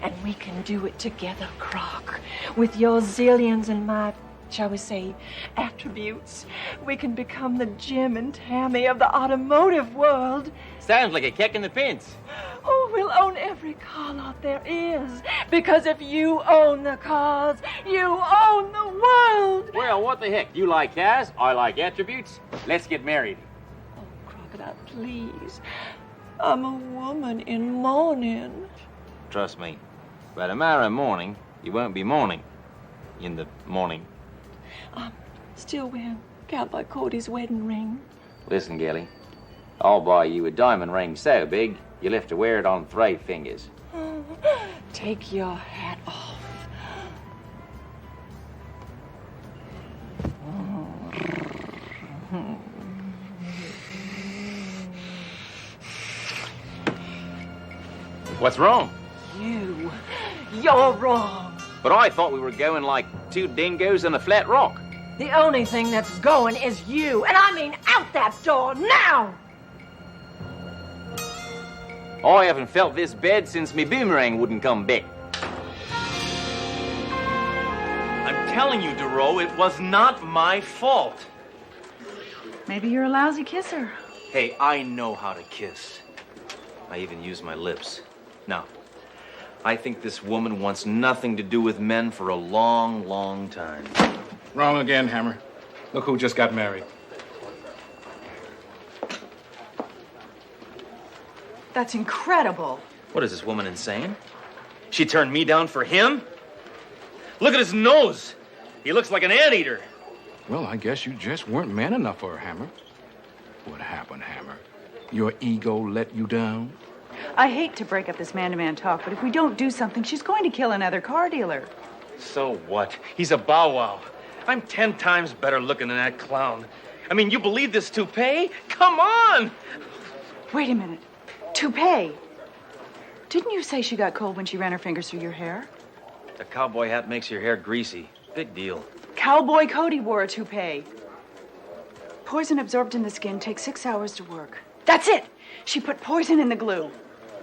And we can do it together, Croc. With your zillions and my, shall we say, attributes. We can become the Jim and Tammy of the automotive world. Sounds like a kick in the pants. Oh, we'll own every car lot there is. Because if you own the cars, you own the world. Well, what the heck? You like cars, I like attributes. Let's get married. Oh, Crocodile, please. I'm a woman in mourning. Trust me, by tomorrow morning, you won't be mourning. In the morning. I'm still wearing Cowboy Cody's wedding ring. Listen, Gilly, I'll buy you a diamond ring so big, you'll have to wear it on 3 fingers. Oh, take your hat off. What's wrong? You're wrong. But I thought we were going like 2 dingoes in a flat rock. The only thing that's going is you. And I mean out that door now! I haven't felt this bed since me boomerang wouldn't come back. I'm telling you, Duro, it was not my fault. Maybe you're a lousy kisser. Hey, I know how to kiss. I even use my lips. Now, I think this woman wants nothing to do with men for a long, long time. Wrong again, Hammer. Look who just got married. That's incredible. What is this woman insane? She turned me down for him? Look at his nose. He looks like an anteater. Well, I guess you just weren't man enough for her, Hammer. What happened, Hammer? Your ego let you down? I hate to break up this man-to-man talk, but if we don't do something, she's going to kill another car dealer. So what? He's a bow wow. I'm 10 times better looking than that clown. I mean, you believe this toupee? Come on! Wait a minute. Toupee. Didn't you say she got cold when she ran her fingers through your hair? A cowboy hat makes your hair greasy. Big deal. Cowboy Cody wore a toupee. Poison absorbed in the skin takes 6 hours to work. That's it! She put poison in the glue.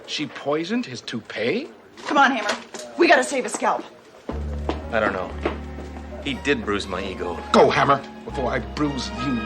She poisoned his toupee? Come on, Hammer. We gotta save a scalp. I don't know. He did bruise my ego. Go, Hammer, before I bruise you.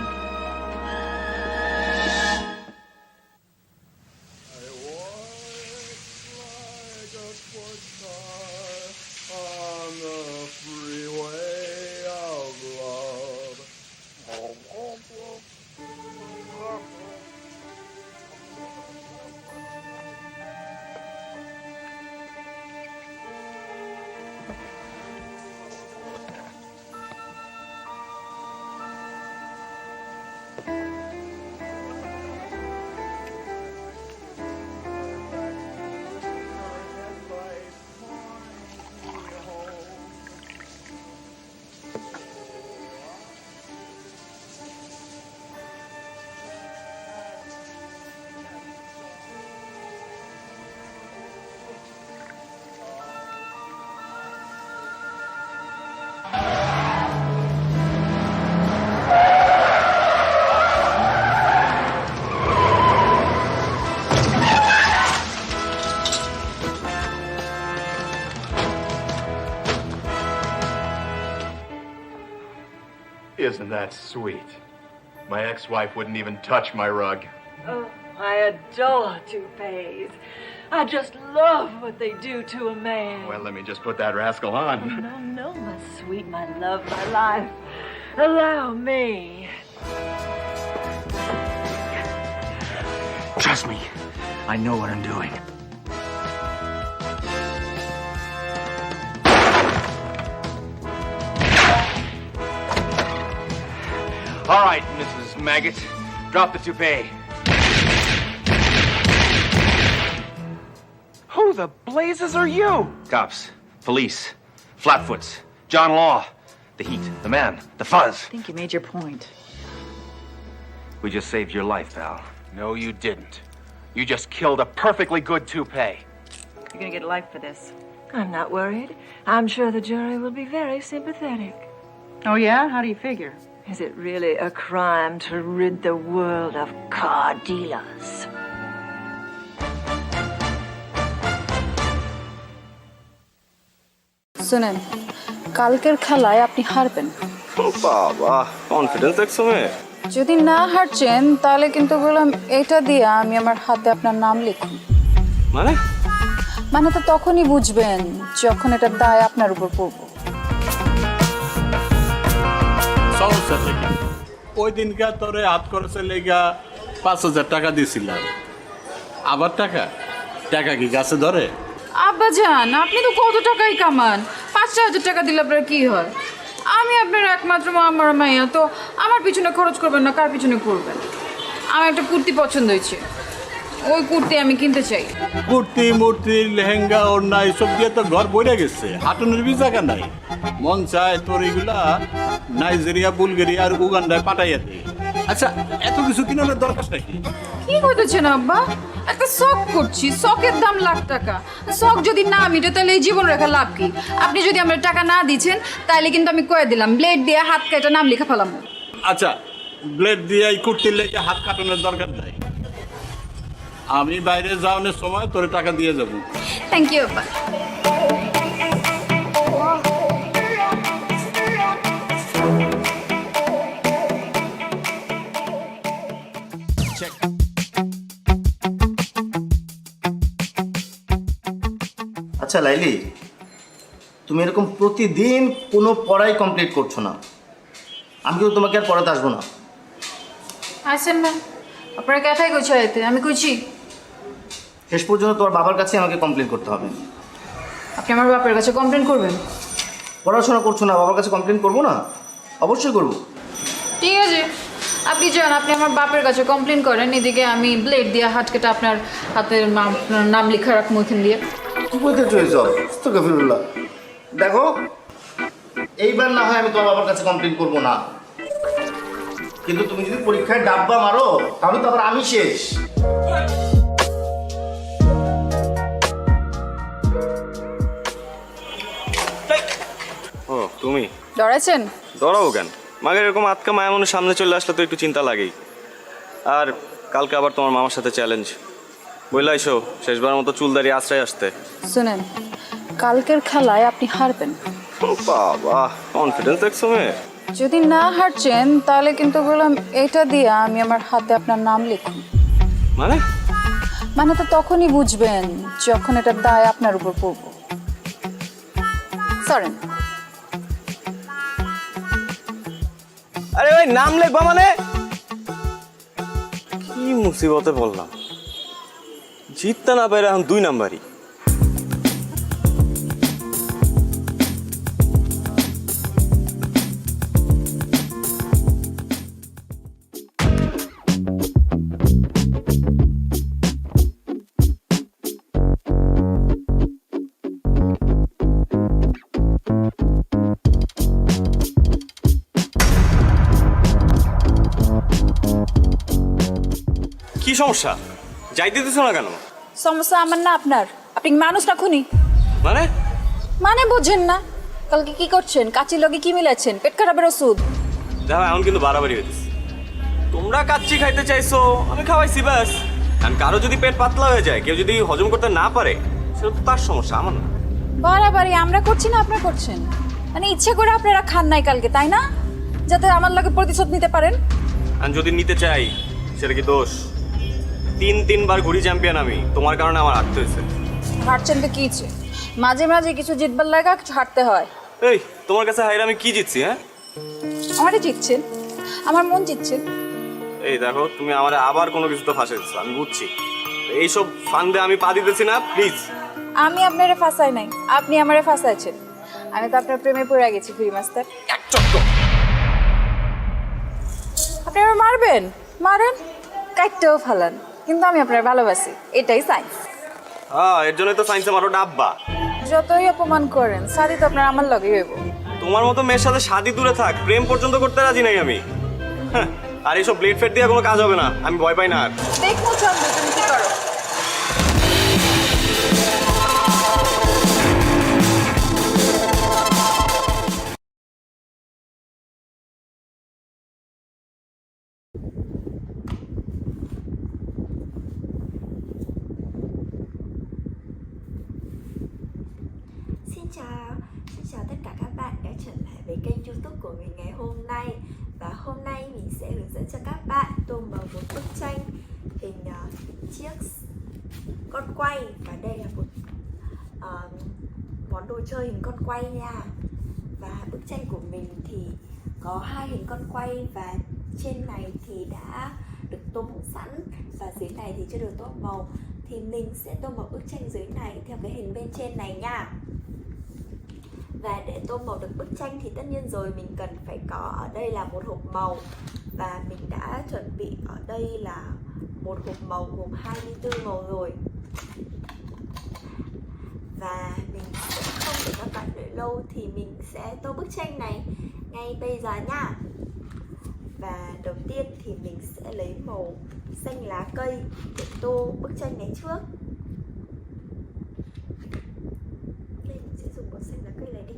Isn't that sweet? My ex-wife wouldn't even touch my rug. Oh, I adore toupees. I just love what they do to a man. Well, let me just put that rascal on. Oh, no, my sweet, my love, my life. Allow me. Trust me, I know what I'm doing. All right, Mrs. Maggot. Drop the toupee. Who the blazes are you? Cops, police, flatfoots, John Law. The heat, the man, the fuzz. I think you made your point. We just saved your life, pal. No, you didn't. You just killed a perfectly good toupee. You're gonna get life for this. I'm not worried. I'm sure the jury will be very sympathetic. Oh, yeah? How do you figure? Is it really a crime to rid the world of car dealers? শুনেন, কালকের খেলায় আপনি হারবেন। বাবা, confidence দেখছো মেয়ে? যদি না হারছেন তাহলে কিন্তু বললাম এটা দিয়ে আমি আমার হাতে আপনার নাম লিখুন। মানে তো তখনই বুঝবেন যখন এটা দায় আপনার উপর পড়ব। ওই দিনকার তোরে হাত খরচে লেগা 5,000 টাকা দিয়েছিলাম। আবার টাকা কি গাছে ধরে? আব্বা জান, আপনি তো কত টাকাই কামান, 5,000 টাকা দিলে আপনার কি হয়? আমি আপনার একমাত্র আমার মাইয়া, তো আমার পিছনে খরচ করবেন না, কার পিছনে করবেন? আমার একটা কুর্তি পছন্দ হয়েছে, ওই কুর্তি আমি কিনতে চাই। কুর্তি মূর্তি লেহেঙ্গা ওড়না এসব দিয়ে তো ঘর বইরে গেছে, হাঁটুনের বি জায়গা নাই। মন চায় তোর এগুলা নাইজেরিয়া, বুলগেরিয়া আর উগান্ডায় পাঠাইয়া দিই। আচ্ছা, এত কিছু কিনার দরকার নাকি? কি করতেছেন আব্বা? একটা শখ করছি, শখের দাম লাখ টাকা। শখ যদি না মিটে তাহলে এই জীবন রেখা লাভ কি? আপনি যদি আমার টাকা না দিচ্ছেন তাহলে কিন্তু আমি কয়ে দিলাম, ব্লেড দিয়ে হাত কেটে নাম লেখা ফেলাম। আচ্ছা, ব্লেড দিয়ে এই কুর্তির লেগে হাত কাটানোর দরকার নাই। আমি বাইরে যাওয়ানোর সময় তোর টাকা দিয়ে যাবো। থ্যাংক ইউ আব্বা। আচ্ছা লাইলি, তুমি এরকম প্রতিদিন কোনো পড়াই কমপ্লিট করছো না, আমি কিন্তু তোমাকে আর পড়াতে আসবো না। আসেন না, আপনারা কথাই কইতে আমি কইছি শেষ পর্যন্ত তোমার বাবার কাছে আমাকে কমপ্লেন করতে হবে। আপনি আমার বাপের কাছে কমপ্লেন করবেন? পড়াশোনা করছো না, বাবার কাছে কমপ্লেন করবো না? অবশ্যই করবো। ঠিক আছে, আপনি যান, আপনি আমার বাপের কাছে কমপ্লেন করেন, এদিকে আমি ব্লেড দিয়ে হাত কেটে আপনার হাতের নাম লেখা রাখবো এখান দিয়ে। দেখো, এইবার না হয় আমি তোমার বাবার কাছে কমপ্লেন করবো না, কিন্তু তুমি যদি পরীক্ষায় ডাব্বা মারো তাহলে তো আবার আমি শেষ। ও তুমি ডরাইছেন? ডরাবো কেন? মাগের এরকম আতকা মায়া মনে সামনে চলে আসলে তো একটু চিন্তা লাগেই। আর কালকে আবার তোমার মামার সাথে চ্যালেঞ্জ, বললাইছো শেষবার মতো চুলদারি আশ্রয় আসতে। শুনেন, কালকের খেলায় আপনি হারবেন। বাবা, কনফিডেন্স দেখছো মেয়ে? যদি না হারছেন তাহলে কিন্তু বললাম এটা দিয়ে আমি আমার হাতে আপনার নাম লিখুন। মানে তো তখনই বুঝবেন যখন এটা দায় আপনার উপর পড়ব। সরেন। আরে ভাই, নাম লিখবা মানে? কি মুসিবতে বললাম, জিততে না পারে এখন 2 নাম্বারই। কি সমস্যা? যাইতে দিতেছ না কেন? সমস্যা আমার না আপনার। আপনি মানুষ না খুনি? মানে বুঝেন না? কালকে কি করছেন? কাচির লগে কি মিলাচ্ছেন? পেট খারাপের ওষুধ। দেখো, এখন কিন্তু বাড়াবাড়ি হইতেছে। তোমরা কাচ্চি খাইতে চাইছো, আমি খাওয়াইছি ব্যাস। কারণ কারো যদি পেট পাতলা হয়ে যায়, কেউ যদি হজম করতে না পারে, সেটা তো তার সমস্যা, আমার না। বাড়াবাড়ি আমরা করছি না আপনারা করছেন? মানে ইচ্ছে করে আপনারা খান নাই কালকে, তাই না? যাতে আমার লগে প্রতিশোধ নিতে পারেন। আর যদি নিতে চাই সেটা কি দোষ? 3-3বার ঘুরি চ্যাম্পিয়ন আমি, তোমার কারণে আমার হারতে হয়েছে। হারছেন তো কি? মাঝে মাঝে কিছু জিতবার লাগা কিছু হারতে হয়। এই, তোমার কাছে হাইরে আমি কি জিতছি? হ্যাঁ, আমারই জিতছেন, আমার মন জিতছে। এই দেখো, তুমি আমার আবার কোনো কিছু তো ফাঁসে দিচ্ছ, আমি বুঝছি। এইসব ফান্দে আমি পা দিতেছি না, প্লিজ। আমি আপনারে ফাঁসাই নাই, আপনি আমারে ফাঁসাইছেন। আমি তো আপনার প্রেমে পড়ে গেছি ফ্রি মাস্টার। আপনি আমার মারবেন, মারেন, কাটতেও ফালান, কিন্তু আমি আপনার ভালোবাসি, এটাই সাইন্স। হ্যাঁ, এর জন্যই তো সাইন্সে মারো ডাব্বা। যতই অপমান করেন, শাদি তো আপনার আমার লগে হইব। তোমার মতো মেয়ের সাথে শাদি দূরে থাক, প্রেম পর্যন্ত করতে রাজি নাই আমি। হ্যাঁ, আর এইসব ব্লেড ফেড দিয়ে কোনো কাজ হবে না, আমি ভয় পাই না আর। দেখো চন্দ্র, তুমি কি করো। chào tất cả các bạn đã trở lại với kênh YouTube của mình ngày hôm nay. Và hôm nay mình sẽ hướng dẫn cho các bạn tô màu một bức tranh hình chiếc con quay. Và đây là một món đồ chơi hình con quay nha. Và bức tranh của mình thì có hai hình con quay, và trên này thì đã được tô màu sẵn và dưới này thì chưa được tô màu. Thì mình sẽ tô màu bức tranh dưới này theo cái hình bên trên này nha. Và để tô màu được bức tranh thì tất nhiên rồi mình cần phải có ở đây là một hộp màu. Và mình đã chuẩn bị ở đây là một hộp màu gồm 24 màu rồi. Và mình sẽ không để các bạn đợi lâu thì mình sẽ tô bức tranh này ngay bây giờ nha. Và đầu tiên thì mình sẽ lấy màu xanh lá cây để tô bức tranh này trước. Đây mình sẽ dùng màu xanh lá cây này đi.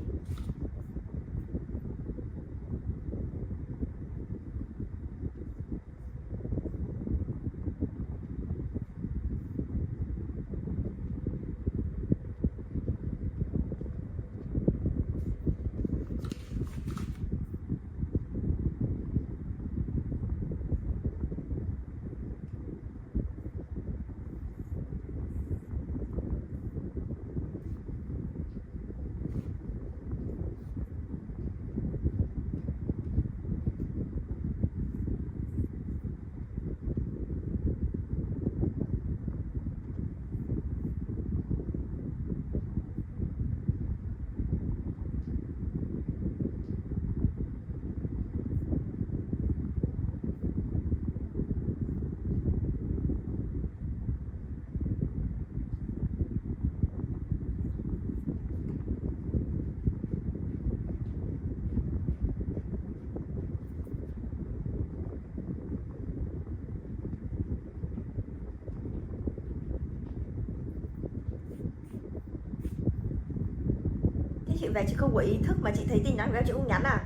Chị về chị không có ý thức mà chị thấy tin nhắn của em chị không nhắn à?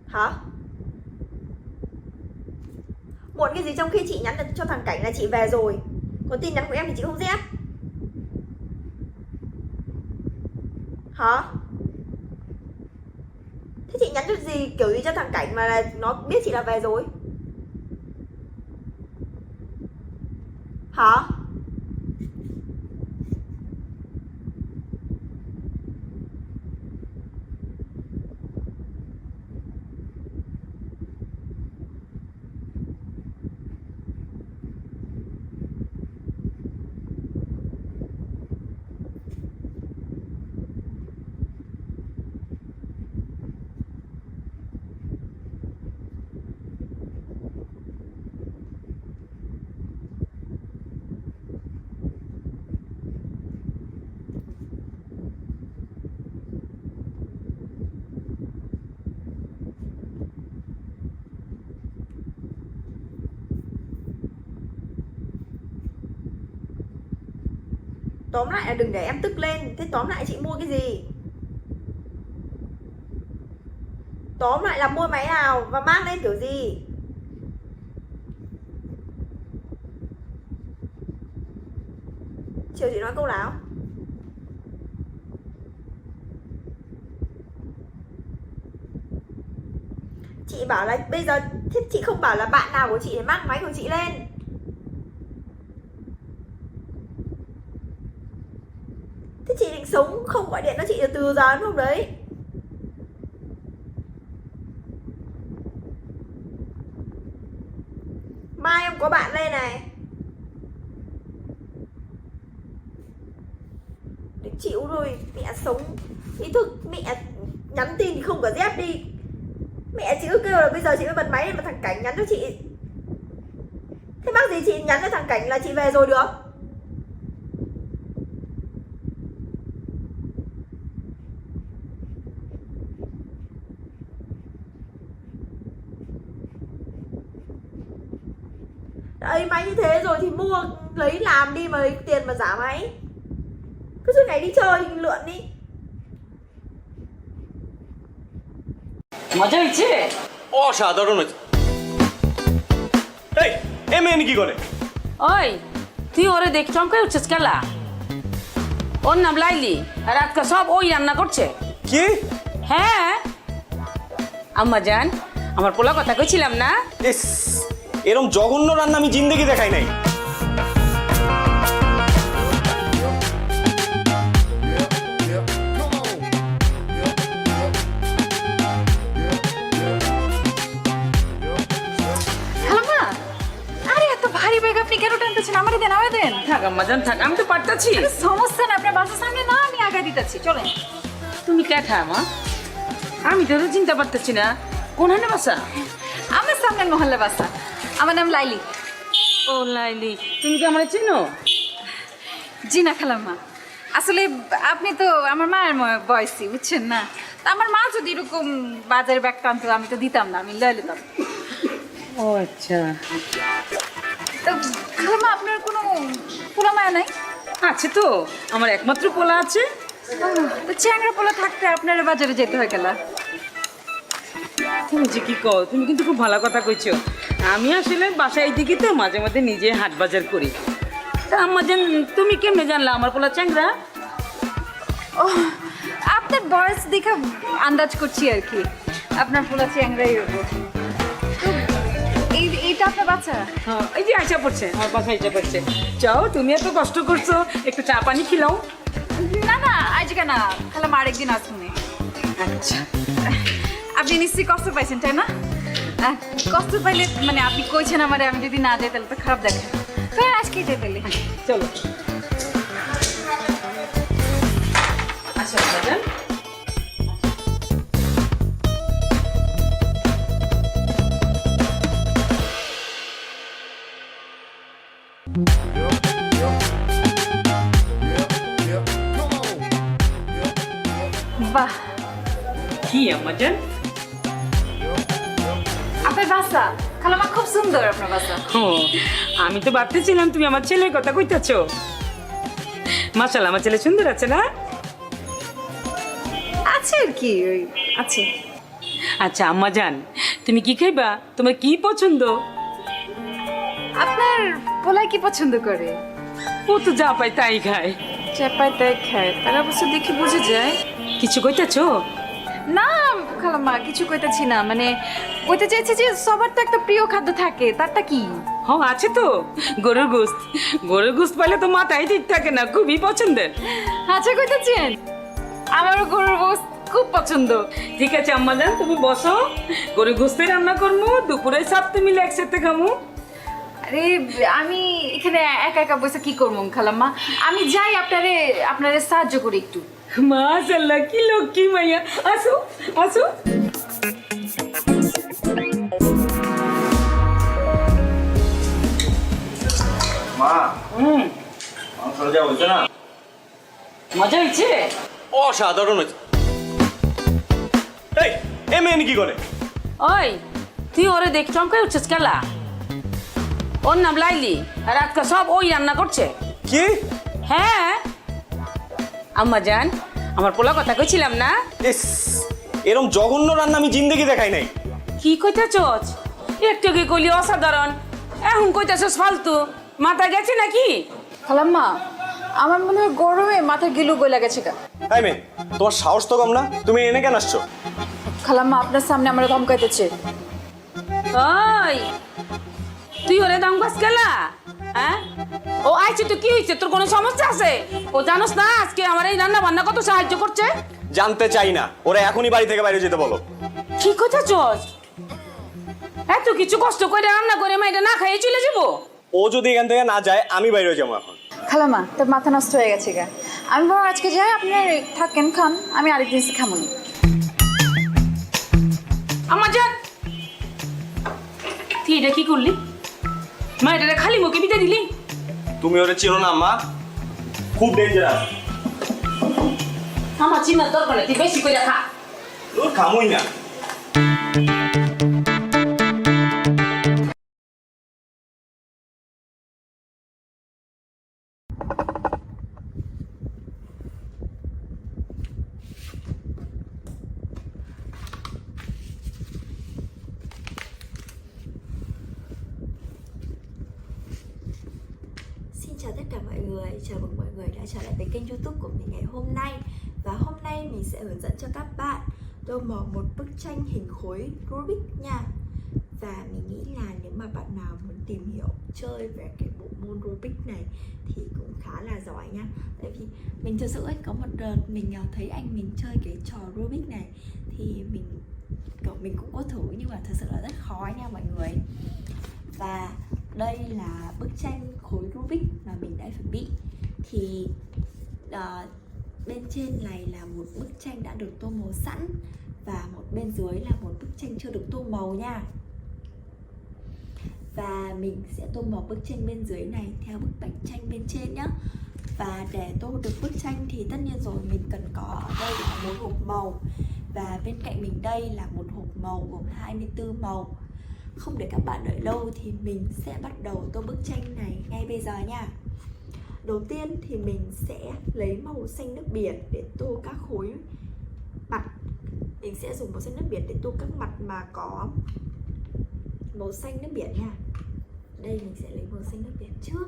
Hả? Muộn cái gì trong khi chị nhắn cho thằng Cảnh là chị về rồi. Còn tin nhắn của em thì chị không dép. Hả? Thế chị nhắn cho gì kiểu gì cho thằng Cảnh mà là nó biết chị là về rồi? Hả? Tóm lại là đừng để em tức lên. Thế tóm lại chị mua cái gì? Tóm lại là mua máy nào và mang lên kiểu gì? Chiều chị nói câu nào? Chị bảo là bây giờ thế chị không bảo là bạn nào của chị để mang máy của chị lên. Thế chị định sống không gọi điện cho chị từ giờ đến hôm đấy. Mai em có bạn lên này. Để chịu rồi. Mẹ sống ý thức. Mẹ nhắn tin thì không có dép đi. Mẹ chị cứ kêu là bây giờ chị mới bật máy mà thằng Cảnh nhắn cho chị. Thế mắc gì chị nhắn cho thằng Cảnh là chị về rồi được? Đấy, máy như thế rồi thì mua lấy làm đi mà lấy tiền mà giả máy. Cứ suốt ngày đi chơi lượn đi. মজা হয়েছে? অসাধারণ হয়েছে। এই MN কি করে? ওই তুই ওরে দেখ চমকাই উঠছিস কেলা? ওর নাম লাইলি আর আজকে সব ওই রান্না করছে। কি? হ্যাঁ আম্মা জান, আমার পোলা কথা কইছিলাম না? ইস, এরকম জঘন্য রান্না আমি জিন্দেগি দেখাই নাই। খালাম্মা, আরে এত ভারী ব্যাগ আপনি কেন টানতেছেন? আমারে দেন, আমারে দেন। থাক আম্মা জান থাক, আমি তো পারতাছি। সমস্যা না, আপনার বাসার সামনে না, আমি আগায় দিতেছি, চলেন। তুমি কেঠা মা? আমি তো চিন্তা পারতেছি না কোনখানে বাসা। আমার সামনে মহল্লা বাসা। আমার নাম লাইলি। ও লাইলি, তুমি কি আমার চেনো? জি না খালাম্মা, আসলে আপনি তো আমার মায়ের বয়সী, বুঝছেন না? তা আমার মা যদি এরকম বাজারে ব্যাগ টানতো আমি তো দিতাম না, আমি লয়ে নিতাম। ও আচ্ছা। তো খালাম্মা আপনার কোনো পোলা মায়া নাই? আছে তো, আমার একমাত্র পোলা আছে। তো চ্যাংড়া পোলা থাকতে আপনার বাজারে যেতে হয়ে গেল? তুমি যে কি কও, তুমি কিন্তু খুব ভালো কথা কইছো। আমি আসলে বাসায় দিকে তো মাঝে মাঝে নিজে হাট বাজার করি। তা আম্মা জান, তুমি কেমনে জানলা আমার পোলা চ্যাংড়া? ও, আপনার বয়স দেখে আন্দাজ করছি আর কি, আপনার পোলা চ্যাংড়াই হবো। এইটা আপনার বাচ্চা? হ্যাঁ, এই যে আইসা পড়ছে, আমার বাসা আইসা পড়ছে। চাও, তুমি এত কষ্ট করছো, একটু চা পানি খিলাও। না না, আজকে না, খালাম্মা আরেকদিন আসুন। আচ্ছা। আপনি নিশ্চয়ই কষ্ট পাইছেন, তাই না? কষ্ট পাইলে মানে আপনি কইছেন আমারে, আমি যদি না যাই তাহলে তো খারাপ দেখে। তো আজকেই যাই তাহলে। চলো। আচ্ছা বাজান। বাহ, কি আম্মা জান? আপনার বাসা খালাম্মা খুব সুন্দর, আপনার বাসা। ও, আমি তো ভাবতেছিলাম তুমি আমার ছেলের কথা কইতাছো। মাশাআল্লাহ, আমার ছেলে সুন্দর আছে না? আছে আর কি, ওই আছে। আচ্ছা আম্মা জান, তুমি কি খাইবা? তোমার কি পছন্দ? আপনার পোলাই কি পছন্দ করে? ও তো যা পায় তাই খায়। যা পায় তাই খায়, তার অবশ্য দেখে বোঝা যায়। কিছু কইতাছো? না খালাম্মা, কিছু কইতেছি না, মানে কইতে চাইছি যে সবার তো একটা প্রিয় খাদ্য থাকে, তারটা কি? হ্যাঁ আছে তো, গরুর গোশত। গরুর গোশত পাইলে তো মাথায় ঠিক থাকে না, খুবই পছন্দের। আচ্ছা কইতেছেন, আমারও গরুর গোশত খুব পছন্দ। ঠিক আছে আম্মা জান, তুমি বসো, গরুর গোশতই রান্না করবো, দুপুরে সাথে মিলে একসাথে খামু। আরে আমি এখানে একা একা বসে কি করবো খালাম্মা? আমি যাই, আপনারে সাহায্য করি একটু। মাশাআল্লাহ, কি লক্ষ্মী মাইয়া। আসো আসো। মা, মাংস যা হয়েছে না, মজা হয়েছে? অসাধারণ হয়েছে। এই, এ মেয়ে কি করে? ওই, তুই ওরে দেখ চমকাই উঠছিস কেলা? ওর নাম লাইলি আর আজকে সব ওই রান্না করছে। কি? হ্যাঁ আম্মা জান, আমার পোলা কথা কইছিলাম না? ইস, এরকম জঘন্য রান্না আমি জিন্দেগি দেখাই নাই। কি কইতাছস? একটু কি কইলি অসাধারণ, এখন কইতাছস ফালতু। মাথা গেছে নাকি? খালাম্মা, আমার মনে হয় গরমে মাথা গিলু গলা গেছে। এই মেয়ে, তোমার সাহস তো কম না, তুমি এনে কেন আসছো? খালাম্মা আপনার সামনে আমার ধমকাইতেছে। ওই, তুই ওরে দাম গাছ গেলা? হ্যাঁ, ও আইছে তো কি হয়েছে? তোর কোনো সমস্যা আছে? ও জানোস না আজকে আমার এই রান্না বান্না কত সাহায্য করছে? জানতে চাই না, ওরা এখনই বাড়ি থেকে বাইরে যেতে বলো। কি কথা চস? এত কিছু কষ্ট করে রান্না করে মাইটা না খাইয়ে চলে যাবো? ও যদি এখান থেকে না যায় আমি বাইরে যাবো এখন। খালাম্মা, তোর মাথা নষ্ট হয়ে গেছে গা। আমি বরং আজকে যাই, আপনার থাকেন খান, আমি আরেকদিন এসে খামো না। আমার জান, তুই এটা কি করলি? মা এটা খালি মুখে বিতে দিলি? তুমি ওরে চিনো না মা, খুব ডেঞ্জারাস। আমার চিনার দরকার নেই, তুই বেশি করে খা। তোর খামুই না। Xin chào tất cả mọi người, chào mừng mọi người đã trở lại với kênh YouTube của mình ngày hôm nay. Và hôm nay mình sẽ hướng dẫn cho các bạn tô màu một bức tranh hình khối Rubik nha. Và mình nghĩ là nếu mà bạn nào muốn tìm hiểu chơi về cái bộ môn Rubik này thì cũng khá là giỏi nha. Tại vì mình thực sự ấy, có một đợt mình thấy anh mình chơi cái trò Rubik này thì mình cũng có thử, nhưng mà thật sự là rất khó nha mọi người. Và đây là bức tranh khối Rubik mà mình đã chuẩn bị. Thì bên trên này là một bức tranh đã được tô màu sẵn, và một bên dưới là một bức tranh chưa được tô màu nha. Và mình sẽ tô màu bức tranh bên dưới này theo bức tranh bên trên nhé. Và để tô được bức tranh thì tất nhiên rồi, mình cần có ở đây là một hộp màu, và bên cạnh mình đây là một hộp màu gồm 24 màu. Không để các bạn đợi lâu thì mình sẽ bắt đầu tô bức tranh này ngay bây giờ nha. Đầu tiên thì mình sẽ lấy màu xanh nước biển để tô các khối mặt. Mình sẽ dùng màu xanh nước biển để tô các mặt mà có màu xanh nước biển nha. Đây mình sẽ lấy màu xanh nước biển trước.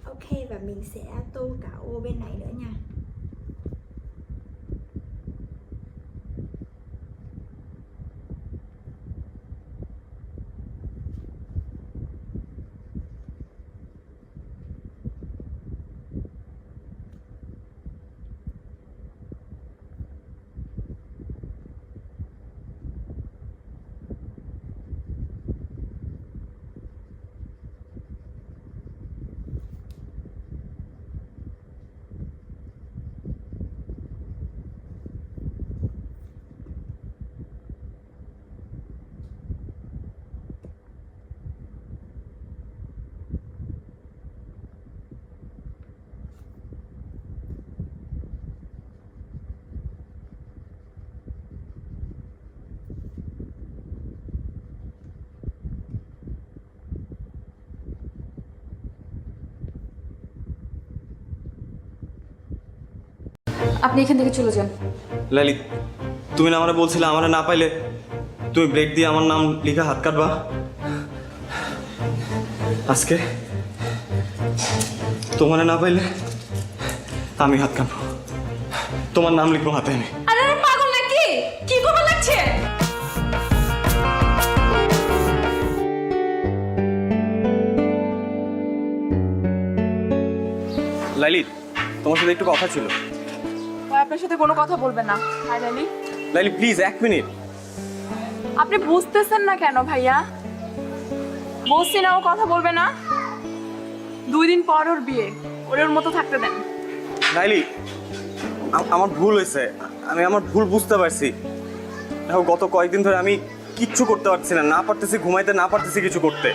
Ok, và mình sẽ tô cả ô bên này nữa nha. আপনি এখান থেকে চলে যান। লালি, তুমি না আমারে বলছিলে আমারে না পাইলে তুমি ব্রেক দিয়ে আমার নাম লিখা হাত কাটবা। আজকে তোমারে না পাইলে আমি হাত কাটবো, তোমার নাম লিখবো হাতে। আরে পাগল নাকি? কি করবে লাগছে? লাইলি, তোমার সাথে একটু কথা ছিল। আপনার সাথে কোনো কথা বলবে না। Hi Laili. Laili please 1 minute. আপনি বুঝতেছেন না কেন ভাইয়া? বলছি না ও কথা বলবে না। 2 দিন পর ওর বিয়ে, ওর মতো থাকতে দেন। লাইলি, আমার ভুল হয়েছে, আমি আমার ভুল বুঝতে পারছি। দেখো গত কয়েকদিন ধরে আমি কিচ্ছু করতে পারছি না, পারতেছি ঘুমাইতে, না পারতেছি কিছু করতে।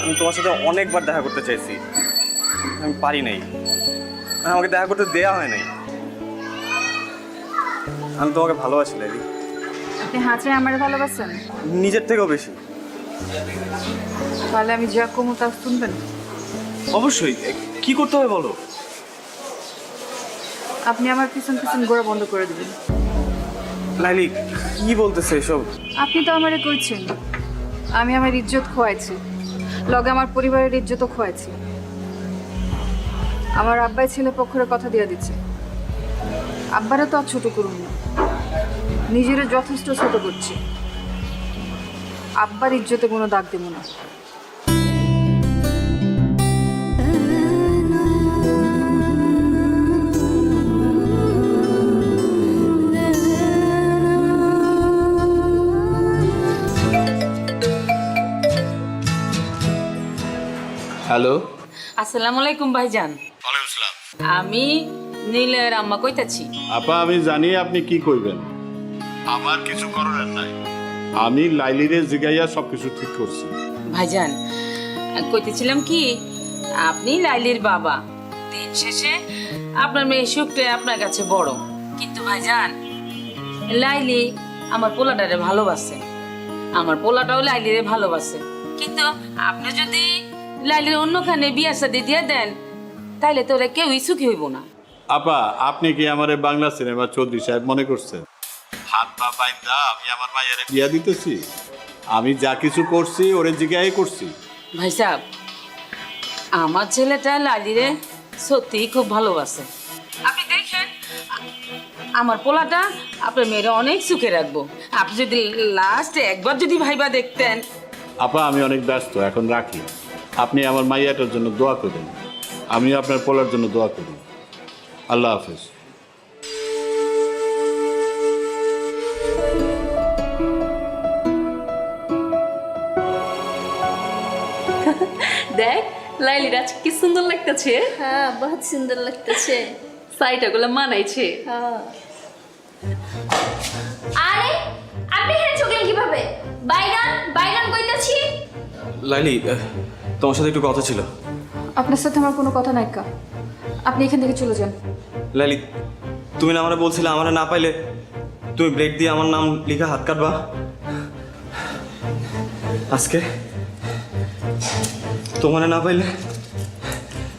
আমি তোমার সাথে অনেকবার দেখা করতে চাইছি, আমি পারি নাই, আমাকে দেখা করতে দেয়া হয় নাই। আমি তোমাকে ভালোবাসি লাইলি। আপনি হাঁচে আমার ভালোবাসেন? নিজের থেকেও বেশি। তাহলে আমি যা কমু তা শুনবেন? অবশ্যই। কি করতে হবে বলো? আপনি আমার পিছন পিছন ঘোরা বন্ধ করে দিবেন। লাইলি কি বলতেছে এসব? আপনি তো আমারে কইছেন আমি আমার ইজ্জত খোয়াইছি, লগে আমার পরিবারের ইজ্জতও খোয়াইছি। আমার আব্বাই ছেলে পক্ষের কথা দিয়ে দিচ্ছে। আব্বারে তো আর ছোট করুন না, নিজেরে যথেষ্ট ছোট করছি। আব্বার ইজ্জতে কোনো দাগ দেব না। হ্যালো, আসসালামু আলাইকুম ভাইজান। ওয়ালাইকুম আসসালাম। আমি নীলের আম্মা কইতাছি। আপা আমি জানি আপনি কি কইবেন, আমার কিছু করার নাই। আমি লাইলিরে জিগাইয়া সবকিছু ঠিক করছি। ভাইজান কইতেছিলাম কি, আপনি লাইলির বাবা, দিন শেষে আপনার মেয়ে সুখটা আপনার কাছে বড়। কিন্তু ভাইজান লাইলি আমার পোলাটারে ভালোবাসে, আমার পোলাটাও লাইলিরে ভালোবাসে। কিন্তু আপনি যদি লাইলির অন্যখানে বিয়া শাদী দিয়ে দেন তাইলে তো ওরা কেউই সুখী হইব না। আপা আপনি কি আমারে বাংলা সিনেমা চৌধুরী সাহেব মনে করছেন? হাত পা বাইন্দা আমি আমার মায়ের বিয়া দিতেছি? আমি যা কিছু করছি ওরে জিগাই করছি। ভাই সাহেব, আমার ছেলেটা লালিরে সত্যিই খুব ভালোবাসে। আপনি দেখেন আমার পোলাটা আপনার মেয়েরা অনেক সুখে রাখবো। আপনি যদি লাস্টে একবার যদি ভাইবা দেখতেন। আপা আমি অনেক ব্যস্ত, এখন রাখি। আপনি আমার মাইয়াটার জন্য দোয়া করেন, আমি আপনার পোলার জন্য দোয়া করি। আল্লাহ হাফেজ। দেখ লাইলির আজ কি সুন্দর লাগতেছে। হ্যাঁ বহুত সুন্দর লাগতেছে। সাইটাগুলো মানাইছে। আরে আপনি এখানে চলে কিভাবে? বাইগান বাইগান কইতাছি। লাইলি তোমার সাথে একটু কথা ছিল। আপনার সাথে আমার কোনো কথা নাই কা, আপনি এখান থেকে চলে যান। লাইলি তুমি না আমারে বলছিলে আমারে না পাইলে তুমি ব্রেক দিয়ে আমার নাম লিখা হাত কাটবা। আজকে তোমারে না পাইলে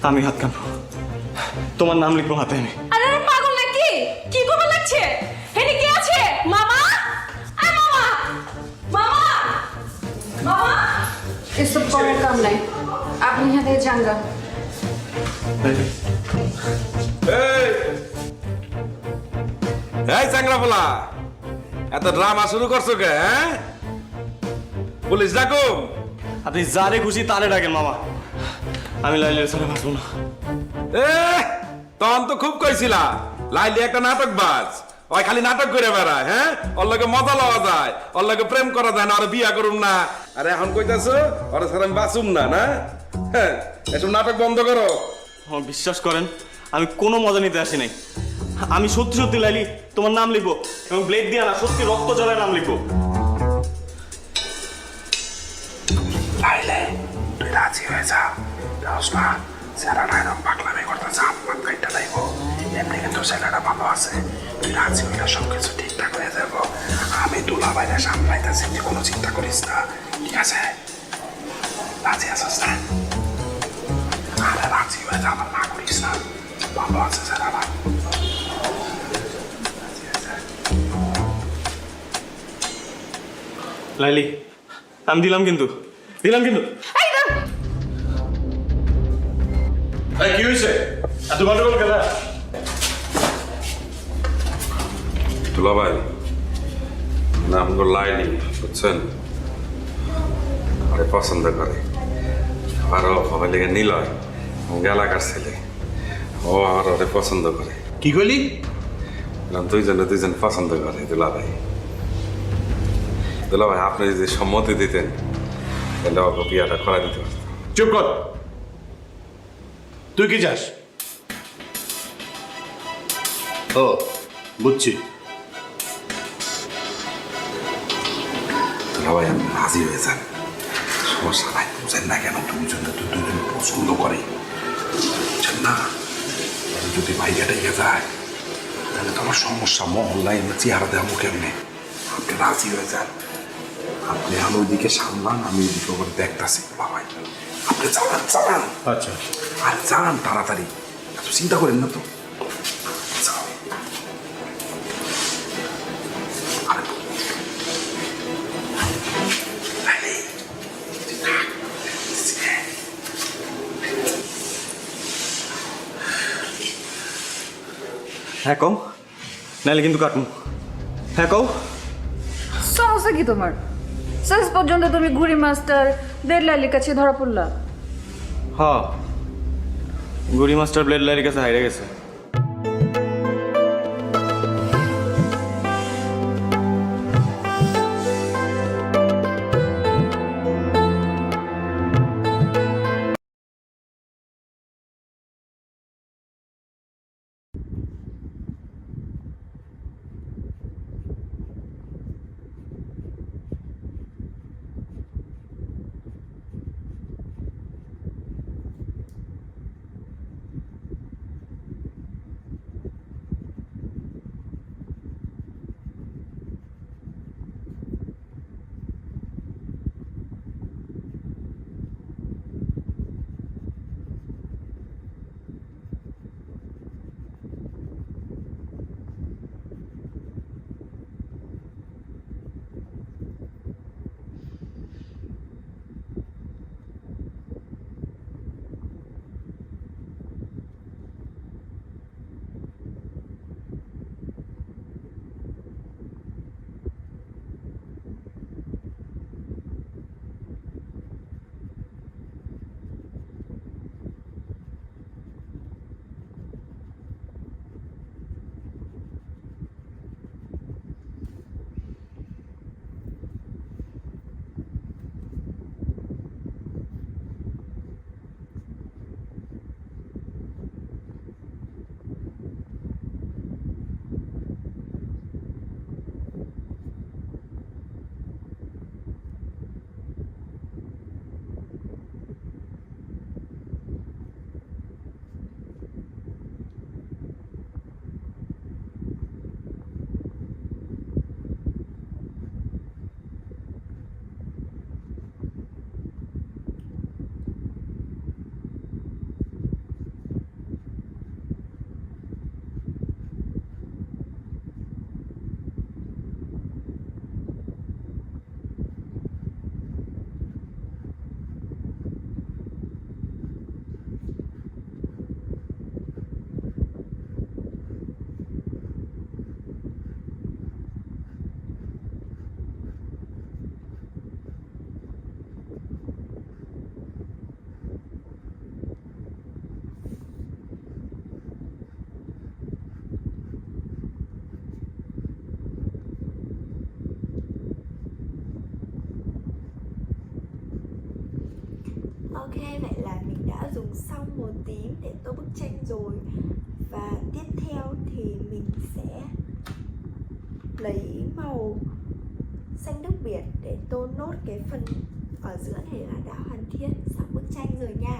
আমি হাত কাটবো, তোমার নাম লিখবো হাতে এনে। আরে পাগল নাকি? কি করবে লাগছে? এখানে কি আছে? মামা, আ মামা, মামা, মামা। এসব করার কাম নাই, আপনি এখান থেকে যান গা। এই চাংরাফলা, এত ড্রামা শুরু করছো কে? পুলিশ ডাকো। আপনি যারে খুশি তারে ডাকেন মামা, আমি লাইলির সাথে বাঁচবো না। তখন তো খুব কইছিলা লাইলি একটা নাটক বাজ, ওই খালি নাটক করে বেড়ায়। হ্যাঁ, ওর লগে মজা লওয়া যায়, ওর লগে প্রেম করা যায় না, ওর বিয়া করুম না। আরে এখন কইতাছো ওরে ছাড়া আমি বাঁচুম না? না, হ্যাঁ, এসব নাটক বন্ধ করো। বিশ্বাস করেন আমি কোনো মজা নিতে আসি নাই। আমি সত্যি সত্যি লাইলি তোমার নাম লিখবো এবং ব্লেড দিয়ে না সত্যি রক্ত জলের নাম লিখবো। লাইলে তুই রাজি হয়ে যা, বুঝছ না? ছেলেটা এরকম পাগলামি করতেছে, আপনার কাইটা লাগবো। এমনি কিন্তু ছেলেটা ভালো আছে, তুই রাজি হইলে সবকিছু ঠিকঠাক হয়ে যাবো। আমি দুলা বাইরে সামলাইতেছি, তুই কোনো চিন্তা করিস না, ঠিক আছে? রাজি আছিস না? আরে রাজি হয়ে যা, আবার না করিস না, ভালো আছে ছেলেটা। লাইলি আমি দিলাম কিন্তু, দিলাম কিন্তু। কি হয়েছে? এত গন্ডগোল কেন? দুলাভাই নাম গো লাইলি, বুঝছেন? আরে পছন্দ করে, আরো সবাই লেগে নিলয়। এলাকার ছেলে ও আর ওরে পছন্দ করে। কি কইলি? দুইজন পছন্দ করে দুলাভাই। দুলাভাই আপনি যদি সম্মতি দিতেন তাহলে ওকে বিয়াটা করা দিতে পারতাম। চুপ কর। তুই কি চাস? ও বুঝছি। দুলাভাই আপনি রাজি হয়ে যান, সমস্যা নাই। বুঝেন না কেন দুজন পছন্দ করে, বুঝছেন না? যদি ভাইয়াটা ইয়ে যায় তাহলে তো আমার সমস্যা, মহল্লায় আমরা চেহারা দেবো কেমনে? আপনি রাজি হয়ে যান, আপনি আমি ওইদিকে সামলান, আমি ওইদিকে ওর দেখতেছি। বাবাই আপনি চালান। আচ্ছা আর যান তাড়াতাড়ি, এত চিন্তা করেন না তো। হ্যাঁ কও, নাহলে কিন্তু কাটুন। হ্যাঁ কও। সমস্যা কি তোমার? শেষ পর্যন্ত তুমি ঘুড়ি মাস্টার দেড় লাইলের কাছে ধরা পড়লা। হ, গুড়ি মাস্টার ব্লেড লাইয়ের কাছে হাইরে গেছে। Ok, vậy là mình đã dùng xong màu tím để tô bức tranh rồi. Và tiếp theo thì mình sẽ lấy màu xanh nước biển để tô nốt cái phần ở giữa này là đã hoàn thiện xong bức tranh rồi nha.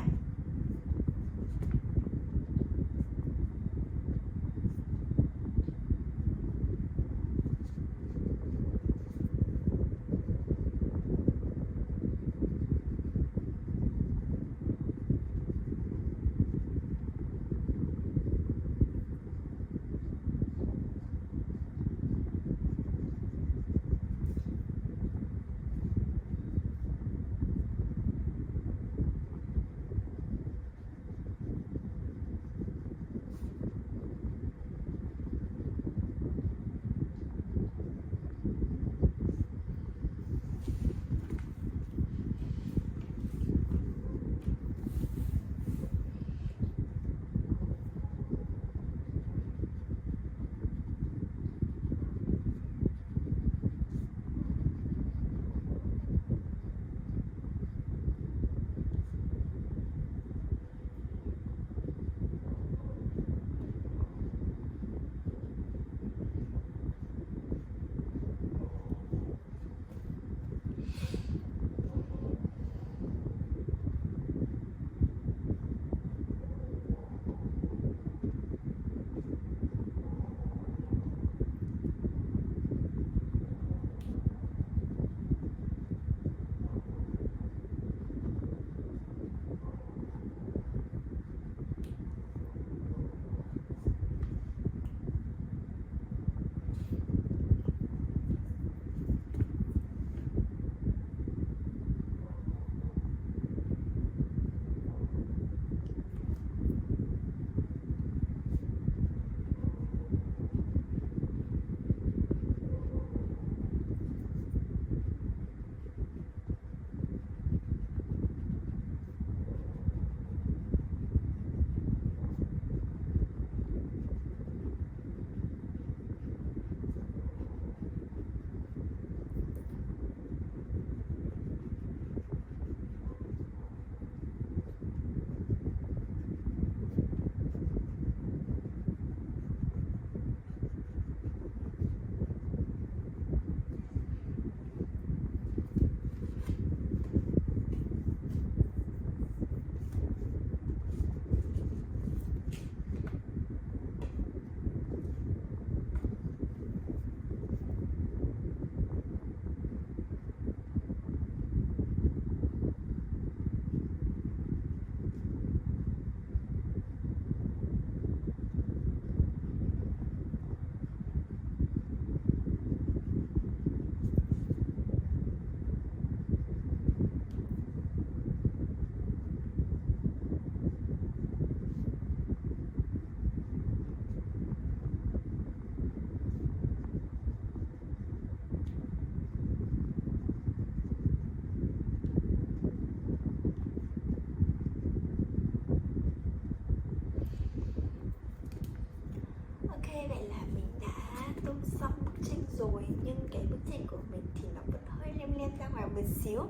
bức tranh của mình thì nó vẫn hơi lem lem ra ngoài một xíu,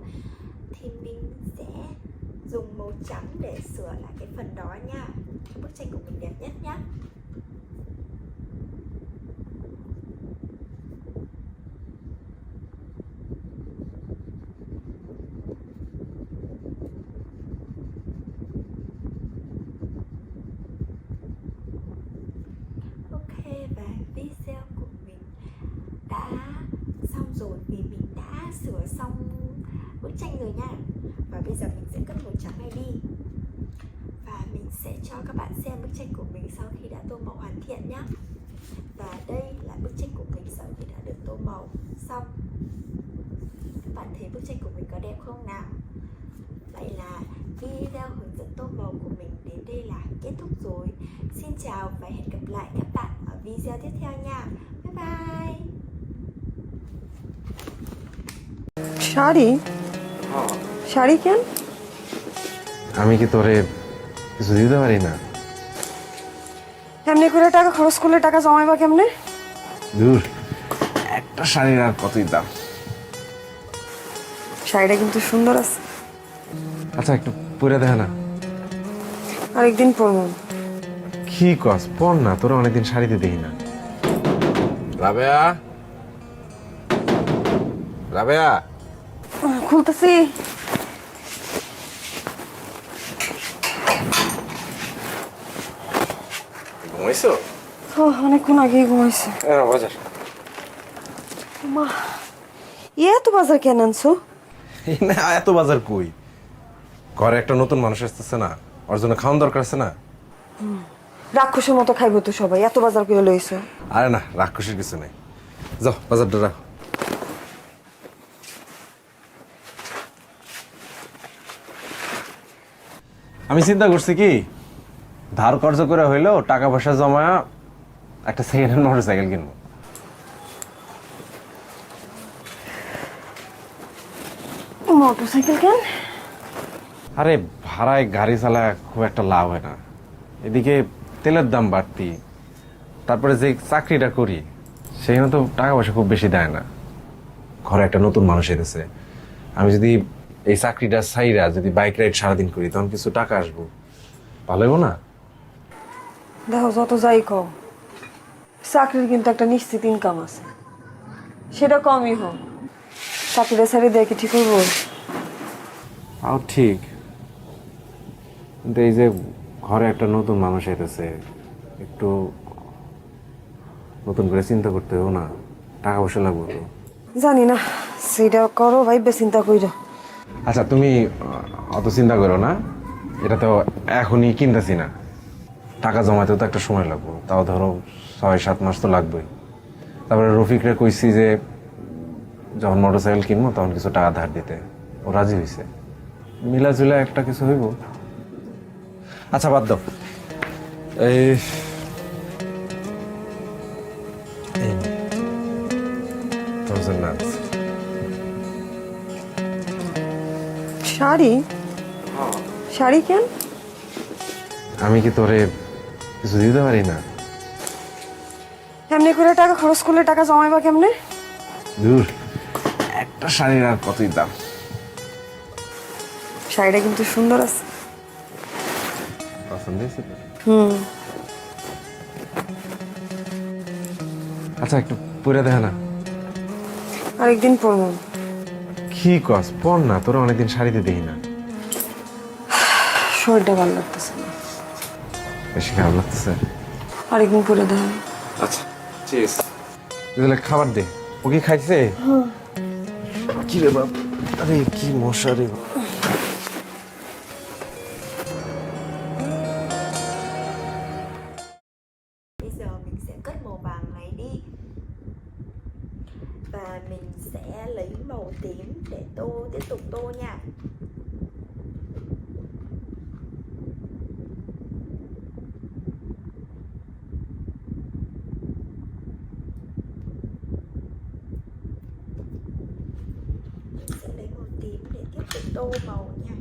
thì mình sẽ dùng màu trắng để sửa lại cái phần đó nha, cho bức tranh của mình đẹp nhất nhá. Ok, và video của mình đã xong rồi vì mình đã sửa xong bức tranh rồi nha. Và bây giờ mình sẽ cất màu trắng này đi và mình sẽ cho các bạn xem bức tranh của mình sau khi đã tô màu hoàn thiện nhé. Và đây là bức tranh của mình sau khi đã được tô màu xong. Các bạn thấy bức tranh của mình có đẹp không nào? Vậy là video hướng dẫn tô màu của mình đến đây là kết thúc rồi. Xin chào và hẹn gặp lại các bạn ở video tiếp theo nha. Bye bye. Sari sari কেন? আমি কি তোরে কিছু দিতে পারি না? এমনি করে টাকা খরচ করলে টাকা জমাইবা কেমনে? দূর, একটা শাড়ির আর কতই দাম। শাড়িটা কিন্তু সুন্দর আছে। আচ্ছা একটু পরে দেখা না। আরেকদিন পরবো। কি কস? পর না, তোরা অনেকদিন শাড়িতে দেখি না। রাবেয়া, রাবেয়া, খুলতেছি। ঘুমাইছো? অনেকক্ষণ আগেই ঘুমাইছে। বাজার। মা, এত বাজার কেন আনছো? না, এত বাজার কই? ঘরে একটা নতুন মানুষ আসতেছে না, ওর জন্য খাওয়ান দরকার আছে না। রাক্ষসের মতো খাইবো তো সবাই, এত বাজার করে লইছো। আরে না, রাক্ষসের কিছু নাই। যাও বাজারটা রাখো। আমি চিন্তা করছি কি, ধার কর্জ করে হইলেও টাকা পয়সা জমা একটা সেকেন্ড হ্যান্ড মোটরসাইকেল কিনবো। মোটরসাইকেল কেন? আরে ভাড়ায় গাড়ি চালায় খুব একটা লাভ হয় না, এদিকে তেলের দাম বাড়তি, তারপরে যে চাকরিটা করি সেখানে তো টাকা পয়সা খুব বেশি দেয় না। ঘরে একটা নতুন মানুষ এসেছে, আমি যদি এই চাকরিটা ছাইরা যদি বাইক রাইড সারাদিন করি তখন কিছু টাকা আসবো, ভালো হইব না? দেখো যত যাই কও, চাকরির কিন্তু একটা নিশ্চিত ইনকাম আছে, সেটা কমই হোক। চাকরিটা ছেড়ে দিয়ে কি ঠিক হইব? তাও ঠিক, কিন্তু এই যে ঘরে একটা নতুন মানুষ এসেছে, একটু নতুন করে চিন্তা করতে হবে না, টাকা পয়সা লাগবে তো। জানি না, সেটা করো ভাইবে চিন্তা কইরো। আচ্ছা তুমি অত চিন্তা করো না, এটা তো এখনই কিনতেছি না, টাকা জমাতেও তো একটা সময় লাগবে, তাও ধরো 6-7 মাস তো লাগবেই। তারপরে রফিকরে কইছি যে যখন মোটরসাইকেল কিনবো তখন কিছু টাকা ধার দিতে, ও রাজি হয়েছে, মিলাজুলা একটা কিছু হইব। আচ্ছা বাদ দাও, এই শাড়ি? শাড়ি কেন? আমি কি তোরে কিছু দিতে পারি না? এমনি করে টাকা খরচ করলে টাকা জমাইবা কেমনে? দূর, একটা শাড়ির আর কতই দাম। শাড়িটা কিন্তু সুন্দর আছে। পছন্দ হয়েছে তো? আচ্ছা একটু পরে দেখা না। আরেকদিন পরবো। কি কস? পর না, তোরা অনেকদিন শাড়িতে দেখি না। শরীরটা ভালো লাগতেছে না। বেশি খারাপ লাগতেছে? আরেকদিন পরে দেখা। আচ্ছা ঠিক আছে, তাহলে খাবার দে। ও কি খাইছে? কি রে বাপ, আরে কি মশা রে। Bây giờ mình sẽ cất màu vàng này đi và mình sẽ lấy màu tím để tiếp tục tô nha. Mình sẽ lấy màu tím để tiếp tục tô màu nha.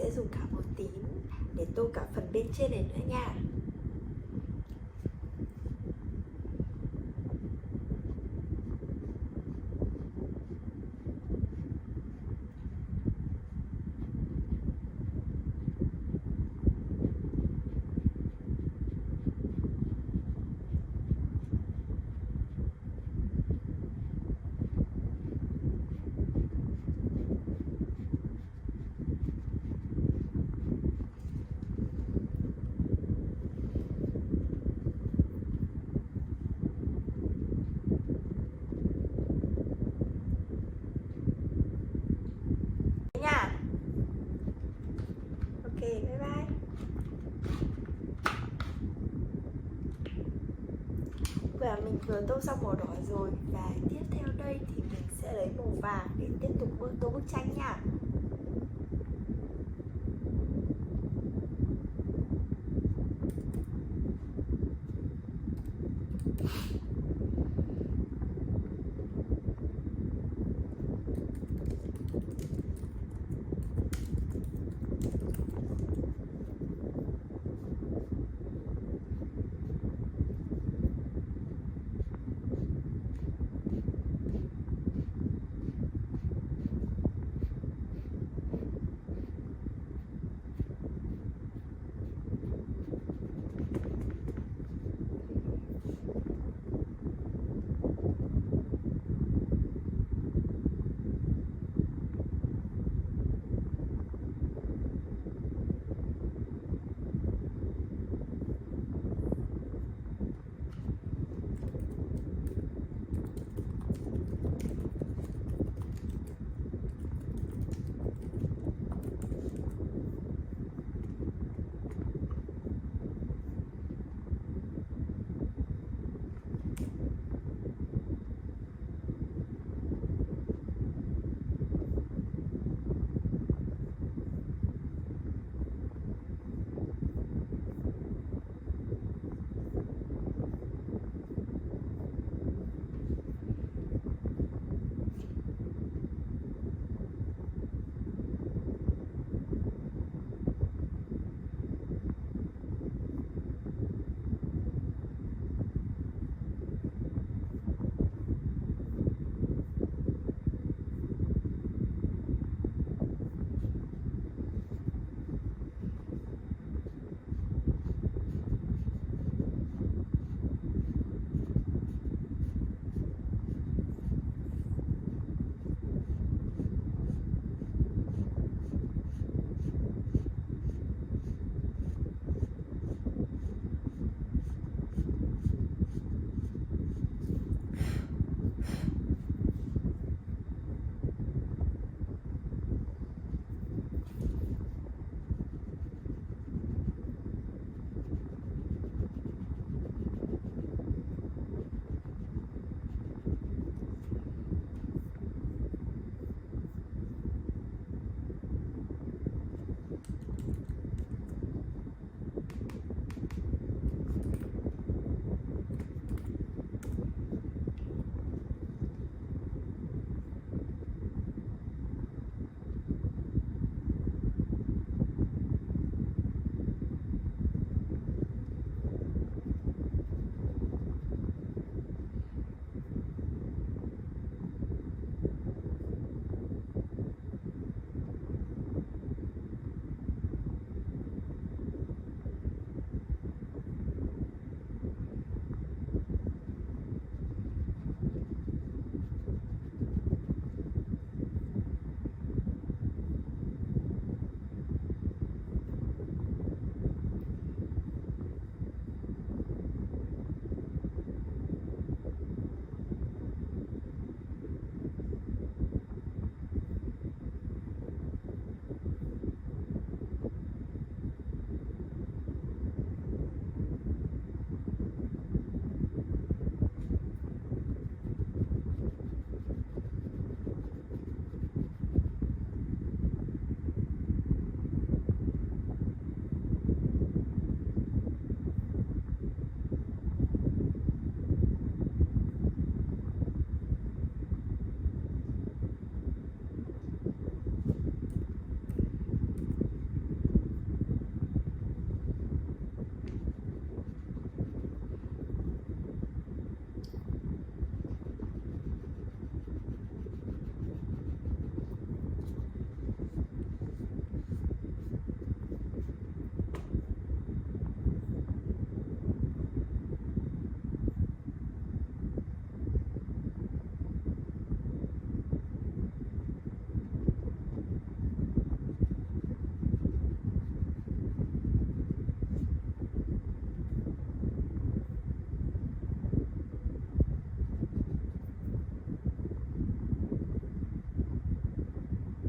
sẽ dùng cả màu tím để tô cả phần bên trên này nữa nha. Nha. Ok, bye bye. Và mình vừa tô xong màu đỏ rồi, và tiếp theo đây thì mình sẽ lấy màu vàng để tiếp tục tô bức tranh nha.